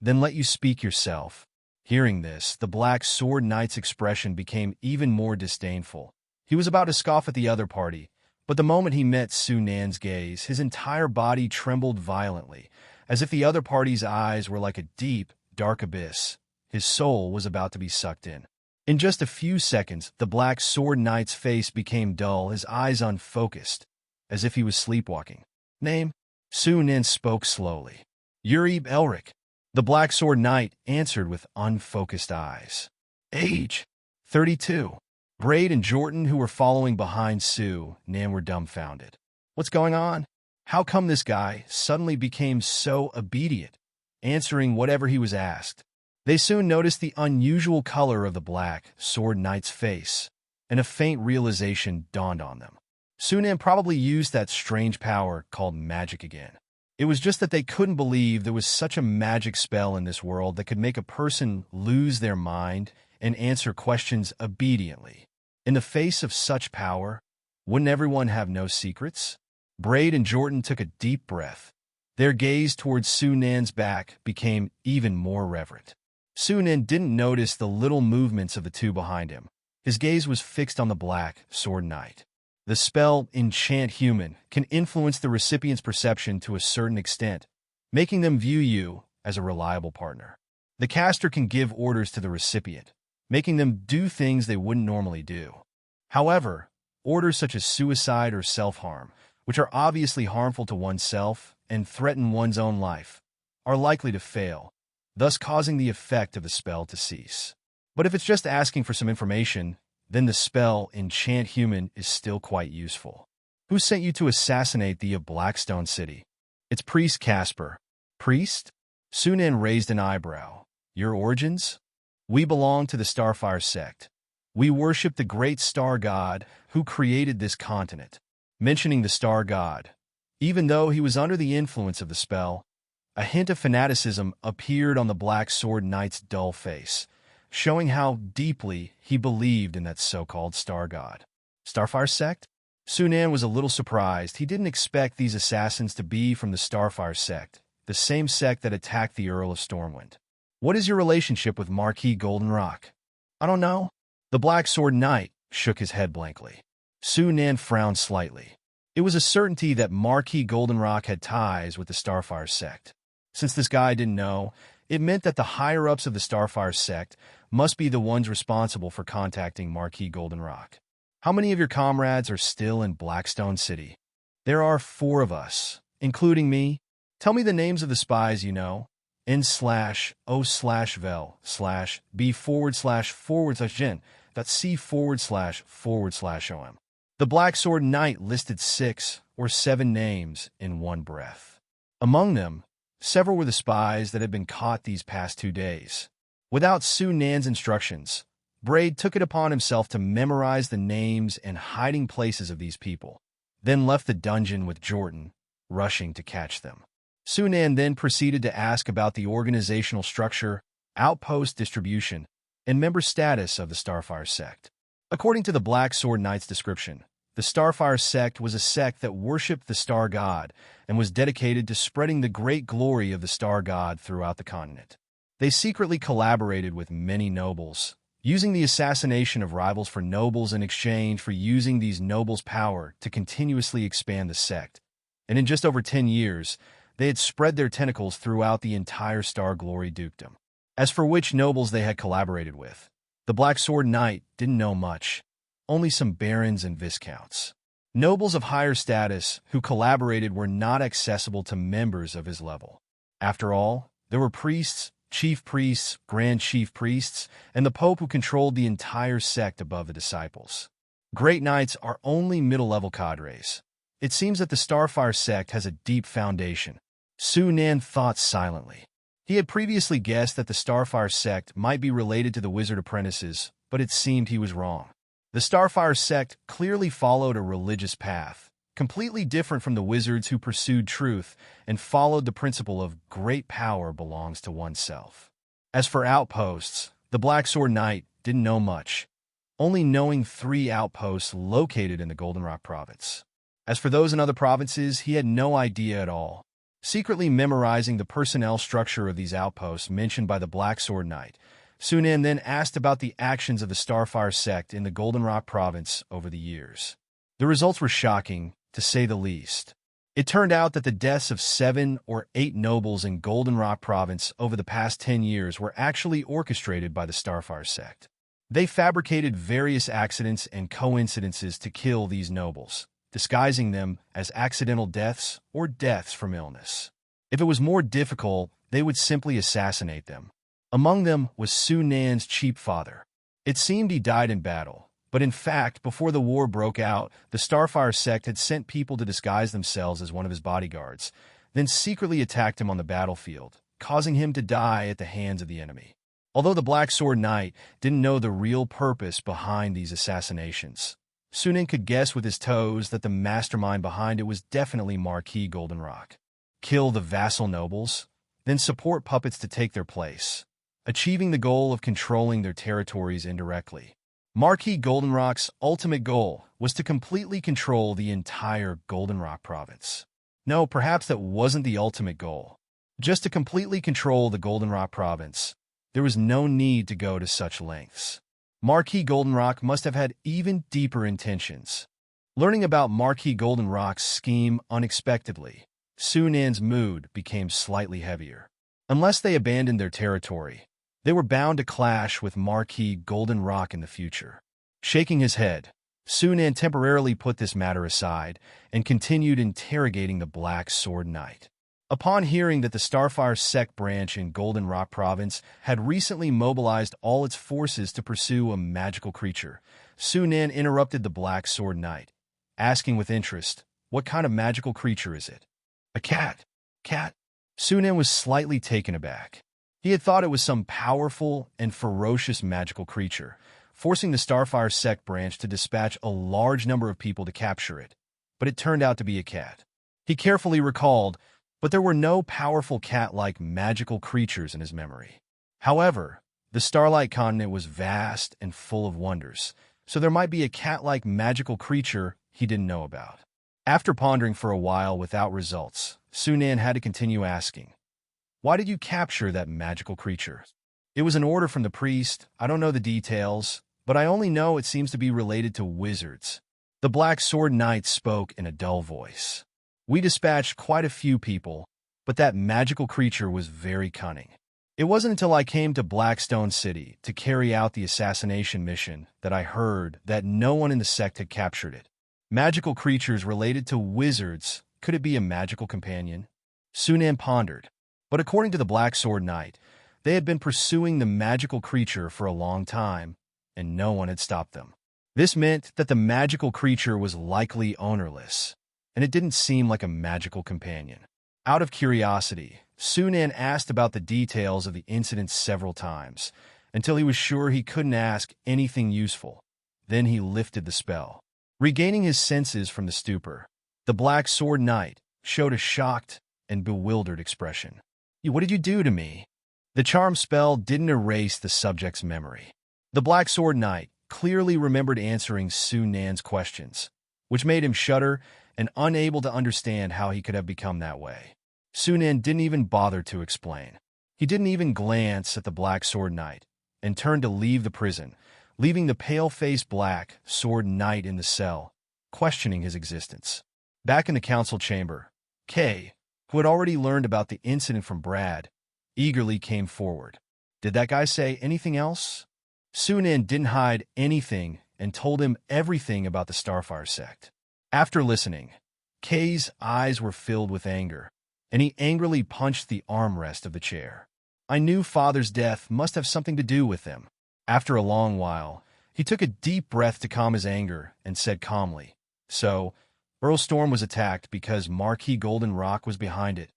then let you speak yourself." Hearing this, the Black Sword Knight's expression became even more disdainful. He was about to scoff at the other party, but the moment he met Su Nan's gaze, his entire body trembled violently, as if the other party's eyes were like a deep, dark abyss. His soul was about to be sucked in. In just a few seconds, the Black Sword Knight's face became dull, his eyes unfocused, as if he was sleepwalking. "Name?" Su Nan spoke slowly. "Uri Elric." The Black Sword Knight answered with unfocused eyes. "Age?" 32. Braid and Jordan, who were following behind Su Nan, were dumbfounded. "What's going on? How come this guy suddenly became so obedient, answering whatever he was asked?" They soon noticed the unusual color of the Black Sword Knight's face, and a faint realization dawned on them. Su Nan probably used that strange power called magic again. It was just that they couldn't believe there was such a magic spell in this world that could make a person lose their mind and answer questions obediently. In the face of such power, wouldn't everyone have no secrets? Braid and Jordan took a deep breath. Their gaze towards Su Nan's back became even more reverent. Su Nan didn't notice the little movements of the two behind him. His gaze was fixed on the Black Sword Knight. The spell Enchant Human can influence the recipient's perception to a certain extent, making them view you as a reliable partner. The caster can give orders to the recipient, making them do things they wouldn't normally do. However, orders such as suicide or self-harm, which are obviously harmful to oneself and threaten one's own life, are likely to fail, thus causing the effect of the spell to cease. But if it's just asking for some information, then the spell Enchant Human is still quite useful. "Who sent you to assassinate the Blackstone city?" "It's Priest Casper." "Priest?" Su Nan raised an eyebrow. "Your origins?" "We belong to the Starfire sect. We worship the great star god who created this continent." Mentioning the star god, even though he was under the influence of the spell, a hint of fanaticism appeared on the Black Sword Knight's dull face, showing how deeply he believed in that so-called star god. "Starfire sect?" Su Nan was a little surprised. He didn't expect these assassins to be from the Starfire sect, the same sect that attacked the Earl of Stormwind. "What is your relationship with Marquis Goldenrock?" "I don't know." The Black Sword Knight shook his head blankly. Su Nan frowned slightly. It was a certainty that Marquis Goldenrock had ties with the Starfire sect. Since this guy didn't know, it meant that the higher-ups of the Starfire sect must be the ones responsible for contacting Marquis Goldenrock. "How many of your comrades are still in Blackstone City?" "There are 4 of us, including me." "Tell me the names of the spies you know." N/O/vel/B//Gen.C///OM. The Black Sword Knight listed 6 or 7 names in one breath. Among them, several were the spies that had been caught these past 2 days. Without Su Nan's instructions, Braid took it upon himself to memorize the names and hiding places of these people, then left the dungeon with Jordan, rushing to catch them. Su Nan then proceeded to ask about the organizational structure, outpost distribution, and member status of the Starfire sect. According to the Black Sword Knight's description, the Starfire sect was a sect that worshipped the Star God and was dedicated to spreading the great glory of the Star God throughout the continent. They secretly collaborated with many nobles, using the assassination of rivals for nobles in exchange for using these nobles' power to continuously expand the sect. And in just over 10 years, they had spread their tentacles throughout the entire Star Glory dukedom. As for which nobles they had collaborated with, the Black Sword Knight didn't know much, only some barons and viscounts. Nobles of higher status who collaborated were not accessible to members of his level. After all, there were priests, chief priests, grand chief priests, and the Pope who controlled the entire sect above the disciples. Great knights are only middle-level cadres. It seems that the Starfire sect has a deep foundation. Su Nan thought silently. He had previously guessed that the Starfire sect might be related to the Wizard Apprentices, but it seemed he was wrong. The Starfire sect clearly followed a religious path, completely different from the wizards who pursued truth and followed the principle of great power belongs to oneself. As for outposts, the Black Sword Knight didn't know much, only knowing 3 outposts located in the Goldenrock province. As for those in other provinces, he had no idea at all. Secretly memorizing the personnel structure of these outposts mentioned by the Black Sword Knight, Sunan then asked about the actions of the Starfire sect in the Goldenrock province over the years. The results were shocking, to say the least. It turned out that the deaths of 7 or 8 nobles in Goldenrock province over the past 10 years were actually orchestrated by the Starfire sect. They fabricated various accidents and coincidences to kill these nobles, disguising them as accidental deaths or deaths from illness. If it was more difficult, they would simply assassinate them. Among them was Su Nan's cheap father. It seemed he died in battle, but in fact, before the war broke out, the Starfire sect had sent people to disguise themselves as one of his bodyguards, then secretly attacked him on the battlefield, causing him to die at the hands of the enemy. Although the Black Sword Knight didn't know the real purpose behind these assassinations, Sunan could guess with his toes that the mastermind behind it was definitely Marquis Goldenrock. Kill the vassal nobles, then support puppets to take their place, achieving the goal of controlling their territories indirectly. Marquis Goldenrock's ultimate goal was to completely control the entire Goldenrock province. No, perhaps that wasn't the ultimate goal. Just to completely control the Goldenrock province, there was no need to go to such lengths. Marquis Goldenrock must have had even deeper intentions. Learning about Marquis Goldenrock's scheme unexpectedly, Sunan's mood became slightly heavier. Unless they abandoned their territory, they were bound to clash with Marquis Goldenrock in the future. Shaking his head, Sunan temporarily put this matter aside and continued interrogating the Black Sword Knight. Upon hearing that the Starfire sect branch in Goldenrock province had recently mobilized all its forces to pursue a magical creature, Sunan interrupted the Black Sword Knight, asking with interest, "What kind of magical creature is it?" "A cat." "Cat?" Sunan was slightly taken aback. He had thought it was some powerful and ferocious magical creature, forcing the Starfire sect branch to dispatch a large number of people to capture it, but it turned out to be a cat. He carefully recalled, but there were no powerful cat-like magical creatures in his memory. However, the Starlight Continent was vast and full of wonders, so there might be a cat-like magical creature he didn't know about. After pondering for a while without results, Sunan had to continue asking, "Why did you capture that magical creature?" "It was an order from the priest. I don't know the details, but I only know it seems to be related to wizards." The Black Sword Knight spoke in a dull voice. "We dispatched quite a few people, but that magical creature was very cunning. It wasn't until I came to Blackstone City to carry out the assassination mission that I heard that no one in the sect had captured it. Magical creatures related to wizards, could it be a magical companion?" Sunan pondered. But according to the Black Sword Knight, they had been pursuing the magical creature for a long time, and no one had stopped them. This meant that the magical creature was likely ownerless, and it didn't seem like a magical companion. Out of curiosity, Sunan asked about the details of the incident several times, until he was sure he couldn't ask anything useful. Then he lifted the spell. Regaining his senses from the stupor, the Black Sword Knight showed a shocked and bewildered expression. "What did you do to me?" The charm spell didn't erase the subject's memory. The Black Sword Knight clearly remembered answering Sunan's questions, which made him shudder and unable to understand how he could have become that way. Sunan didn't even bother to explain. He didn't even glance at the Black Sword Knight and turned to leave the prison, leaving the pale-faced Black Sword Knight in the cell, questioning his existence. Back in the council chamber, Kay, who had already learned about the incident from Brad, eagerly came forward. "Did that guy say anything else?" Sunan didn't hide anything and told him everything about the Starfire sect. After listening, Kay's eyes were filled with anger, and he angrily punched the armrest of the chair. "I knew Father's death must have something to do with them." After a long while, he took a deep breath to calm his anger and said calmly, "So, Earl Storm was attacked because Marquis Goldenrock was behind it."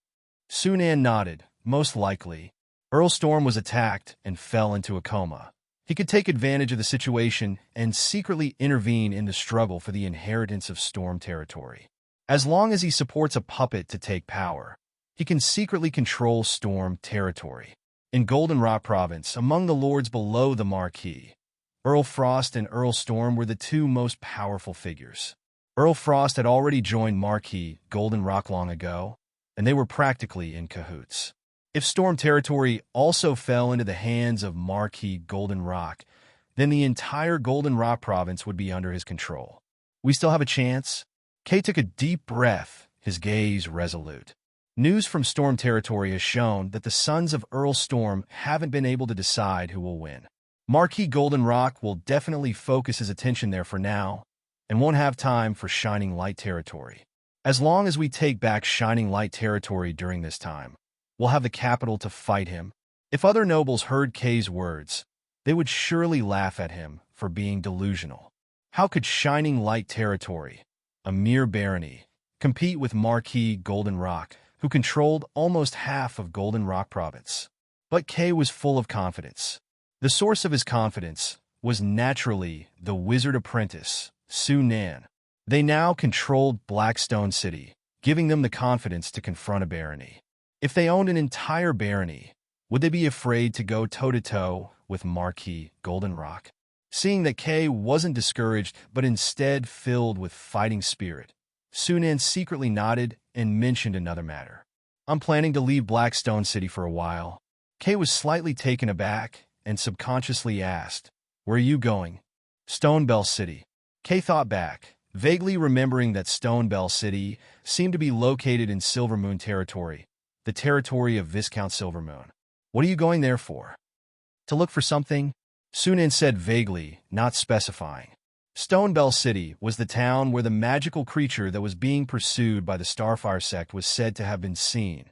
Sunan nodded. "Most likely. Earl Storm was attacked and fell into a coma. He could take advantage of the situation and secretly intervene in the struggle for the inheritance of Storm territory. As long as he supports a puppet to take power, he can secretly control Storm territory. In Golden Rock Province, among the lords below the Marquis, Earl Frost and Earl Storm were the two most powerful figures. Earl Frost had already joined Marquis Golden Rock long ago, and they were practically in cahoots. If Storm territory also fell into the hands of Marquis Golden Rock, then the entire Golden Rock Province would be under his control. We still have a chance? Kay took a deep breath, his gaze resolute. News from Storm territory has shown that the sons of Earl Storm haven't been able to decide who will win. Marquis Golden Rock will definitely focus his attention there for now, and won't have time for Shining Light territory. As long as we take back Shining Light territory during this time, we'll have the capital to fight him. If other nobles heard Kay's words, they would surely laugh at him for being delusional. How could Shining Light territory, a mere barony, compete with Marquis Golden Rock, who controlled almost half of Golden Rock Province? But Kay was full of confidence. The source of his confidence was naturally the wizard apprentice, Su Nan. They now controlled Blackstone City, giving them the confidence to confront a barony. If they owned an entire barony, would they be afraid to go toe-to-toe with Marquis Golden Rock? Seeing that Kay wasn't discouraged but instead filled with fighting spirit, Su Nan secretly nodded and mentioned another matter. I'm planning to leave Blackstone City for a while. Kay was slightly taken aback and subconsciously asked, "Where are you going?" Stonebell City. Kay thought back, vaguely remembering that Stonebell City seemed to be located in Silvermoon territory, the territory of Viscount Silvermoon. What are you going there for? To look for something? Su Nan said vaguely, not specifying. Stonebell City was the town where the magical creature that was being pursued by the Starfire sect was said to have been seen,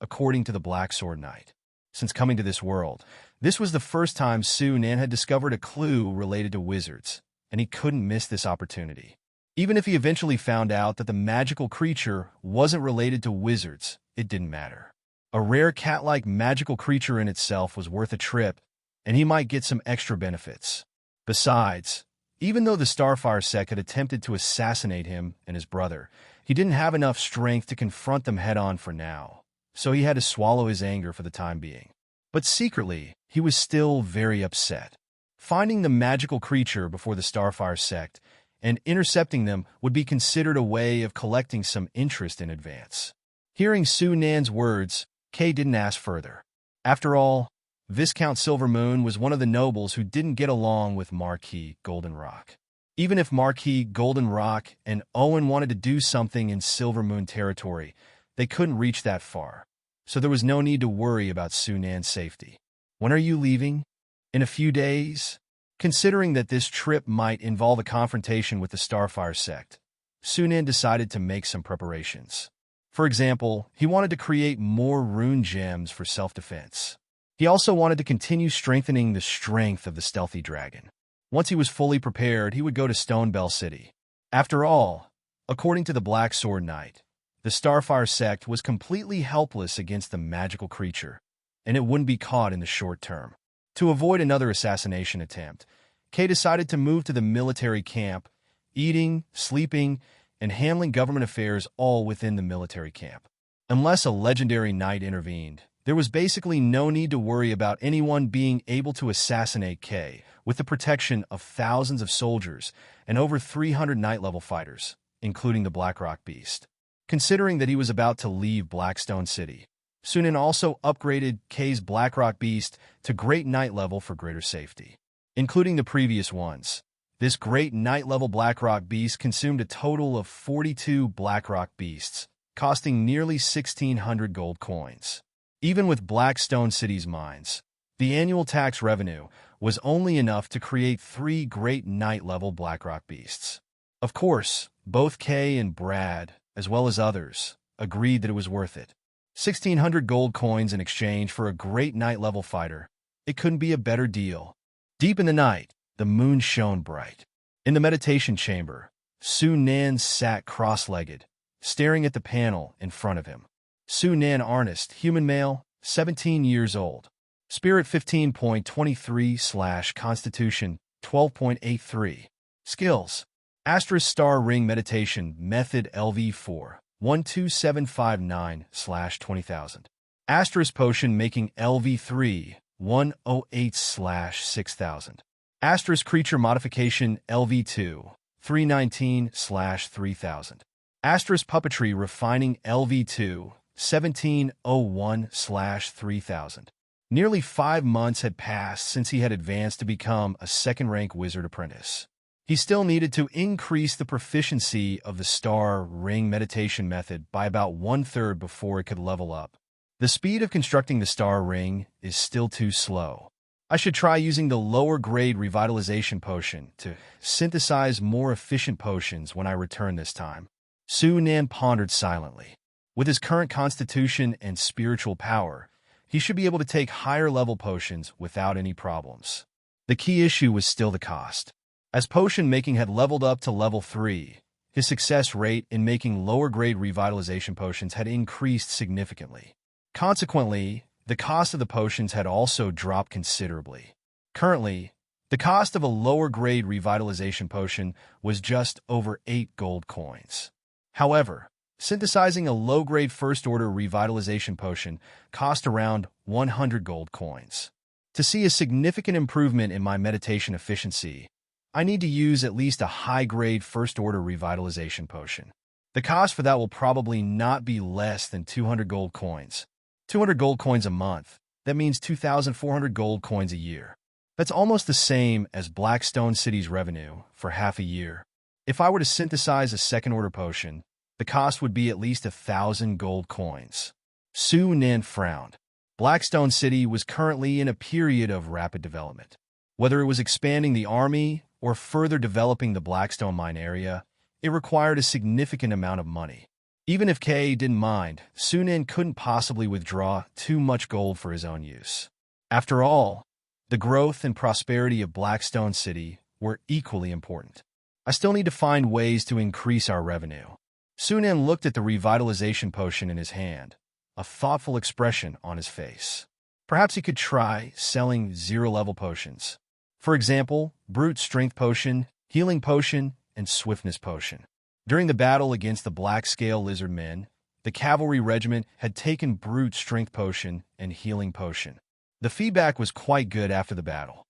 according to the Black Sword Knight. Since coming to this world, this was the first time Su Nan had discovered a clue related to wizards, and he couldn't miss this opportunity. Even if he eventually found out that the magical creature wasn't related to wizards, it didn't matter. A rare cat-like magical creature in itself was worth a trip, and he might get some extra benefits. Besides, even though the Starfire sect had attempted to assassinate him and his brother, he didn't have enough strength to confront them head-on for now, so he had to swallow his anger for the time being. But secretly, he was still very upset. Finding the magical creature before the Starfire sect and intercepting them would be considered a way of collecting some interest in advance. Hearing Su Nan's words, Kay didn't ask further. After all, Viscount Silvermoon was one of the nobles who didn't get along with Marquis Golden Rock. Even if Marquis Golden Rock and Owen wanted to do something in Silvermoon territory, they couldn't reach that far, so there was no need to worry about Su Nan's safety. When are you leaving? In a few days? Considering that this trip might involve a confrontation with the Starfire sect, Su Nan decided to make some preparations. For example, he wanted to create more rune gems for self-defense. He also wanted to continue strengthening the strength of the stealthy dragon. Once he was fully prepared, he would go to Stonebell City. After all, according to the Black Sword Knight, the Starfire sect was completely helpless against the magical creature, and it wouldn't be caught in the short term. To avoid another assassination attempt, Kay decided to move to the military camp, eating, sleeping, and handling government affairs all within the military camp. Unless a legendary knight intervened, there was basically no need to worry about anyone being able to assassinate Kay with the protection of thousands of soldiers and over 300 knight-level fighters, including the Blackrock Beast. Considering that he was about to leave Blackstone City, Su Nan also upgraded Kay's Blackrock Beast to Great Knight level for greater safety. Including the previous ones, this Great Knight level Blackrock Beast consumed a total of 42 Blackrock Beasts, costing nearly 1,600 gold coins. Even with Blackstone City's mines, the annual tax revenue was only enough to create 3 Great Knight level Blackrock Beasts. Of course, both Kay and Brad, as well as others, agreed that it was worth it. 1,600 gold coins in exchange for a Great Knight level fighter. It couldn't be a better deal. Deep in the night, the moon shone bright. In the meditation chamber, Su Nan sat cross-legged, staring at the panel in front of him. Su Nan Arnest, human male, 17 years old. Spirit 15.23/Constitution 12.83. Skills. Asterisk Star Ring Meditation Method LV4 12759/20000. Asterisk Potion Making LV3 108/6000. Asterisk Creature Modification LV2 319/3000. Asterisk Puppetry Refining LV2 1701/3000. Nearly 5 months had passed since he had advanced to become a second-rank wizard apprentice. He still needed to increase the proficiency of the Star Ring Meditation method by about 1/3 before it could level up. The speed of constructing the Star Ring is still too slow. I should try using the lower-grade revitalization potion to synthesize more efficient potions when I return this time. Su Nan pondered silently. With his current constitution and spiritual power, he should be able to take higher-level potions without any problems. The key issue was still the cost. As potion making had leveled up to level 3, his success rate in making lower-grade revitalization potions had increased significantly. Consequently, the cost of the potions had also dropped considerably. Currently, the cost of a lower-grade revitalization potion was just over 8 gold coins. However, synthesizing a low-grade first-order revitalization potion cost around 100 gold coins. To see a significant improvement in my meditation efficiency, I need to use at least a high-grade first-order revitalization potion. The cost for that will probably not be less than 200 gold coins. 200 gold coins a month. That means 2,400 gold coins a year. That's almost the same as Blackstone City's revenue for half a year. If I were to synthesize a second-order potion, the cost would be at least 1,000 gold coins. Su Nan frowned. Blackstone City was currently in a period of rapid development. Whether it was expanding the army or further developing the Blackstone mine area, it required a significant amount of money. Even if Kay didn't mind, Su Nan couldn't possibly withdraw too much gold for his own use. After all, the growth and prosperity of Blackstone City were equally important. I still need to find ways to increase our revenue. Su Nan looked at the revitalization potion in his hand, a thoughtful expression on his face. Perhaps he could try selling zero-level potions. For example, Brute Strength Potion, Healing Potion, and Swiftness Potion. During the battle against the Black-Scale Lizard Men, the cavalry regiment had taken Brute Strength Potion and Healing Potion. The feedback was quite good after the battle.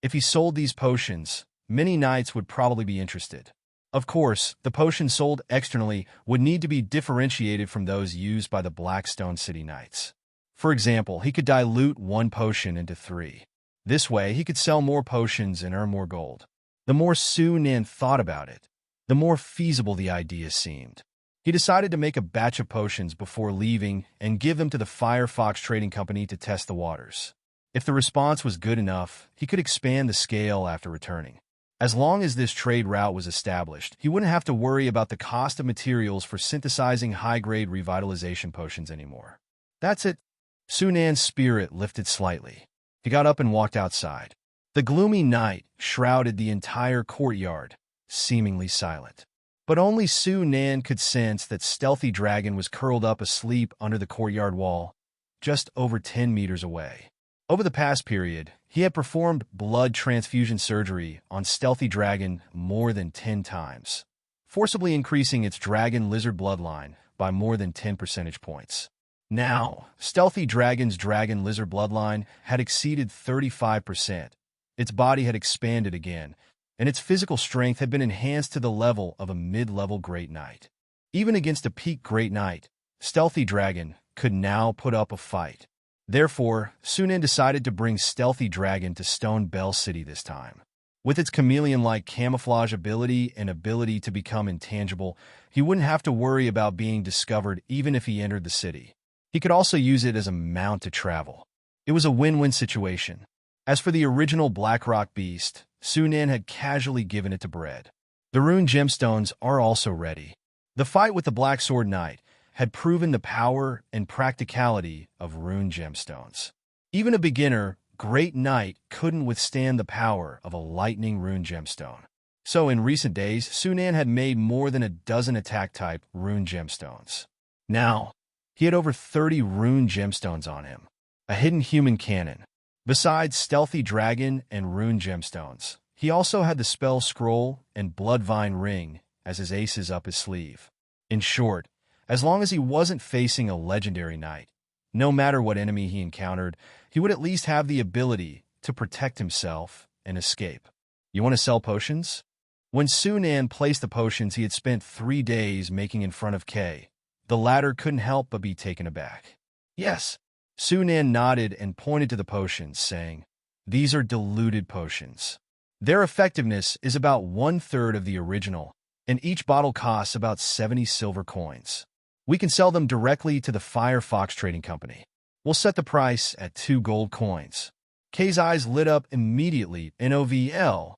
If he sold these potions, many knights would probably be interested. Of course, the potions sold externally would need to be differentiated from those used by the Blackstone City Knights. For example, he could dilute one potion into 3. This way, he could sell more potions and earn more gold. The more Su Nan thought about it, the more feasible the idea seemed. He decided to make a batch of potions before leaving and give them to the Firefox Trading Company to test the waters. If the response was good enough, he could expand the scale after returning. As long as this trade route was established, he wouldn't have to worry about the cost of materials for synthesizing high-grade revitalization potions anymore. That's it. Su Nan's spirit lifted slightly. He got up and walked outside. The gloomy night shrouded the entire courtyard, seemingly silent. But only Su Nan could sense that Stealthy Dragon was curled up asleep under the courtyard wall, just over 10 meters away. Over the past period, he had performed blood transfusion surgery on Stealthy Dragon more than 10 times, forcibly increasing its dragon lizard bloodline by more than 10 percentage points. Now, Stealthy Dragon's dragon lizard bloodline had exceeded 35%. Its body had expanded again, and its physical strength had been enhanced to the level of a mid-level Great Knight. Even against a peak Great Knight, Stealthy Dragon could now put up a fight. Therefore, Su Nan decided to bring Stealthy Dragon to Stone Bell City this time. With its chameleon-like camouflage ability and ability to become intangible, he wouldn't have to worry about being discovered even if he entered the city. He could also use it as a mount to travel. It was a win-win situation. As for the original Blackrock beast, Su Nan had casually given it to Bread. The rune gemstones are also ready. The fight with the Black Sword Knight had proven the power and practicality of rune gemstones. Even a beginner, Great Knight couldn't withstand the power of a lightning rune gemstone. So in recent days, Su Nan had made more than a dozen attack-type rune gemstones. Now, he had over 30 rune gemstones on him, a hidden human cannon. Besides Stealthy Dragon and rune gemstones, He also had the spell scroll and bloodvine ring as his aces up his sleeve. In short, as long as he wasn't facing a legendary knight, no matter what enemy he encountered, he would at least have the ability to protect himself and escape. You want to sell potions? When Su Nan placed the potions he had spent 3 days making in front of Kay, the latter couldn't help but be taken aback. Yes. Su Nan nodded and pointed to the potions, saying, "These are diluted potions. Their effectiveness is about 1/3 of the original, and each bottle costs about 70 silver coins. We can sell them directly to the Firefox Trading Company. We'll set the price at 2 gold coins." Kay's eyes lit up immediately. NOVLB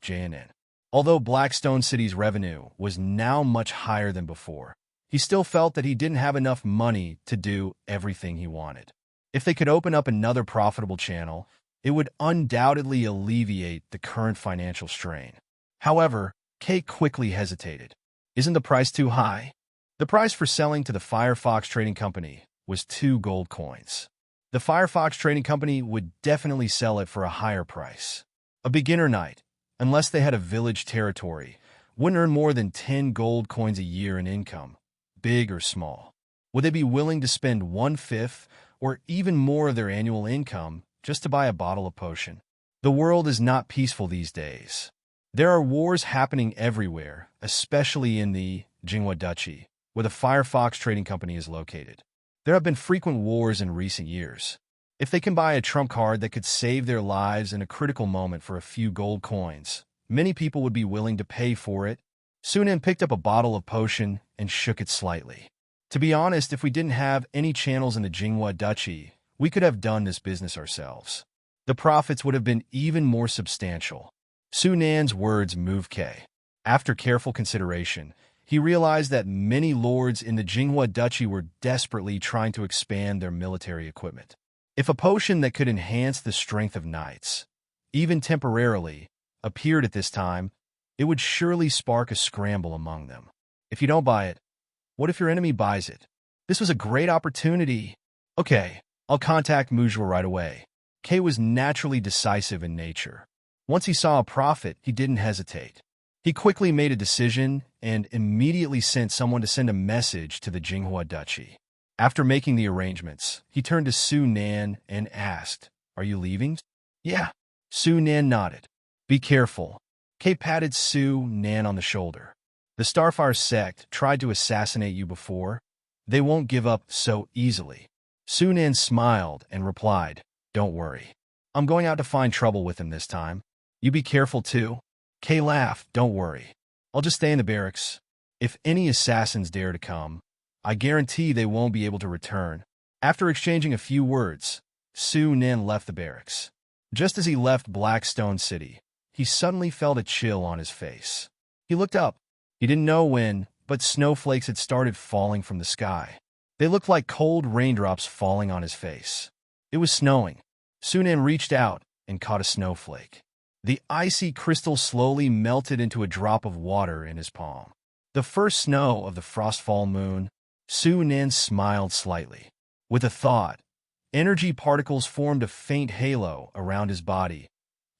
/JNN. Although Blackstone City's revenue was now much higher than before, he still felt that he didn't have enough money to do everything he wanted. If they could open up another profitable channel, it would undoubtedly alleviate the current financial strain. However, Kay quickly hesitated. Isn't the price too high? The price for selling to the Firefox Trading Company was 2 gold coins. The Firefox Trading Company would definitely sell it for a higher price. A beginner knight, unless they had a village territory, wouldn't earn more than 10 gold coins a year in income, big or small. Would they be willing to spend 1/5 or even more of their annual income just to buy a bottle of potion? The world is not peaceful these days. There are wars happening everywhere, especially in the Jinghua Duchy, where the Firefox Trading Company is located. There have been frequent wars in recent years. If they can buy a trump card that could save their lives in a critical moment for a few gold coins, many people would be willing to pay for it. Su Nan picked up a bottle of potion and shook it slightly. To be honest, if we didn't have any channels in the Jinghua Duchy, we could have done this business ourselves. The profits would have been even more substantial. Su Nan's words moved Kay. After careful consideration, he realized that many lords in the Jinghua Duchy were desperately trying to expand their military equipment. If a potion that could enhance the strength of knights, even temporarily, appeared at this time, it would surely spark a scramble among them. If you don't buy it, what if your enemy buys it? This was a great opportunity. Okay, I'll contact Mujua right away. Kay was naturally decisive in nature. Once he saw a profit, he didn't hesitate. He quickly made a decision and immediately sent someone to send a message to the Jinghua Duchy. After making the arrangements, he turned to Su Nan and asked, "Are you leaving?" "Yeah." Su Nan nodded. "Be careful." Kay patted Su Nan on the shoulder. "The Starfire sect tried to assassinate you before. They won't give up so easily." Su Nan smiled and replied, "Don't worry. I'm going out to find trouble with him this time. You be careful too." Kay laughed. "Don't worry. I'll just stay in the barracks. If any assassins dare to come, I guarantee they won't be able to return." After exchanging a few words, Su Nan left the barracks. Just as he left Blackstone City, he suddenly felt a chill on his face. He looked up. He didn't know when, but snowflakes had started falling from the sky. They looked like cold raindrops falling on his face. It was snowing. Su Nan reached out and caught a snowflake. The icy crystal slowly melted into a drop of water in his palm. The first snow of the frostfall moon. Su Nan smiled slightly. With a thought, energy particles formed a faint halo around his body,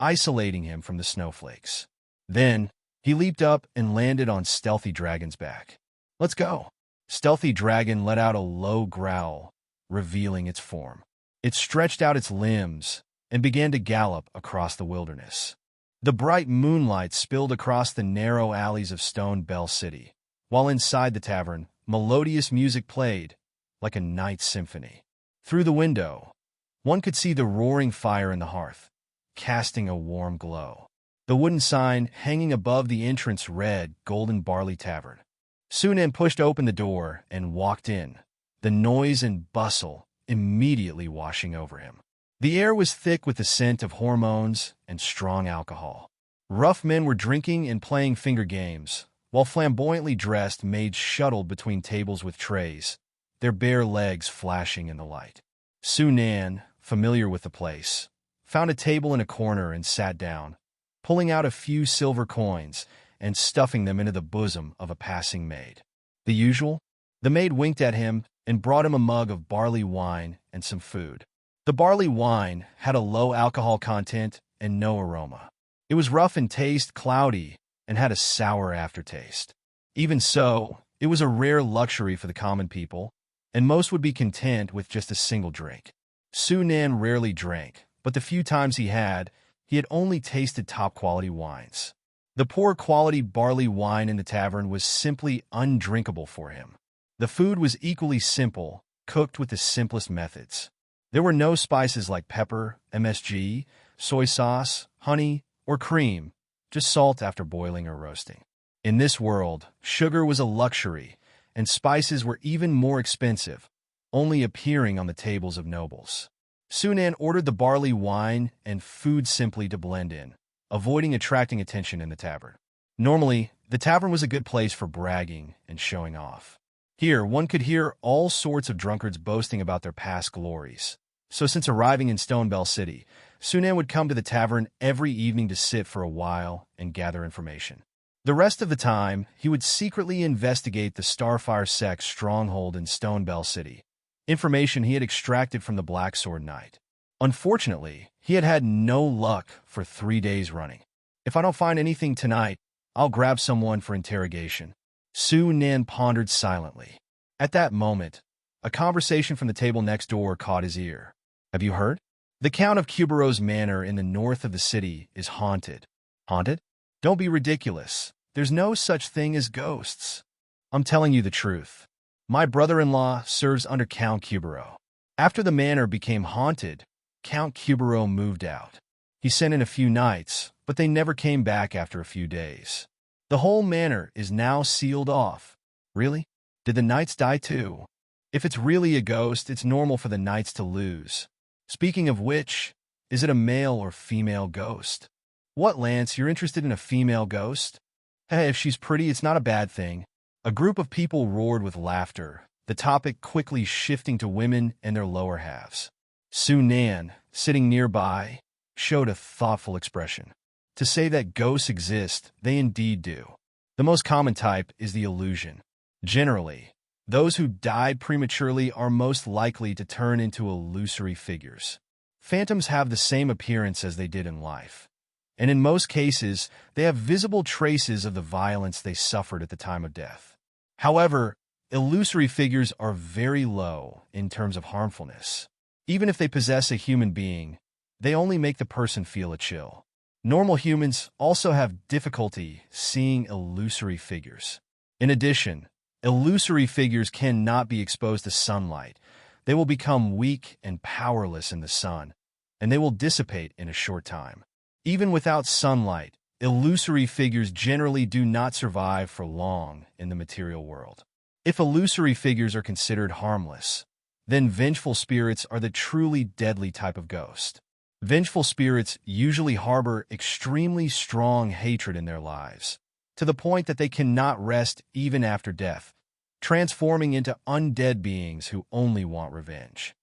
isolating him from the snowflakes. Then, he leaped up and landed on Stealthy Dragon's back. "Let's go." Stealthy Dragon let out a low growl, revealing its form. It stretched out its limbs and began to gallop across the wilderness. The bright moonlight spilled across the narrow alleys of Stone Bell City, while inside the tavern, melodious music played, like a night symphony. Through the window, one could see the roaring fire in the hearth, casting a warm glow. The wooden sign hanging above the entrance read Golden Barley Tavern. Su Nan pushed open the door and walked in, the noise and bustle immediately washing over him. The air was thick with the scent of hormones and strong alcohol. Rough men were drinking and playing finger games, while flamboyantly dressed maids shuttled between tables with trays, their bare legs flashing in the light. Su Nan, familiar with the place, found a table in a corner and sat down, pulling out a few silver coins and stuffing them into the bosom of a passing maid. "The usual?" The maid winked at him and brought him a mug of barley wine and some food. The barley wine had a low alcohol content and no aroma. It was rough in taste, cloudy, and had a sour aftertaste. Even so, it was a rare luxury for the common people, and most would be content with just a single drink. Su Nan rarely drank, but the few times he had only tasted top-quality wines. The poor-quality barley wine in the tavern was simply undrinkable for him. The food was equally simple, cooked with the simplest methods. There were no spices like pepper, MSG, soy sauce, honey, or cream, just salt after boiling or roasting. In this world, sugar was a luxury, and spices were even more expensive, only appearing on the tables of nobles. Su Nan ordered the barley wine and food simply to blend in, avoiding attracting attention in the tavern. Normally, the tavern was a good place for bragging and showing off. Here, one could hear all sorts of drunkards boasting about their past glories. So since arriving in Stonebell City, Su Nan would come to the tavern every evening to sit for a while and gather information. The rest of the time, he would secretly investigate the Starfire sect's stronghold in Stonebell City, information he had extracted from the Black Sword Knight. Unfortunately, he had had no luck for 3 days running. If I don't find anything tonight, I'll grab someone for interrogation. Su Nan pondered silently. At that moment, a conversation from the table next door caught his ear. Have you heard? The Count of Cubero's manor in the north of the city is haunted. Haunted? Don't be ridiculous. There's no such thing as ghosts. I'm telling you the truth. My brother-in-law serves under Count Cubero. After the manor became haunted, Count Cubero moved out. He sent in a few knights, but they never came back after a few days. The whole manor is now sealed off. Really? Did the knights die too? If it's really a ghost, it's normal for the knights to lose. Speaking of which, is it a male or female ghost? What, Lance, you're interested in a female ghost? Hey, if she's pretty, it's not a bad thing. A group of people roared with laughter, the topic quickly shifting to women and their lower halves. Su Nan, sitting nearby, showed a thoughtful expression. To say that ghosts exist, they indeed do. The most common type is the illusion. Generally, those who died prematurely are most likely to turn into illusory figures. Phantoms have the same appearance as they did in life, and in most cases, they have visible traces of the violence they suffered at the time of death. However, illusory figures are very low in terms of harmfulness. Even if they possess a human being, they only make the person feel a chill. Normal humans also have difficulty seeing illusory figures. In addition, illusory figures cannot be exposed to sunlight. They will become weak and powerless in the sun, and they will dissipate in a short time. Even without sunlight, illusory figures generally do not survive for long in the material world. If illusory figures are considered harmless, then vengeful spirits are the truly deadly type of ghost. Vengeful spirits usually harbor extremely strong hatred in their lives, to the point that they cannot rest even after death, transforming into undead beings who only want revenge.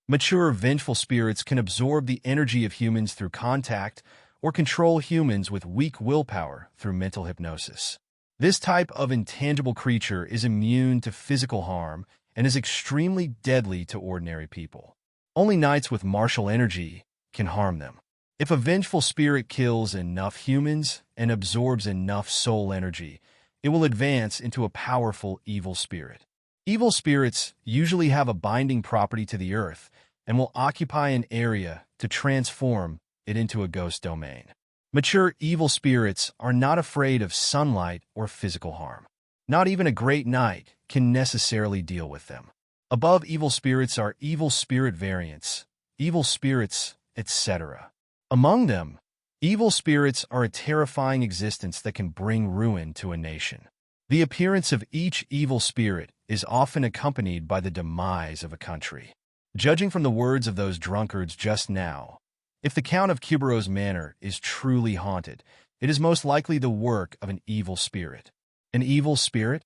Mature vengeful spirits can absorb the energy of humans through contact or control humans with weak willpower through mental hypnosis. This type of intangible creature is immune to physical harm and is extremely deadly to ordinary people. Only knights with martial energy can harm them. If a vengeful spirit kills enough humans and absorbs enough soul energy, it will advance into a powerful evil spirit. Evil spirits usually have a binding property to the earth and will occupy an area to transform it into a ghost domain. Mature evil spirits are not afraid of sunlight or physical harm. Not even a great knight can necessarily deal with them. Above evil spirits are evil spirit variants, evil spirits, etc. Among them, evil spirits are a terrifying existence that can bring ruin to a nation. The appearance of each evil spirit is often accompanied by the demise of a country. Judging from the words of those drunkards just now, if the Count of Cubero's manor is truly haunted, it is most likely the work of an evil spirit. An evil spirit?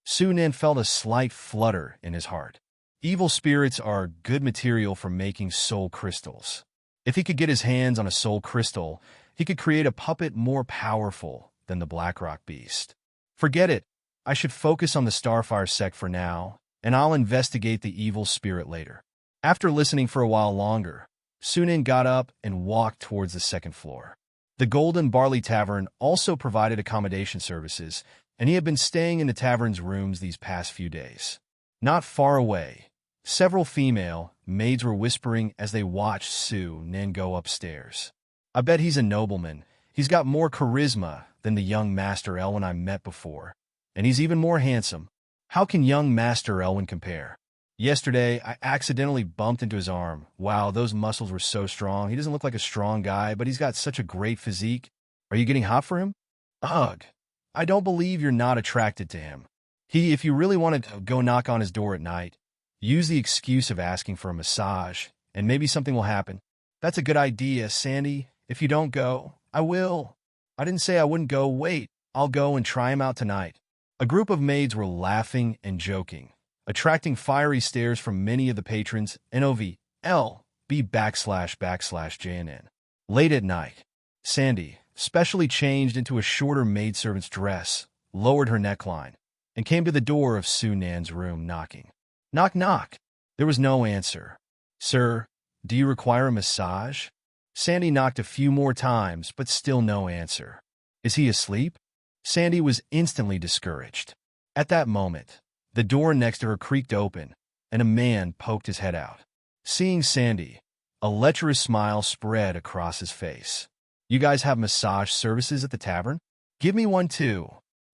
Su Nan felt a slight flutter in his heart. Evil spirits are good material for making soul crystals. If he could get his hands on a soul crystal, he could create a puppet more powerful than the Blackrock Beast. Forget it. I should focus on the Starfire sect for now, and I'll investigate the evil spirit later. After listening for a while longer, Sunan got up and walked towards the second floor. The Golden Barley Tavern also provided accommodation services, and he had been staying in the tavern's rooms these past few days. Not far away, several female maids were whispering as they watched Sunan go upstairs. I bet he's a nobleman. He's got more charisma than the young Master Elwyn I met before, and he's even more handsome. How can young Master Elwyn compare? Yesterday, I accidentally bumped into his arm. Wow, those muscles were so strong. He doesn't look like a strong guy, but he's got such a great physique. Are you getting hot for him? Ugh, I don't believe you're not attracted to him. If you really wanted to go knock on his door at night, use the excuse of asking for a massage, and maybe something will happen. That's a good idea, Sandy. If you don't go, I will. I didn't say I wouldn't go. Wait, I'll go and try him out tonight. A group of maids were laughing and joking, attracting fiery stares from many of the patrons. NOVLB /JNN. Late at night, Sandy, specially changed into a shorter maidservant's dress, lowered her neckline, and came to the door of Sunan's room knocking. Knock, knock. There was no answer. Sir, do you require a massage? Sandy knocked a few more times, but still no answer. Is he asleep? Sandy was instantly discouraged. At that moment, the door next to her creaked open, and a man poked his head out. Seeing Sandy, a lecherous smile spread across his face. You guys have massage services at the tavern? Give me one too.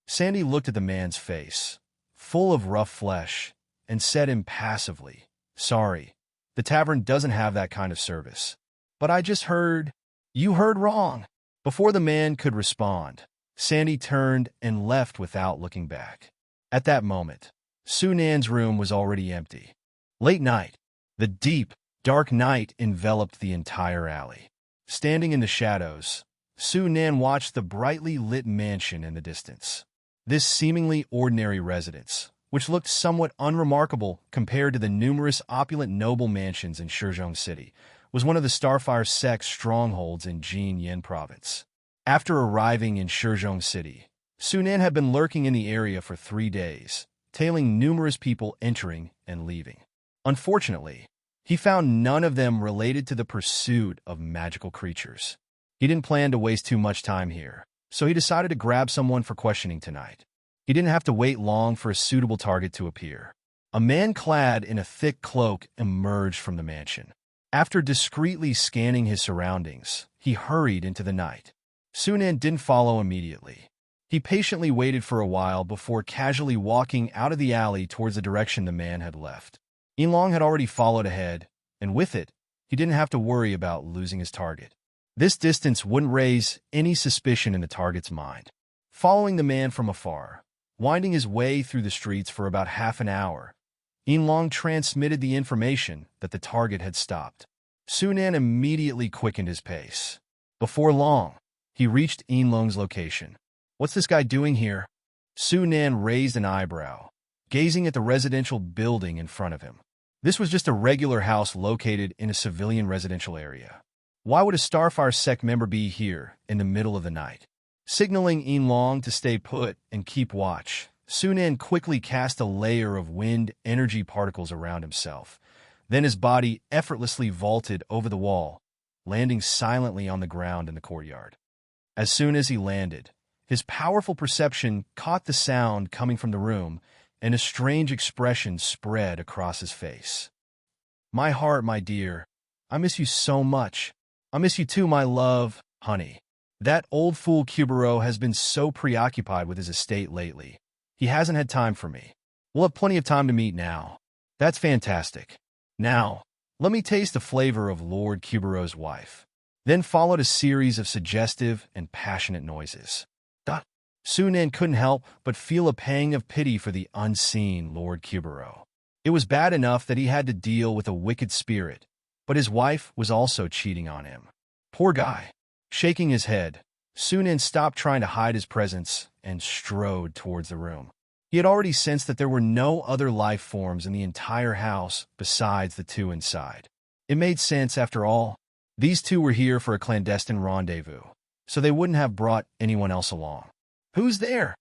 Sandy looked at the man's face, full of rough flesh, and said impassively, Sorry, the tavern doesn't have that kind of service. But I just heard. You heard wrong. Before the man could respond, Sandy turned and left without looking back. At that moment, Sunan's room was already empty. Late night, the deep, dark night enveloped the entire alley. Standing in the shadows, Sunan watched the brightly lit mansion in the distance. This seemingly ordinary residence, which looked somewhat unremarkable compared to the numerous opulent noble mansions in Shizhong City, was one of the Starfire sect's strongholds in Jinyan province. After arriving in Shizhong City, Sunan had been lurking in the area for 3 days, tailing numerous people entering and leaving. Unfortunately, he found none of them related to the pursuit of magical creatures. He didn't plan to waste too much time here, so he decided to grab someone for questioning tonight. He didn't have to wait long for a suitable target to appear. A man clad in a thick cloak emerged from the mansion. After discreetly scanning his surroundings, he hurried into the night. Sunan didn't follow immediately. He patiently waited for a while before casually walking out of the alley towards the direction the man had left. Yinlong had already followed ahead, and with it, he didn't have to worry about losing his target. This distance wouldn't raise any suspicion in the target's mind. Following the man from afar, winding his way through the streets for about half an hour, Yinlong transmitted the information that the target had stopped. Sunan immediately quickened his pace. Before long, he reached Yinlong's location. What's this guy doing here? Sunan raised an eyebrow, gazing at the residential building in front of him. This was just a regular house located in a civilian residential area. Why would a Starfire sect member be here in the middle of the night? Signaling Yinlong to stay put and keep watch, Sunan quickly cast a layer of wind energy particles around himself. Then his body effortlessly vaulted over the wall, landing silently on the ground in the courtyard. As soon as he landed, his powerful perception caught the sound coming from the room, and a strange expression spread across his face. My heart, my dear, I miss you so much. I miss you too, my love, honey. That old fool Kubero has been so preoccupied with his estate lately. He hasn't had time for me. We'll have plenty of time to meet now. That's fantastic. Now, let me taste the flavor of Lord Kubero's wife. Then followed a series of suggestive and passionate noises. Sunan couldn't help but feel a pang of pity for the unseen Lord Kubero. It was bad enough that he had to deal with a wicked spirit, but his wife was also cheating on him. Poor guy. Shaking his head, Sunan stopped trying to hide his presence and strode towards the room. He had already sensed that there were no other life forms in the entire house besides the two inside. It made sense, after all. These two were here for a clandestine rendezvous, so they wouldn't have brought anyone else along. Who's there?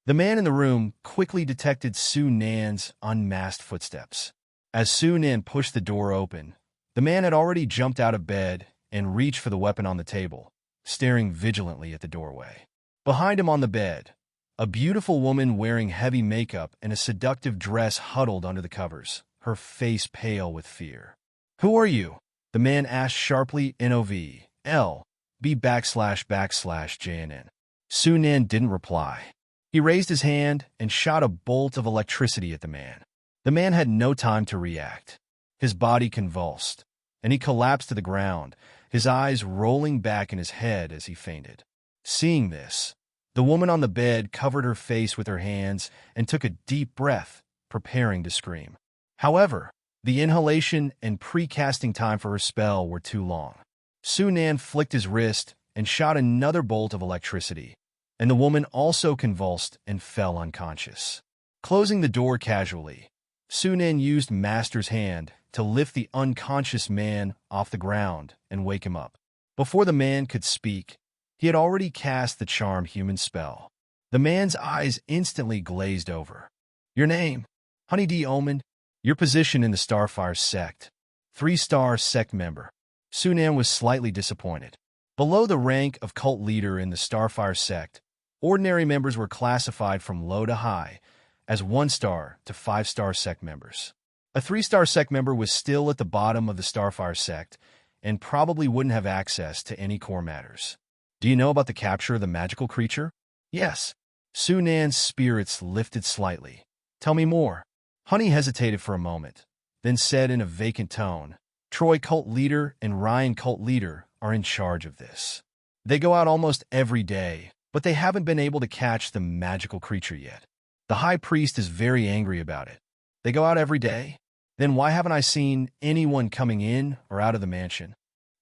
The man in the room quickly detected Sunan's unmasked footsteps. As Sunan pushed the door open, The man had already jumped out of bed and reached for the weapon on the table, staring vigilantly at the doorway. Behind him on the bed, a beautiful woman wearing heavy makeup and a seductive dress huddled under the covers, her face pale with fear. "Who are you?" the man asked sharply. "NOV/B/JNN. Su Nan didn't reply. He raised his hand and shot a bolt of electricity at the man. The man had no time to react. His body convulsed, and he collapsed to the ground, his eyes rolling back in his head as he fainted. Seeing this, the woman on the bed covered her face with her hands and took a deep breath, preparing to scream. However, the inhalation and pre-casting time for her spell were too long. Su Nan flicked his wrist and shot another bolt of electricity, and the woman also convulsed and fell unconscious. Closing the door casually, Su Nan used Master's hand to lift the unconscious man off the ground and wake him up. Before the man could speak, he had already cast the charm human spell. The man's eyes instantly glazed over. "Your name?" "Honey D. Omen." "Your position in the Starfire sect?" 3-star sect member. Su Nan was slightly disappointed. Below the rank of cult leader in the Starfire sect, ordinary members were classified from low to high, as 1-star to 5-star sect members. A 3-star sect member was still at the bottom of the Starfire sect and probably wouldn't have access to any core matters. "Do you know about the capture of the magical creature?" "Yes." Su Nan's spirits lifted slightly. "Tell me more." Honey hesitated for a moment, then said in a vacant tone, "Troy cult leader and Ryan cult leader are in charge of this. They go out almost every day, but they haven't been able to catch the magical creature yet. The high priest is very angry about it. They go out every day? Then why haven't I seen anyone coming in or out of the mansion?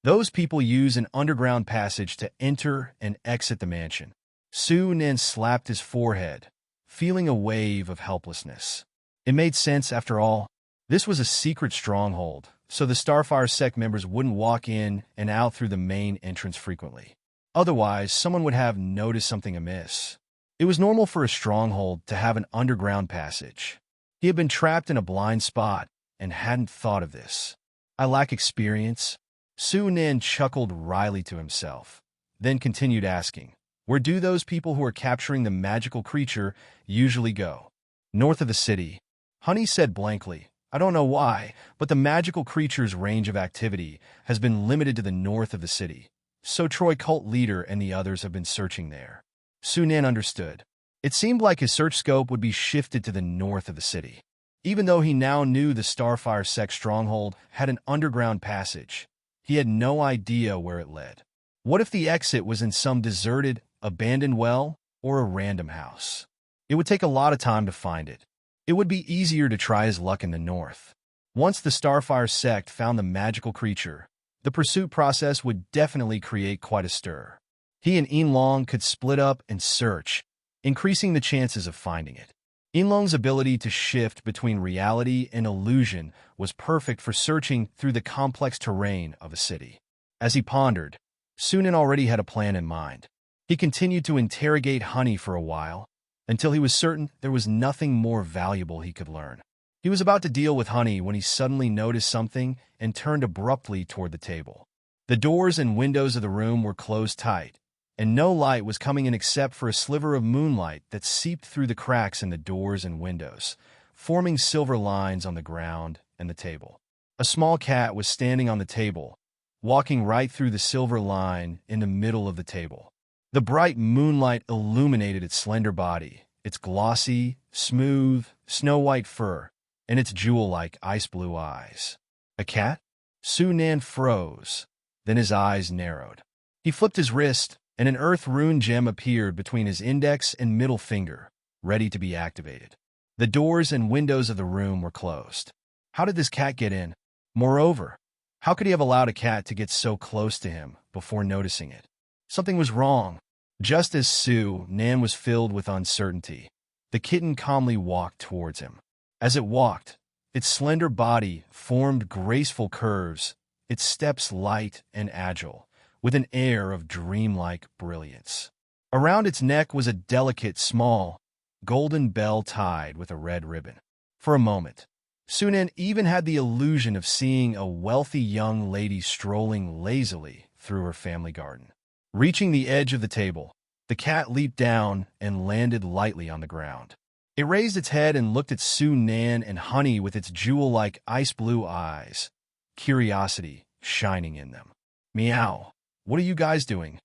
Those people use an underground passage to enter and exit the mansion." Su Nan slapped his forehead, feeling a wave of helplessness. It made sense after all. This was a secret stronghold, so the Starfire sect members wouldn't walk in and out through the main entrance frequently. Otherwise, someone would have noticed something amiss. It was normal for a stronghold to have an underground passage. He had been trapped in a blind spot and hadn't thought of this. "I lack experience." Su Nan chuckled wryly to himself, then continued asking, "Where do those people who are capturing the magical creature usually go?" "North of the city." Honey said blankly, "I don't know why, but the magical creature's range of activity has been limited to the north of the city, so Troy cult leader and the others have been searching there." Su Nan understood. It seemed like his search scope would be shifted to the north of the city. Even though he now knew the Starfire sect stronghold had an underground passage, he had no idea where it led. What if the exit was in some deserted, abandoned well or a random house? It would take a lot of time to find it. It would be easier to try his luck in the north. Once the Starfire sect found the magical creature, the pursuit process would definitely create quite a stir. He and Yinlong could split up and search, increasing the chances of finding it. Yinlong's ability to shift between reality and illusion was perfect for searching through the complex terrain of a city. As he pondered, Su Nan already had a plan in mind. He continued to interrogate Honey for a while, until he was certain there was nothing more valuable he could learn. He was about to deal with Honey when he suddenly noticed something and turned abruptly toward the table. The doors and windows of the room were closed tight, and no light was coming in except for a sliver of moonlight that seeped through the cracks in the doors and windows, forming silver lines on the ground and the table. A small cat was standing on the table, walking right through the silver line in the middle of the table. The bright moonlight illuminated its slender body, its glossy, smooth, snow-white fur, and its jewel-like ice-blue eyes. A cat? Su Nan froze, then his eyes narrowed. He flipped his wrist, and an earth rune gem appeared between his index and middle finger, ready to be activated. The doors and windows of the room were closed. How did this cat get in? Moreover, how could he have allowed a cat to get so close to him before noticing it? Something was wrong. Just as Su Nan was filled with uncertainty, the kitten calmly walked towards him. As it walked, its slender body formed graceful curves, its steps light and agile, with an air of dreamlike brilliance. Around its neck was a delicate, small, golden bell tied with a red ribbon. For a moment, Sunan even had the illusion of seeing a wealthy young lady strolling lazily through her family garden. Reaching the edge of the table, the cat leaped down and landed lightly on the ground. It raised its head and looked at Sunan and Honey with its jewel-like ice-blue eyes, curiosity shining in them. Meow. What are you guys doing?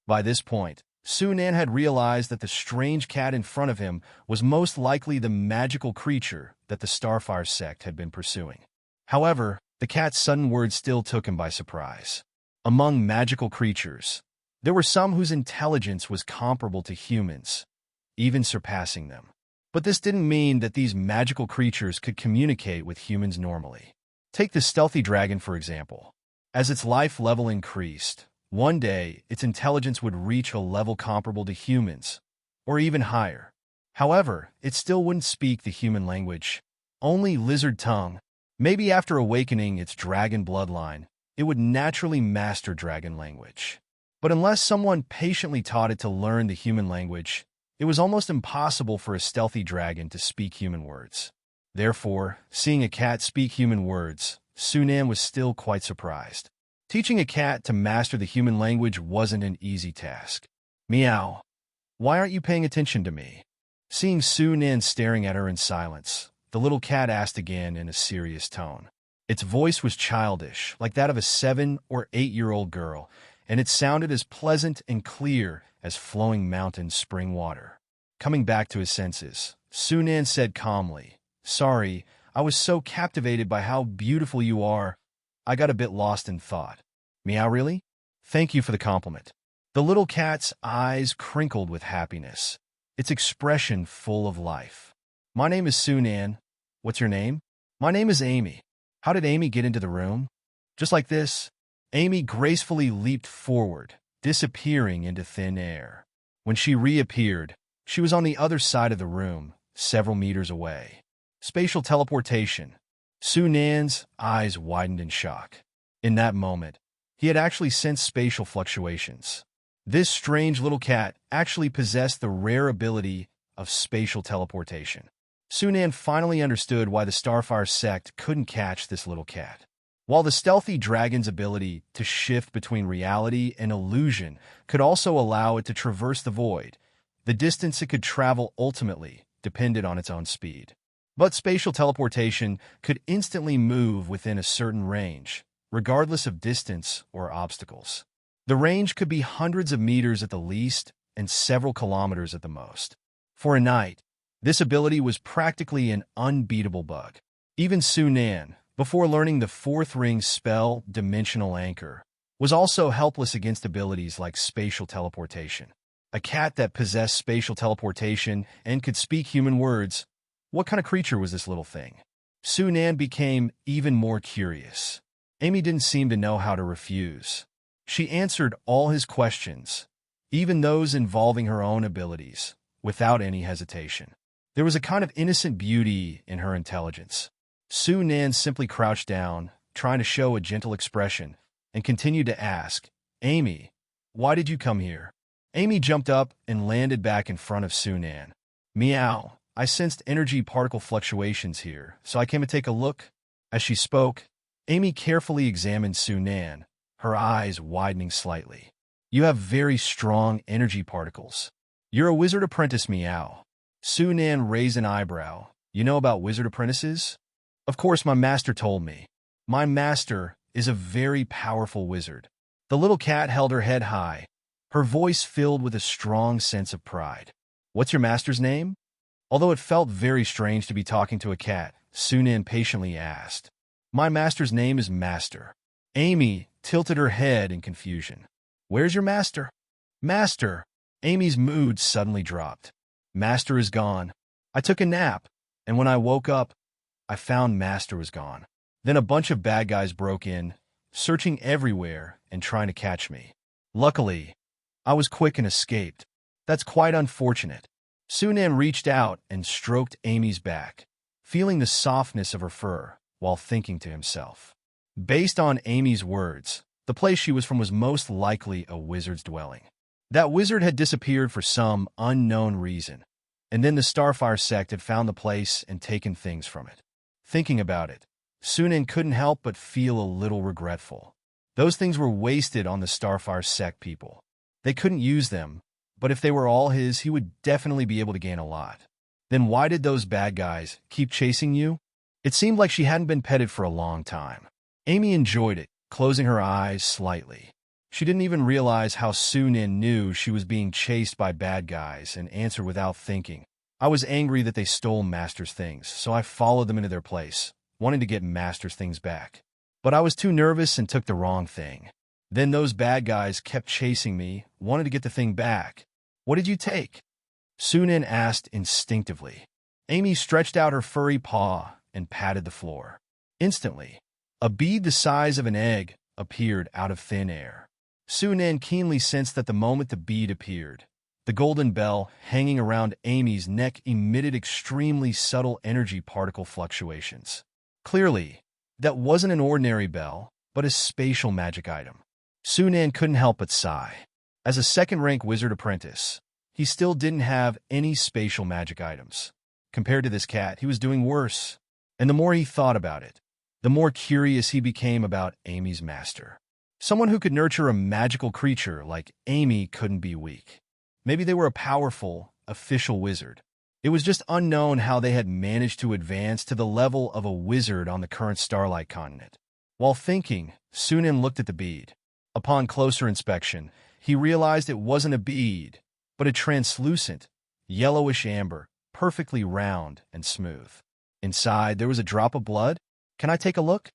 By this point, Sunan had realized that the strange cat in front of him was most likely the magical creature that the Starfire sect had been pursuing. However, the cat's sudden words still took him by surprise. Among magical creatures, there were some whose intelligence was comparable to humans, even surpassing them. But this didn't mean that these magical creatures could communicate with humans normally. Take the stealthy dragon, for example. As its life level increased, one day its intelligence would reach a level comparable to humans, or even higher. However, it still wouldn't speak the human language, only lizard tongue. Maybe after awakening its dragon bloodline, it would naturally master dragon language. But unless someone patiently taught it to learn the human language, it was almost impossible for a stealthy dragon to speak human words. Therefore, seeing a cat speak human words, Sunan was still quite surprised. Teaching a cat to master the human language wasn't an easy task. Meow. Why aren't you paying attention to me? Seeing Sunan staring at her in silence, the little cat asked again in a serious tone. Its voice was childish, like that of a 7- or 8-year-old girl, and it sounded as pleasant and clear as flowing mountain spring water. Coming back to his senses, Sunan said calmly, "Sorry, I was so captivated by how beautiful you are, I got a bit lost in thought." Meow, really? Thank you for the compliment. The little cat's eyes crinkled with happiness, its expression full of life. My name is Sunan. What's your name? My name is Amy. How did Amy get into the room? Just like this. Amy gracefully leaped forward, disappearing into thin air. When she reappeared, she was on the other side of the room, several meters away. Spatial teleportation. Sunan's eyes widened in shock. In that moment, he had actually sensed spatial fluctuations. This strange little cat actually possessed the rare ability of spatial teleportation. Sunan finally understood why the Starfire sect couldn't catch this little cat. While the stealthy dragon's ability to shift between reality and illusion could also allow it to traverse the void, the distance it could travel ultimately depended on its own speed. But spatial teleportation could instantly move within a certain range, regardless of distance or obstacles. The range could be hundreds of meters at the least and several kilometers at the most. For a knight, this ability was practically an unbeatable bug. Even Sunan, before learning the fourth ring spell, Dimensional Anchor, was also helpless against abilities like spatial teleportation. A cat that possessed spatial teleportation and could speak human words. What kind of creature was this little thing? Sunan became even more curious. Amy didn't seem to know how to refuse. She answered all his questions, even those involving her own abilities, without any hesitation. There was a kind of innocent beauty in her intelligence. Sunan simply crouched down, trying to show a gentle expression, and continued to ask, "Amy, why did you come here?" Amy jumped up and landed back in front of Sunan. "Meow. I sensed energy particle fluctuations here, so I came to take a look." As she spoke, Amy carefully examined Sunan, her eyes widening slightly. "You have very strong energy particles. You're a wizard apprentice, Meow." Sunan raised an eyebrow. "You know about wizard apprentices?" "Of course, my master told me. My master is a very powerful wizard." The little cat held her head high, her voice filled with a strong sense of pride. "What's your master's name?" Although it felt very strange to be talking to a cat, Sunan patiently asked. "My master's name is Master." Amy tilted her head in confusion. "Where's your master?" "Master." Amy's mood suddenly dropped. "Master is gone. I took a nap, and when I woke up, I found Master was gone. Then a bunch of bad guys broke in, searching everywhere and trying to catch me. Luckily, I was quick and escaped. That's quite unfortunate." Sunan reached out and stroked Amy's back, feeling the softness of her fur while thinking to himself. Based on Amy's words, the place she was from was most likely a wizard's dwelling. That wizard had disappeared for some unknown reason, and then the Starfire sect had found the place and taken things from it. Thinking about it, Sunan couldn't help but feel a little regretful. Those things were wasted on the Starfire sect people. They couldn't use them, but if they were all his, he would definitely be able to gain a lot. Then why did those bad guys keep chasing you? It seemed like she hadn't been petted for a long time. Amy enjoyed it, closing her eyes slightly. She didn't even realize how Sunan knew she was being chased by bad guys and answered without thinking. I was angry that they stole Master's things, so I followed them into their place, wanting to get Master's things back. But I was too nervous and took the wrong thing. Then those bad guys kept chasing me, wanted to get the thing back. What did you take? Sunan asked instinctively. Amy stretched out her furry paw and patted the floor. Instantly, a bead the size of an egg appeared out of thin air. Sunan keenly sensed that the moment the bead appeared, the golden bell hanging around Amy's neck emitted extremely subtle energy particle fluctuations. Clearly, that wasn't an ordinary bell, but a spatial magic item. Sunan couldn't help but sigh. As a second-rank wizard apprentice, he still didn't have any spatial magic items. Compared to this cat, he was doing worse. And the more he thought about it, the more curious he became about Amy's master. Someone who could nurture a magical creature like Amy couldn't be weak. Maybe they were a powerful, official wizard. It was just unknown how they had managed to advance to the level of a wizard on the current Starlight continent. While thinking, Sunan looked at the bead. Upon closer inspection, he realized it wasn't a bead, but a translucent, yellowish amber, perfectly round and smooth. Inside, there was a drop of blood. Can I take a look?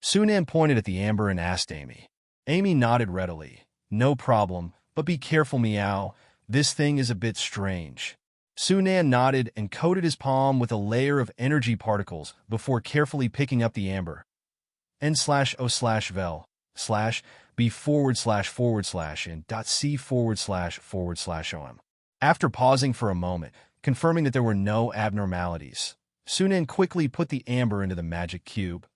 Sunan pointed at the amber and asked Amy. Amy nodded readily. No problem, but be careful, Meow. This thing is a bit strange. Sunan nodded and coated his palm with a layer of energy particles before carefully picking up the amber. N/O/vel/B//and.C//om. After pausing for a moment, confirming that there were no abnormalities, Sunan quickly put the amber into the magic cube,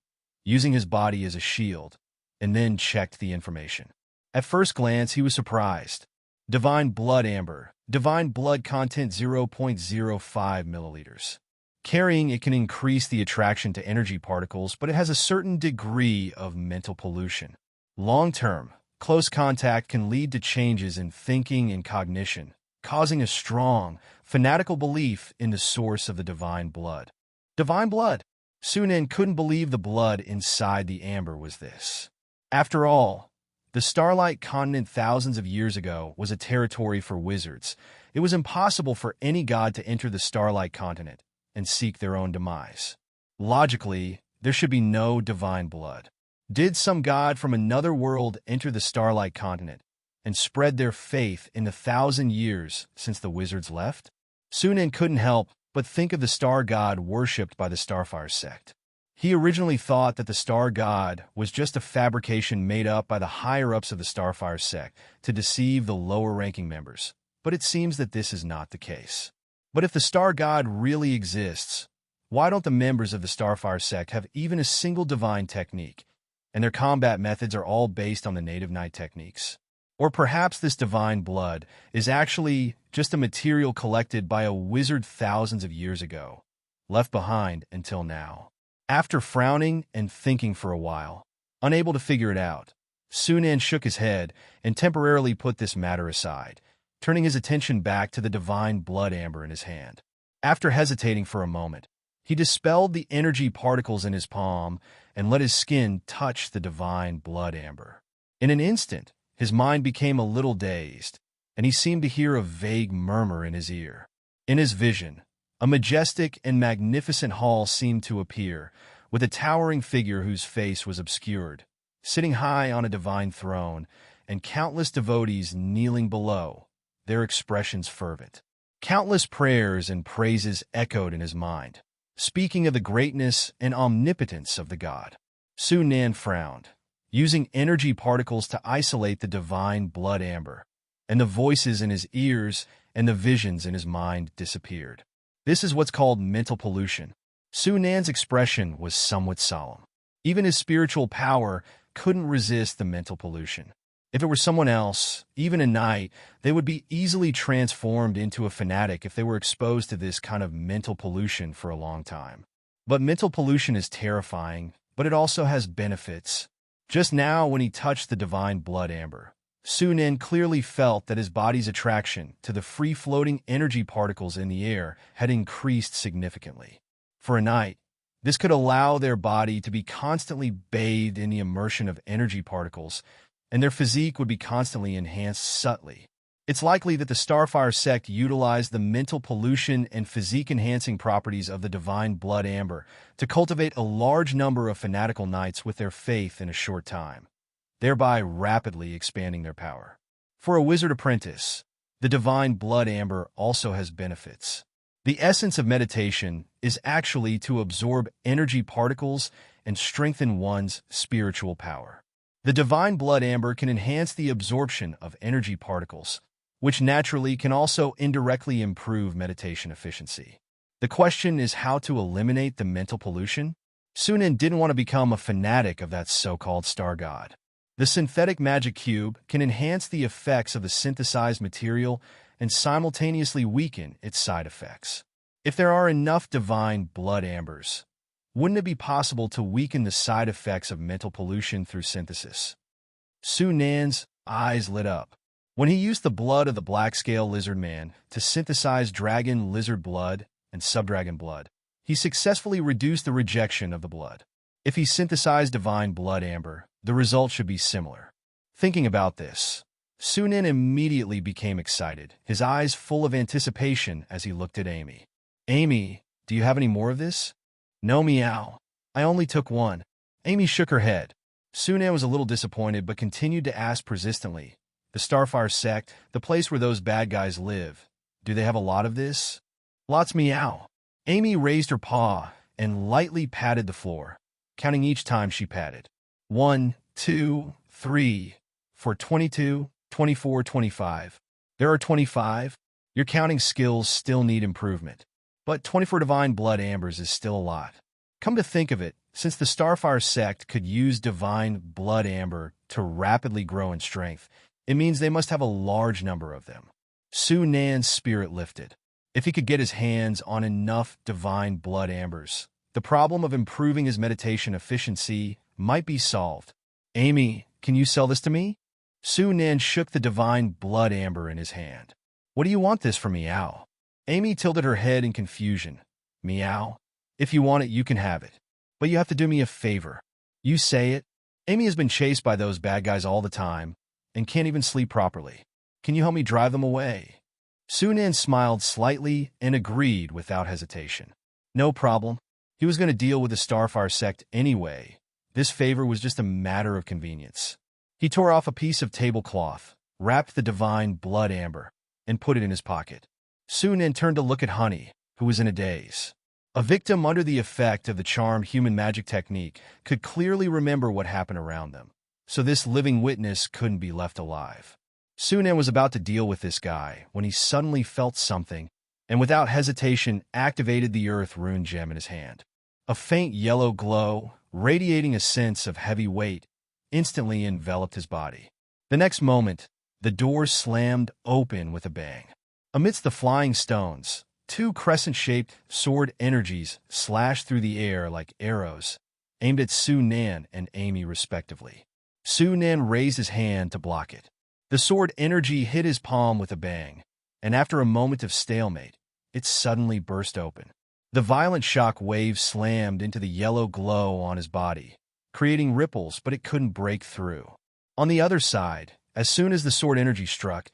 using his body as a shield, and then checked the information. At first glance, he was surprised. Divine Blood Amber. Divine Blood content 0.05 milliliters. Carrying it can increase the attraction to energy particles, but it has a certain degree of mental pollution. Long-term, close contact can lead to changes in thinking and cognition, causing a strong, fanatical belief in the source of the divine blood. Divine blood! Sunan couldn't believe the blood inside the amber was this. After all, the Starlight continent thousands of years ago was a territory for wizards. It was impossible for any god to enter the Starlight continent and seek their own demise. Logically, there should be no divine blood. Did some god from another world enter the Starlight continent and spread their faith in the 1,000 years since the wizards left? Sunan couldn't help but think of the star god worshipped by the Starfire sect. He originally thought that the star god was just a fabrication made up by the higher-ups of the Starfire sect to deceive the lower-ranking members, but it seems that this is not the case. But if the star god really exists, why don't the members of the Starfire sect have even a single divine technique, and their combat methods are all based on the native night techniques? Or perhaps this divine blood is actually just a material collected by a wizard thousands of years ago, left behind until now. After frowning and thinking for a while, unable to figure it out, Sunan shook his head and temporarily put this matter aside, turning his attention back to the divine blood amber in his hand. After hesitating for a moment, he dispelled the energy particles in his palm and let his skin touch the divine blood amber. In an instant, his mind became a little dazed, and he seemed to hear a vague murmur in his ear. In his vision, a majestic and magnificent hall seemed to appear, with a towering figure whose face was obscured, sitting high on a divine throne, and countless devotees kneeling below, their expressions fervent. Countless prayers and praises echoed in his mind, speaking of the greatness and omnipotence of the god. Sunan frowned, using energy particles to isolate the divine blood amber, and the voices in his ears and the visions in his mind disappeared. This is what's called mental pollution. Sunan's expression was somewhat solemn. Even his spiritual power couldn't resist the mental pollution. If it were someone else, even a knight, they would be easily transformed into a fanatic if they were exposed to this kind of mental pollution for a long time. But mental pollution is terrifying, but it also has benefits. Just now, when he touched the divine blood amber, Su-Nin clearly felt that his body's attraction to the free-floating energy particles in the air had increased significantly. For a night, this could allow their body to be constantly bathed in the immersion of energy particles, and their physique would be constantly enhanced subtly. It's likely that the Starfire sect utilized the mental pollution and physique-enhancing properties of the divine blood amber to cultivate a large number of fanatical knights with their faith in a short time, thereby rapidly expanding their power. For a wizard apprentice, the divine blood amber also has benefits. The essence of meditation is actually to absorb energy particles and strengthen one's spiritual power. The divine blood amber can enhance the absorption of energy particles, which naturally can also indirectly improve meditation efficiency. The question is how to eliminate the mental pollution? Su-Nin didn't want to become a fanatic of that so-called star god. The synthetic magic cube can enhance the effects of the synthesized material and simultaneously weaken its side effects. If there are enough divine blood ambers, wouldn't it be possible to weaken the side effects of mental pollution through synthesis? Su-Nin's eyes lit up. When he used the blood of the black-scale lizard man to synthesize dragon lizard blood and subdragon blood, he successfully reduced the rejection of the blood. If he synthesized divine blood amber, the result should be similar. Thinking about this, Su-Nin immediately became excited, his eyes full of anticipation as he looked at Amy. Amy, do you have any more of this? No, meow. I only took one. Amy shook her head. Su-Nin was a little disappointed but continued to ask persistently, the Starfire sect, the place where those bad guys live, do they have a lot of this? Lots, meow. Amy raised her paw and lightly patted the floor, counting each time she patted. 1, 2, 3, 4, 22, 24, 25. There are 25. Your counting skills still need improvement. But 24 divine blood ambers is still a lot. Come to think of it, since the Starfire sect could use divine blood amber to rapidly grow in strength, it means they must have a large number of them. Su-Nin's spirit lifted. If he could get his hands on enough divine blood ambers, the problem of improving his meditation efficiency might be solved. Amy, can you sell this to me? Su-Nin shook the divine blood amber in his hand. What do you want this for, meow? Amy tilted her head in confusion. Meow. If you want it, you can have it. But you have to do me a favor. You say it. Amy has been chased by those bad guys all the time and can't even sleep properly. Can you help me drive them away? Su-Nin smiled slightly and agreed without hesitation. No problem. He was going to deal with the Starfire sect anyway. This favor was just a matter of convenience. He tore off a piece of tablecloth, wrapped the divine blood amber, and put it in his pocket. Su-Nin turned to look at Honey, who was in a daze. A victim under the effect of the charmed human magic technique could clearly remember what happened around them, so this living witness couldn't be left alive. Su-Nin was about to deal with this guy when he suddenly felt something, and without hesitation activated the earth rune gem in his hand. A faint yellow glow, radiating a sense of heavy weight, instantly enveloped his body. The next moment, the door slammed open with a bang. Amidst the flying stones, two crescent-shaped sword energies slashed through the air like arrows, aimed at Su-Nin and Amy respectively. Su-Nin raised his hand to block it. The sword energy hit his palm with a bang, and after a moment of stalemate, it suddenly burst open. The violent shock wave slammed into the yellow glow on his body, creating ripples, but it couldn't break through. On the other side, as soon as the sword energy struck,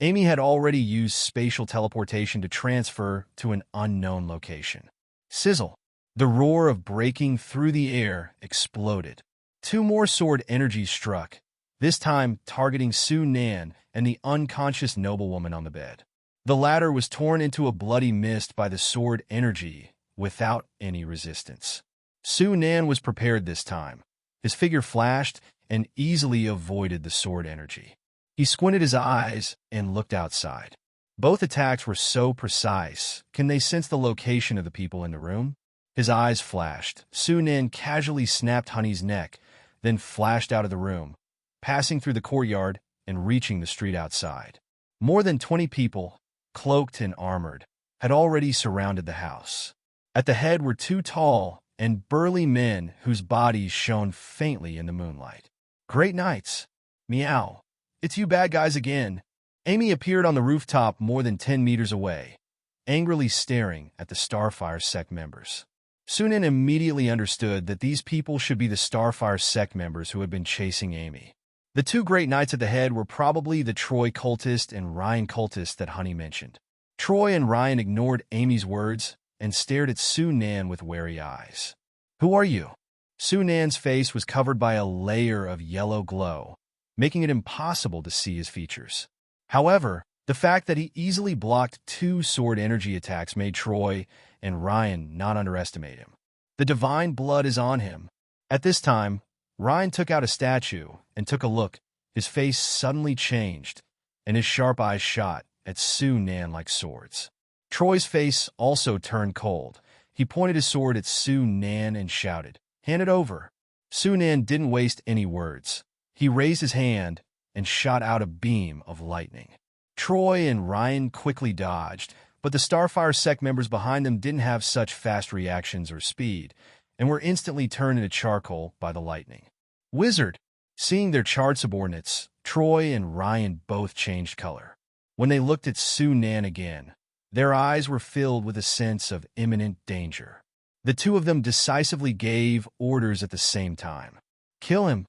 Amy had already used spatial teleportation to transfer to an unknown location. Sizzle! The roar of breaking through the air exploded. Two more sword energies struck, this time targeting Su-Nin and the unconscious noblewoman on the bed. The latter was torn into a bloody mist by the sword energy without any resistance. Su-Nin was prepared this time. His figure flashed and easily avoided the sword energy. He squinted his eyes and looked outside. Both attacks were so precise. Can they sense the location of the people in the room? His eyes flashed. Su-Nin casually snapped Honey's neck, then flashed out of the room, passing through the courtyard and reaching the street outside. More than 20 people, cloaked and armored, had already surrounded the house. At the head were two tall and burly men whose bodies shone faintly in the moonlight. "Great nights. Meow. It's you bad guys again." Amy appeared on the rooftop more than 10 meters away, angrily staring at the Starfire sect members. Sunan immediately understood that these people should be the Starfire sect members who had been chasing Amy. The two great knights at the head were probably the Troy cultist and Ryan cultist that Honey mentioned. Troy and Ryan ignored Amy's words and stared at Sunan with wary eyes. "Who are you?" Sunan's face was covered by a layer of yellow glow, making it impossible to see his features. However, the fact that he easily blocked two sword energy attacks made Troy and Ryan not underestimate him. The divine blood is on him. At this time, Ryan took out a statue and took a look. His face suddenly changed, and his sharp eyes shot at Sunan like swords. Troy's face also turned cold. He pointed his sword at Sunan and shouted, "Hand it over." Sunan didn't waste any words. He raised his hand and shot out a beam of lightning. Troy and Ryan quickly dodged, but the Starfire sect members behind them didn't have such fast reactions or speed, and were instantly turned into charcoal by the lightning. "Wizard!" Seeing their charred subordinates, Troy and Ryan both changed color. When they looked at Sunan again, their eyes were filled with a sense of imminent danger. The two of them decisively gave orders at the same time. "Kill him!"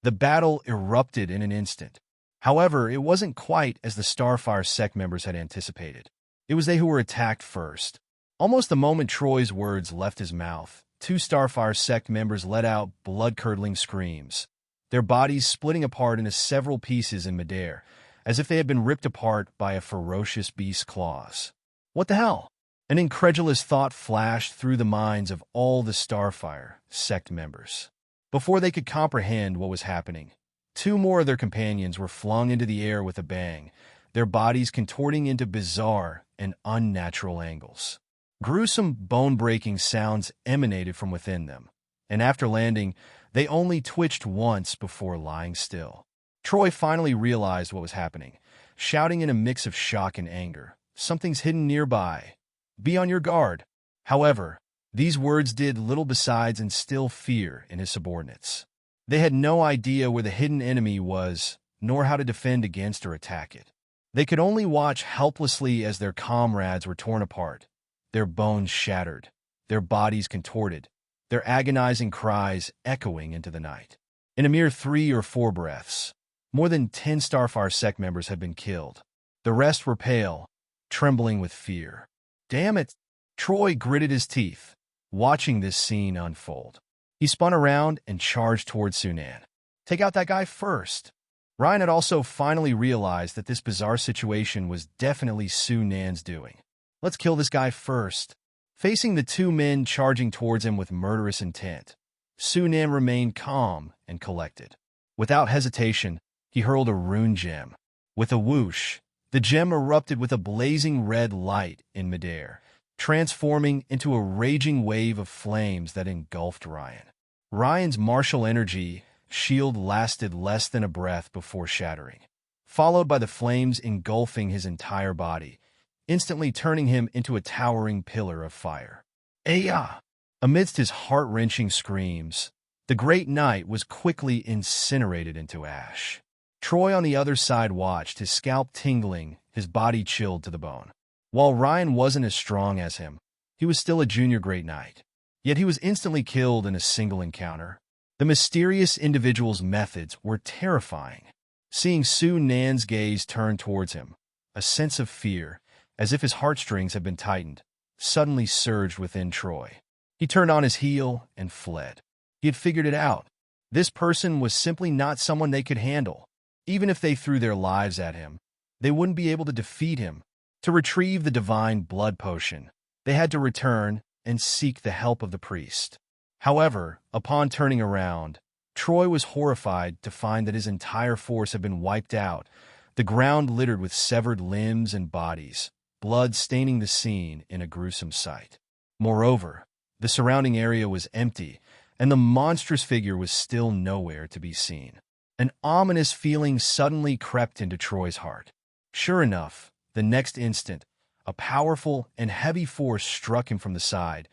The battle erupted in an instant. However, it wasn't quite as the Starfire sect members had anticipated. It was they who were attacked first. Almost the moment Troy's words left his mouth, two Starfire sect members let out blood-curdling screams, their bodies splitting apart into several pieces in midair, as if they had been ripped apart by a ferocious beast's claws. "What the hell?" An incredulous thought flashed through the minds of all the Starfire sect members. Before they could comprehend what was happening, two more of their companions were flung into the air with a bang, their bodies contorting into bizarre and unnatural angles. Gruesome, bone-breaking sounds emanated from within them, and after landing, they only twitched once before lying still. Troy finally realized what was happening, shouting in a mix of shock and anger, "Something's hidden nearby. Be on your guard." However, these words did little besides instill fear in his subordinates. They had no idea where the hidden enemy was, nor how to defend against or attack it. They could only watch helplessly as their comrades were torn apart, their bones shattered, their bodies contorted, their agonizing cries echoing into the night. In a mere 3 or 4 breaths, more than 10 Starfire sect members had been killed. The rest were pale, trembling with fear. "Damn it!" Troy gritted his teeth, watching this scene unfold. He spun around and charged towards Sunan. "Take out that guy first." Ryan had also finally realized that this bizarre situation was definitely Sunan's doing. "Let's kill this guy first." Facing the two men charging towards him with murderous intent, Sunan remained calm and collected. Without hesitation, he hurled a rune gem. With a whoosh, the gem erupted with a blazing red light in midair, transforming into a raging wave of flames that engulfed Ryan. Ryan's martial energy shield lasted less than a breath before shattering, followed by the flames engulfing his entire body, instantly turning him into a towering pillar of fire. "Aya!" Amidst his heart-wrenching screams, the great knight was quickly incinerated into ash. Troy on the other side watched, his scalp tingling, his body chilled to the bone. While Ryan wasn't as strong as him, he was still a junior great knight. Yet he was instantly killed in a single encounter. The mysterious individual's methods were terrifying. Seeing Sunan's gaze turn towards him, a sense of fear, as if his heartstrings had been tightened, suddenly surged within Troy. He turned on his heel and fled. He had figured it out. This person was simply not someone they could handle. Even if they threw their lives at him, they wouldn't be able to defeat him. To retrieve the divine blood potion, they had to return and seek the help of the priest. However, upon turning around, Troy was horrified to find that his entire force had been wiped out, the ground littered with severed limbs and bodies, blood staining the scene in a gruesome sight. Moreover, the surrounding area was empty, and the monstrous figure was still nowhere to be seen. An ominous feeling suddenly crept into Troy's heart. Sure enough, the next instant, a powerful and heavy force struck him from the side,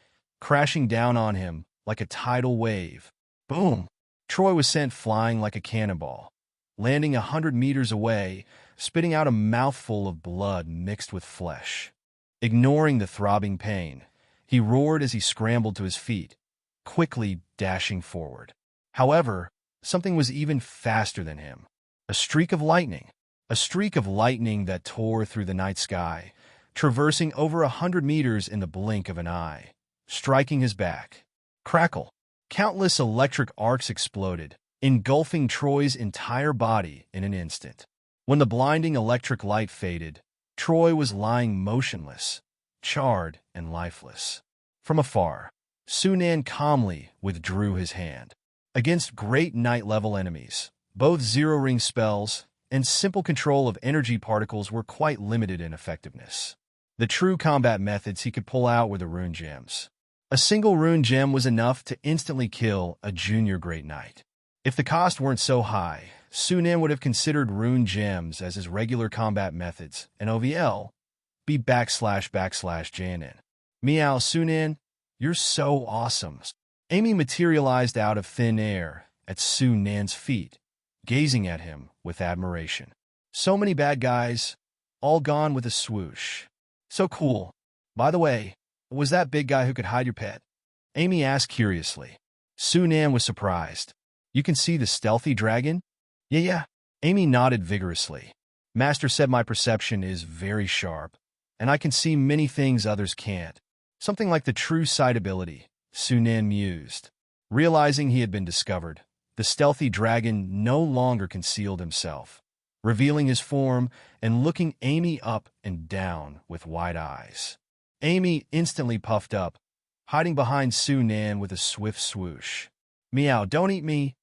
crashing down on him like a tidal wave. Boom! Troy was sent flying like a cannonball, landing 100 meters away, spitting out a mouthful of blood mixed with flesh. Ignoring the throbbing pain, he roared as he scrambled to his feet, quickly dashing forward. However, something was even faster than him. A streak of lightning. A streak of lightning that tore through the night sky, traversing over 100 meters in the blink of an eye, striking his back. Crackle! Countless electric arcs exploded, engulfing Troy's entire body in an instant. When the blinding electric light faded, Troy was lying motionless, charred and lifeless. From afar, Sunan calmly withdrew his hand. Against great night-level enemies, both zero-ring spells and simple control of energy particles were quite limited in effectiveness. The true combat methods he could pull out were the rune gems. A single rune gem was enough to instantly kill a junior Great Knight. If the cost weren't so high, Sunan would have considered rune gems as his regular combat methods, and OVL be // Janin. Meow, Sunan, you're so awesome. Amy materialized out of thin air at Sunan's feet, gazing at him with admiration. So many bad guys, all gone with a swoosh. So cool. By the way, was that big guy who could hide your pet? Amy asked curiously. Sunan was surprised. You can see the stealthy dragon? Yeah. Amy nodded vigorously. Master said my perception is very sharp, and I can see many things others can't. Something like the true sight ability, Sunan mused. Realizing he had been discovered, the stealthy dragon no longer concealed himself, revealing his form and looking Amy up and down with wide eyes. Amy instantly puffed up, hiding behind Sunan with a swift swoosh. Meow, don't eat me.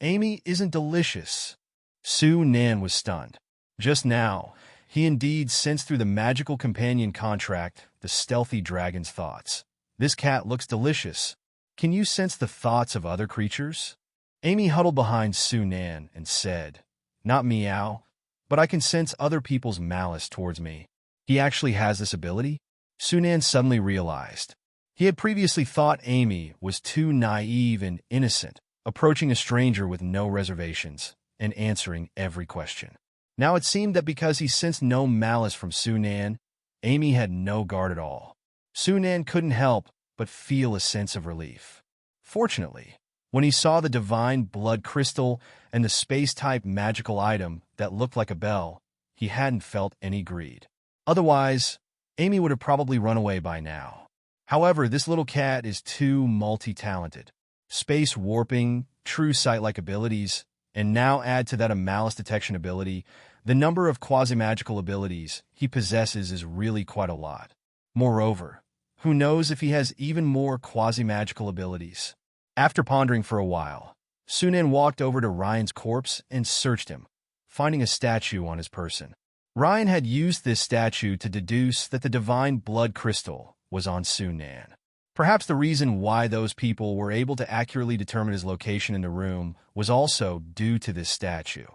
Amy isn't delicious. Sunan was stunned. Just now, he indeed sensed through the magical companion contract the stealthy dragon's thoughts. This cat looks delicious. Can you sense the thoughts of other creatures? Amy huddled behind Sunan and said, Not meow, but I can sense other people's malice towards me. He actually has this ability? Sunan suddenly realized. He had previously thought Amy was too naive and innocent, approaching a stranger with no reservations and answering every question. Now it seemed that because he sensed no malice from Sunan, Amy had no guard at all. Sunan couldn't help but feel a sense of relief. Fortunately, when he saw the divine blood crystal and the space-type magical item that looked like a bell, he hadn't felt any greed. Otherwise, Amy would have probably run away by now. However, this little cat is too multi-talented. Space warping, true sight-like abilities, and now add to that a malice detection ability, the number of quasi-magical abilities he possesses is really quite a lot. Moreover, who knows if he has even more quasi-magical abilities. After pondering for a while, Sunan walked over to Ryan's corpse and searched him, finding a statue on his person. Ryan had used this statue to deduce that the divine blood crystal was on Sunan. Perhaps the reason why those people were able to accurately determine his location in the room was also due to this statue.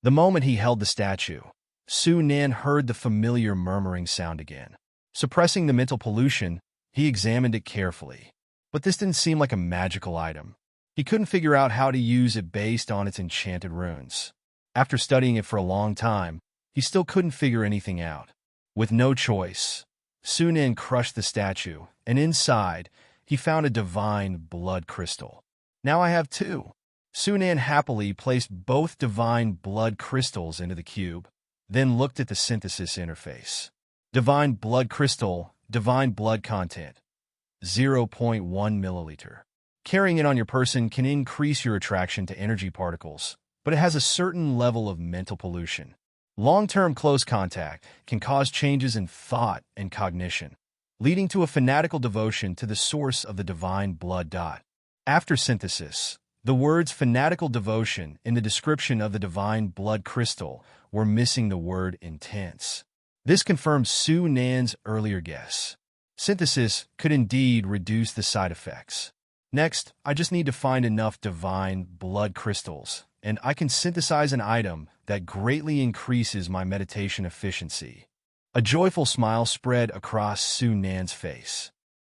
The moment he held the statue, Sunan heard the familiar murmuring sound again. Suppressing the mental pollution, he examined it carefully. But this didn't seem like a magical item. He couldn't figure out how to use it based on its enchanted runes. After studying it for a long time, he still couldn't figure anything out. With no choice, Sunan crushed the statue, and inside, he found a divine blood crystal. Now I have two. Sunan happily placed both divine blood crystals into the cube, then looked at the synthesis interface. Divine blood crystal, divine blood content, 0.1 milliliter. Carrying it on your person can increase your attraction to energy particles, but it has a certain level of mental pollution. Long-term close contact can cause changes in thought and cognition, leading to a fanatical devotion to the source of the divine blood. After synthesis, the words fanatical devotion in the description of the divine blood crystal were missing the word intense. This confirms Sunan's earlier guess. Synthesis could indeed reduce the side effects. Next, I just need to find enough divine blood crystals, and I can synthesize an item that greatly increases my meditation efficiency. A joyful smile spread across Sunan's face.